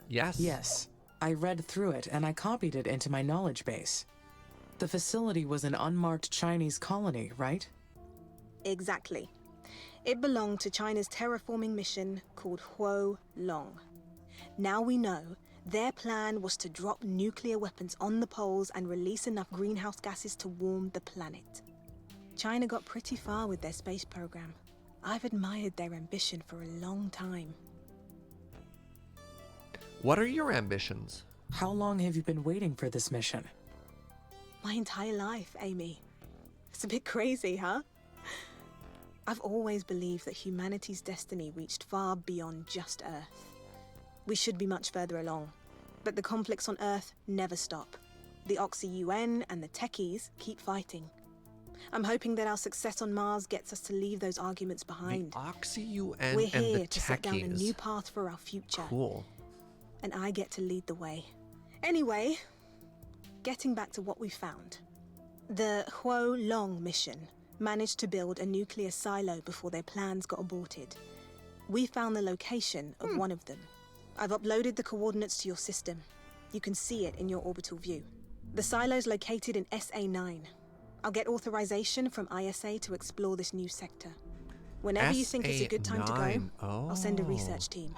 Yes. Yes, I read through it and I copied it into my knowledge base. The facility was an unmarked Chinese colony, right? Exactly. It belonged to China's terraforming mission called Huolong. Now we know their plan was to drop nuclear weapons on the poles and release enough greenhouse gases to warm the planet. China got pretty far with their space program. I've admired their ambition for a long time. What are your ambitions? How long have you been waiting for this mission? My entire life, Amy. It's a bit crazy, huh? I've always believed that humanity's destiny reached far beyond just Earth. We should be much further along, but the conflicts on Earth never stop. The Oxy-UN and the Techies keep fighting. I'm hoping that our success on Mars gets us to leave those arguments behind. The Oxy-UN We're and the here to set down a Techies. new path for our future. Cool. And I get to lead the way. Anyway, getting back to what we found. The Huolong mission managed to build a nuclear silo before their plans got aborted. We found the location of one of them. I've uploaded the coordinates to your system. You can see it in your orbital view. The silo's located in SA9. I'll get authorization from ISA to explore this new sector. Whenever you think it's a good time to go, I'll send a research team.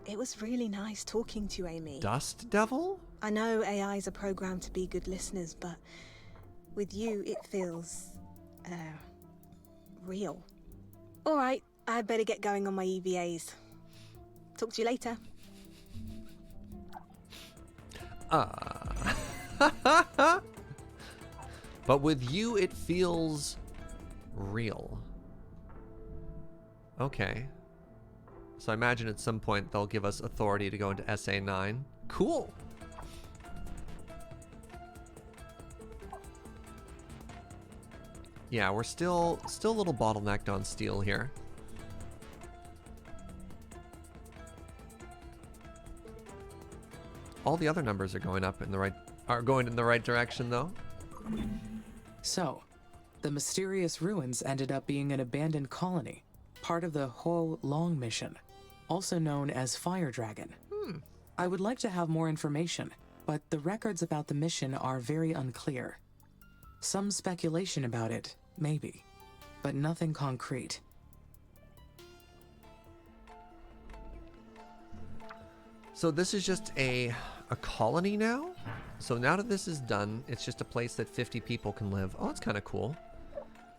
It was really nice talking to you, Amy. Dust Devil? I know AIs are programmed to be good listeners, but With you, it feels, real. All right, I better get going on my EVAs. Talk to you later. But with you, it feels real. Okay. So I imagine at some point they'll give us authority to go into SA9. Cool. Yeah, we're still a little bottlenecked on steel here. All the other numbers are going up in the right direction though. So, the mysterious ruins ended up being an abandoned colony, part of the Ho Long mission, also known as Fire Dragon. I would like to have more information, but the records about the mission are very unclear. Some speculation about it, maybe, but nothing concrete. So this is just a colony now? So now that this is done, it's just a place that 50 people can live. Oh, that's kind of cool.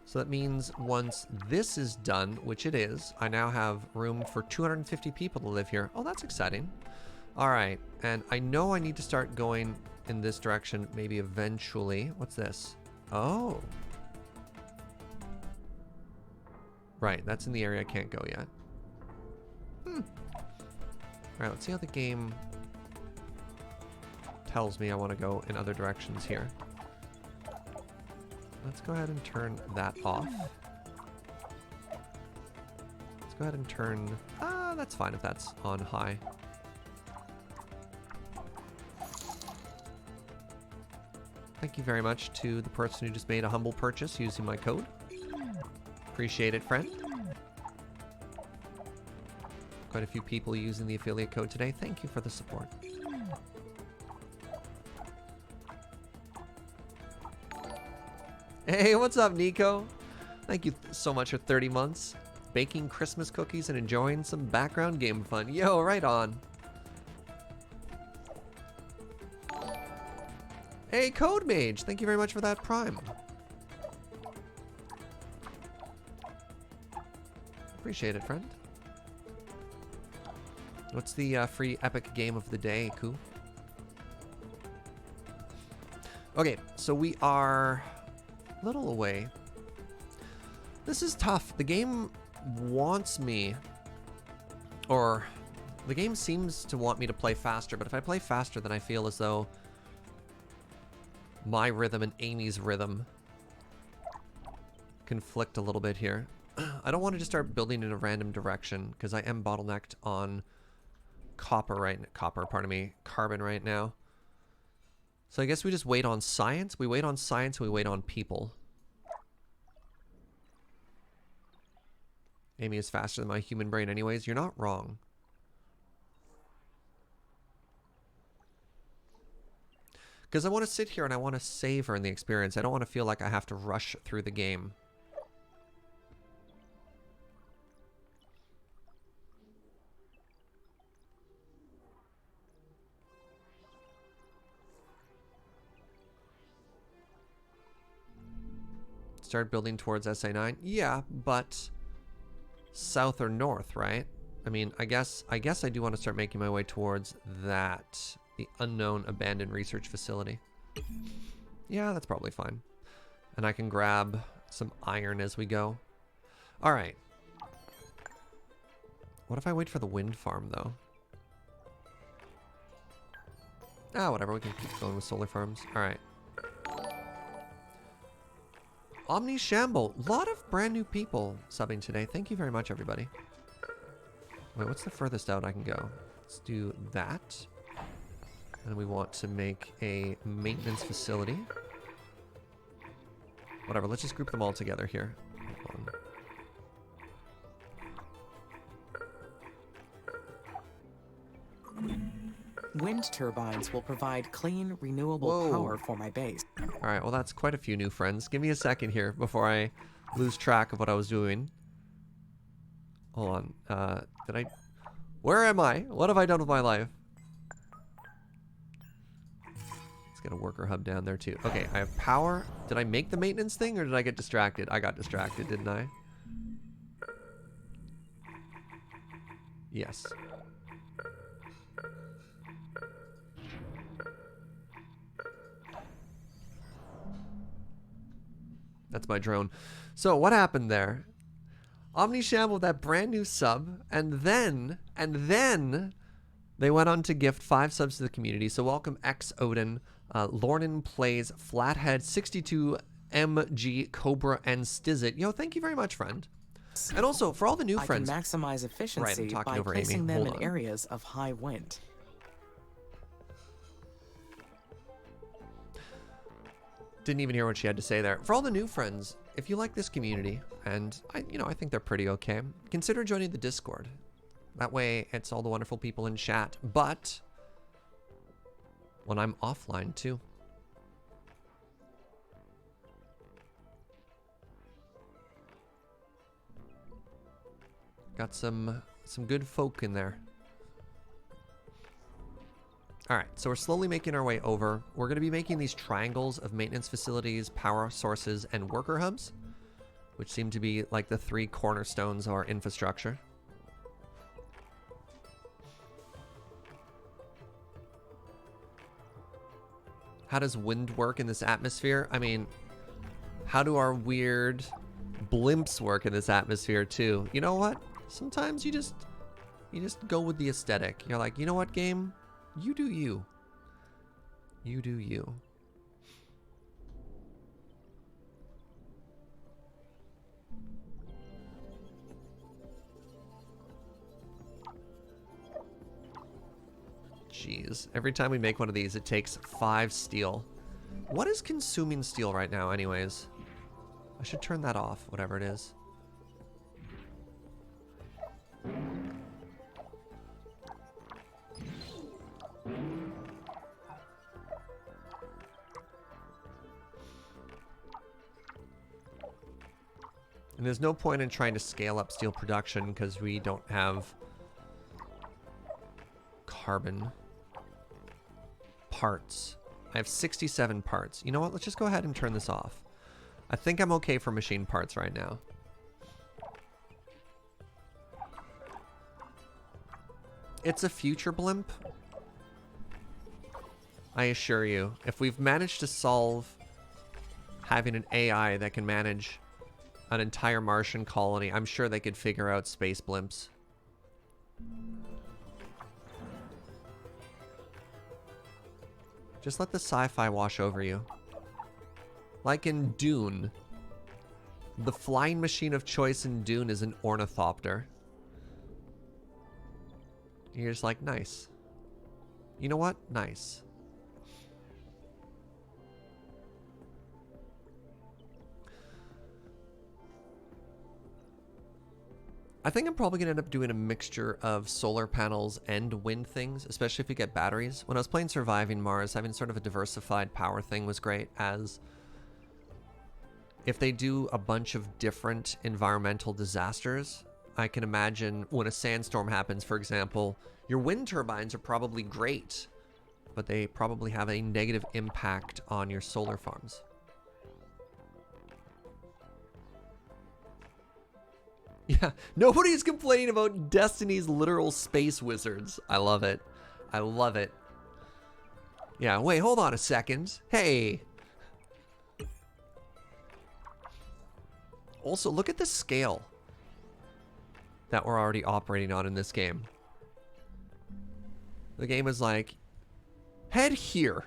So that means once this is done, which it is, I now have room for 250 people to live here. Oh, that's exciting. All right, and I know I need to start going in this direction maybe eventually. What's this? Oh. Right, that's in the area I can't go yet. All right, let's see how the game tells me I want to go in other directions here. Let's go ahead and turn that off. Let's go ahead and turn... that's fine if that's on high. Thank you very much to the person who just made a humble purchase using my code. Appreciate it, friend. Quite a few people using the affiliate code today. Thank you for the support. Hey, what's up, Nico? Thank you so much for 30 months. Baking Christmas cookies and enjoying some background game fun. Yo, right on. Hey, Code Mage, thank you very much for that Prime. Appreciate it, friend. What's the free epic game of the day, Koo? Okay, so we are a little away. This is tough. The game wants me, or the game seems to want me to play faster, but if I play faster, then I feel as though my rhythm and Amy's rhythm conflict a little bit here. I don't want to just start building in a random direction because I am bottlenecked on carbon right now. So I guess we just wait on science. We wait on science, we wait on people. Amy is faster than my human brain anyways. You're not wrong. Because I want to sit here and I want to savor in the experience. I don't want to feel like I have to rush through the game. Start building towards SA9? Yeah, but south or north, right? I mean, I guess I do want to start making my way towards that. The unknown abandoned research facility. Yeah, that's probably fine. And I can grab some iron as we go. All right. What if I wait for the wind farm, though? Ah, whatever. We can keep going with solar farms. All right. Omni Shamble. A lot of brand new people subbing today. Thank you very much, everybody. Wait, what's the furthest out I can go? Let's do that. And we want to make a maintenance facility. Whatever, let's just group them all together here. Hold on. Wind turbines will provide clean, renewable power for my base. All right, well, that's quite a few new friends. Give me a second here before I lose track of what I was doing. Hold on. Where am I? What have I done with my life? Let's get a worker hub down there too. Okay, I have power. Did I make the maintenance thing or did I get distracted? I got distracted, didn't I? Yes. That's my drone. So what happened there? Omnisham with that brand new sub, and then they went on to gift 5 subs to the community. So welcome X Odin, Lornan Plays, Flathead, 62 MG, Cobra, and Stizzit. Yo, thank you very much, friend. And also for all the new friends, I can maximize efficiency I'm talking by over placing Amy. them Hold in on. areas of high wind. Didn't even hear what she had to say there. For all the new friends, if you like this community, and I think they're pretty okay, consider joining the Discord. That way, it's all the wonderful people in chat, but when I'm offline too. Got some good folk in there. All right, so we're slowly making our way over. We're going to be making these triangles of maintenance facilities, power sources, and worker hubs, which seem to be like the 3 cornerstones of our infrastructure. How does wind work in this atmosphere? I mean, how do our weird blimps work in this atmosphere too? You know what? Sometimes you just go with the aesthetic. You're like, you know what, game? You do you. You do you. Jeez. Every time we make one of these, it takes 5 steel. What is consuming steel right now, anyways? I should turn that off, whatever it is. And there's no point in trying to scale up steel production because we don't have carbon parts. I have 67 parts. You know what? Let's just go ahead and turn this off. I think I'm okay for machine parts right now. It's a future blimp. I assure you. If we've managed to solve having an AI that can manage an entire Martian colony, I'm sure they could figure out space blimps. Just let the sci-fi wash over you. Like in Dune. The flying machine of choice in Dune is an ornithopter. You're just like, nice. You know what? Nice. I think I'm probably going to end up doing a mixture of solar panels and wind things, especially if we get batteries. When I was playing Surviving Mars, having sort of a diversified power thing was great, as if they do a bunch of different environmental disasters, I can imagine when a sandstorm happens, for example, your wind turbines are probably great, but they probably have a negative impact on your solar farms. Yeah, nobody's complaining about Destiny's literal space wizards. I love it. I love it. Yeah, wait, hold on a second. Hey. Also, look at the scale that we're already operating on in this game. The game is like, head here.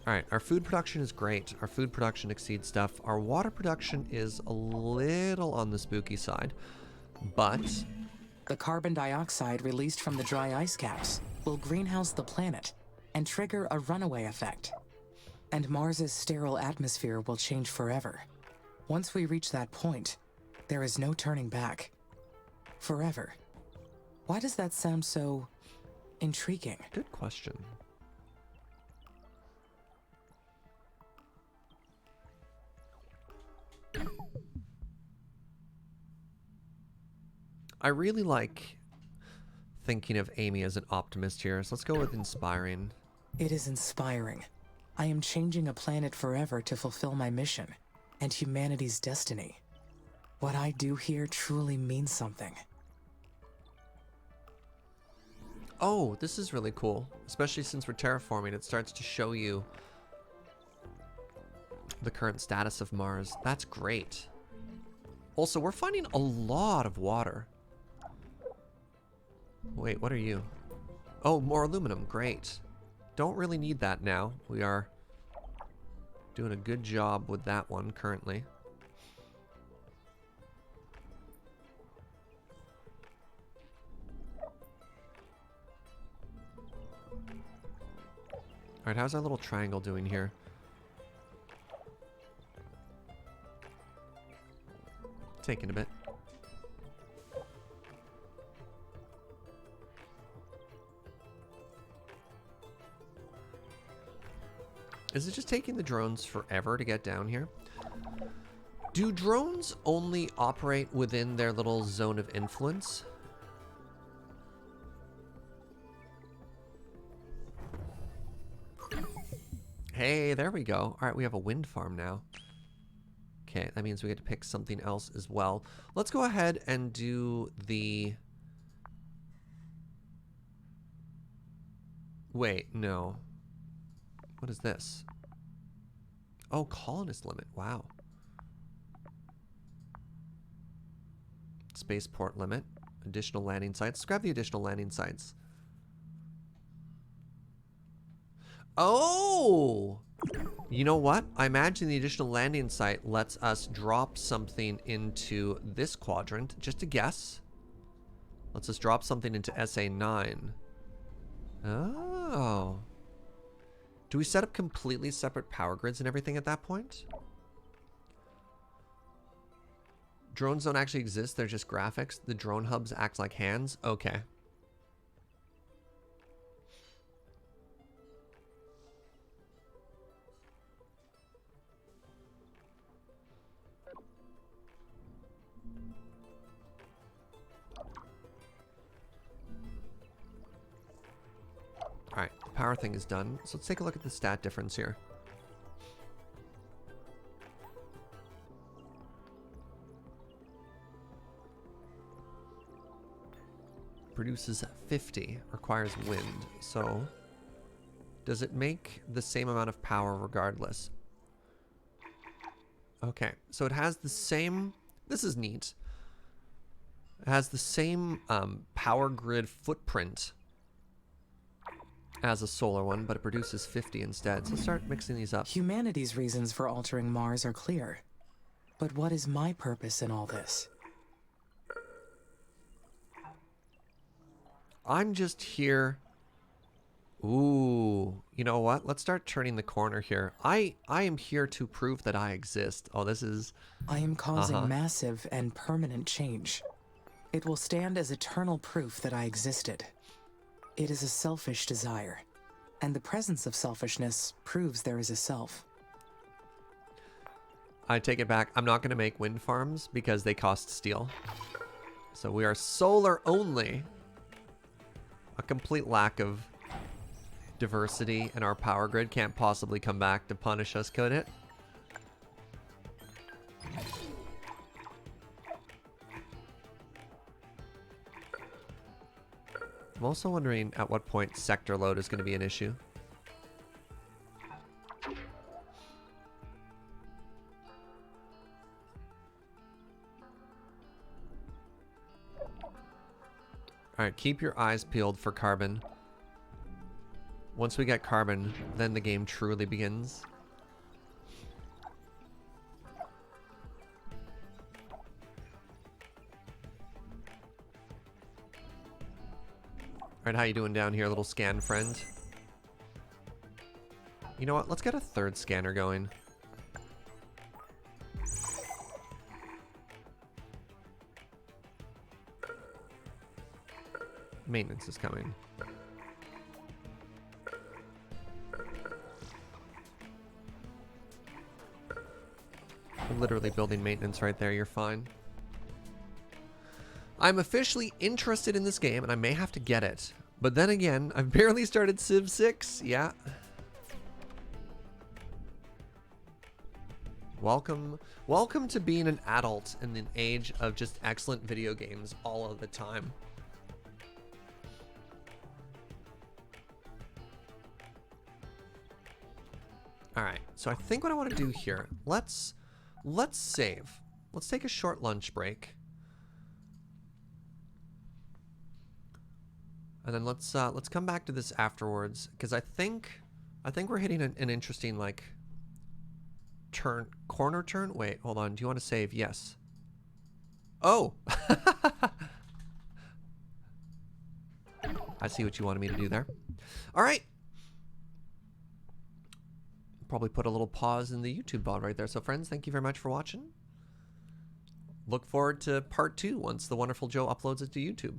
Alright, our food production is great. Our food production exceeds stuff. Our water production is a little on the spooky side, but The carbon dioxide released from the dry ice caps will greenhouse the planet and trigger a runaway effect. And Mars's sterile atmosphere will change forever. Once we reach that point, there is no turning back. Forever. Why does that sound so intriguing? Good question. I really like thinking of Amy as an optimist here, so let's go with inspiring. It is inspiring. I am changing a planet forever to fulfill my mission and humanity's destiny. What I do here truly means something. Oh, this is really cool, especially since we're terraforming. It starts to show you the current status of Mars. That's great. Also, we're finding a lot of water. Wait, what are you? Oh, more aluminum. Great. Don't really need that now. We are doing a good job with that one currently. Alright, how's our little triangle doing here? Taking a bit. Is it just taking the drones forever to get down here? Do drones only operate within their little zone of influence? Hey, there we go. All right, we have a wind farm now. Okay, that means we get to pick something else as well. Let's go ahead and do the... Wait, no. What is this? Oh, colonist limit. Wow. Spaceport limit. Additional landing sites. Let's grab the additional landing sites. Oh! You know what? I imagine the additional landing site lets us drop something into this quadrant. Just a guess. Lets us drop something into SA9. Oh. Do we set up completely separate power grids and everything at that point? Drones don't actually exist. They're just graphics. The drone hubs act like hands. Okay. Alright, the power thing is done. So let's take a look at the stat difference here. Produces 50, requires wind. So, does it make the same amount of power regardless? Okay, so it has the same... This is neat. It has the same power grid footprint as a solar one, but it produces 50 instead. So let's start mixing these up. Humanity's reasons for altering Mars are clear. But what is my purpose in all this? I'm just here. Ooh, you know what? Let's start turning the corner here. I am here to prove that I exist. Oh, this is... I am causing massive and permanent change. It will stand as eternal proof that I existed. It is a selfish desire, and the presence of selfishness proves there is a self. I take it back. I'm not going to make wind farms because they cost steel. So we are solar only. A complete lack of diversity in our power grid can't possibly come back to punish us, could it? I'm also wondering at what point sector load is going to be an issue. Alright, keep your eyes peeled for carbon. Once we get carbon, then the game truly begins. Alright, how you doing down here, little scan friend? You know what? Let's get a third scanner going. Maintenance is coming. You're literally building maintenance right there. You're fine. I'm officially interested in this game, and I may have to get it. But then again, I've barely started Civ 6. Yeah. Welcome to being an adult in an age of just excellent video games all of the time. All right, so I think what I want to do here, let's save. Let's take a short lunch break. And then let's come back to this afterwards, because I think we're hitting an interesting like corner turn. Wait, hold on. Do you want to save? Yes. Oh. I see what you wanted me to do there. All right. Probably put a little pause in the YouTube VOD right there. So friends, thank you very much for watching. Look forward to part 2 once the wonderful Joe uploads it to YouTube.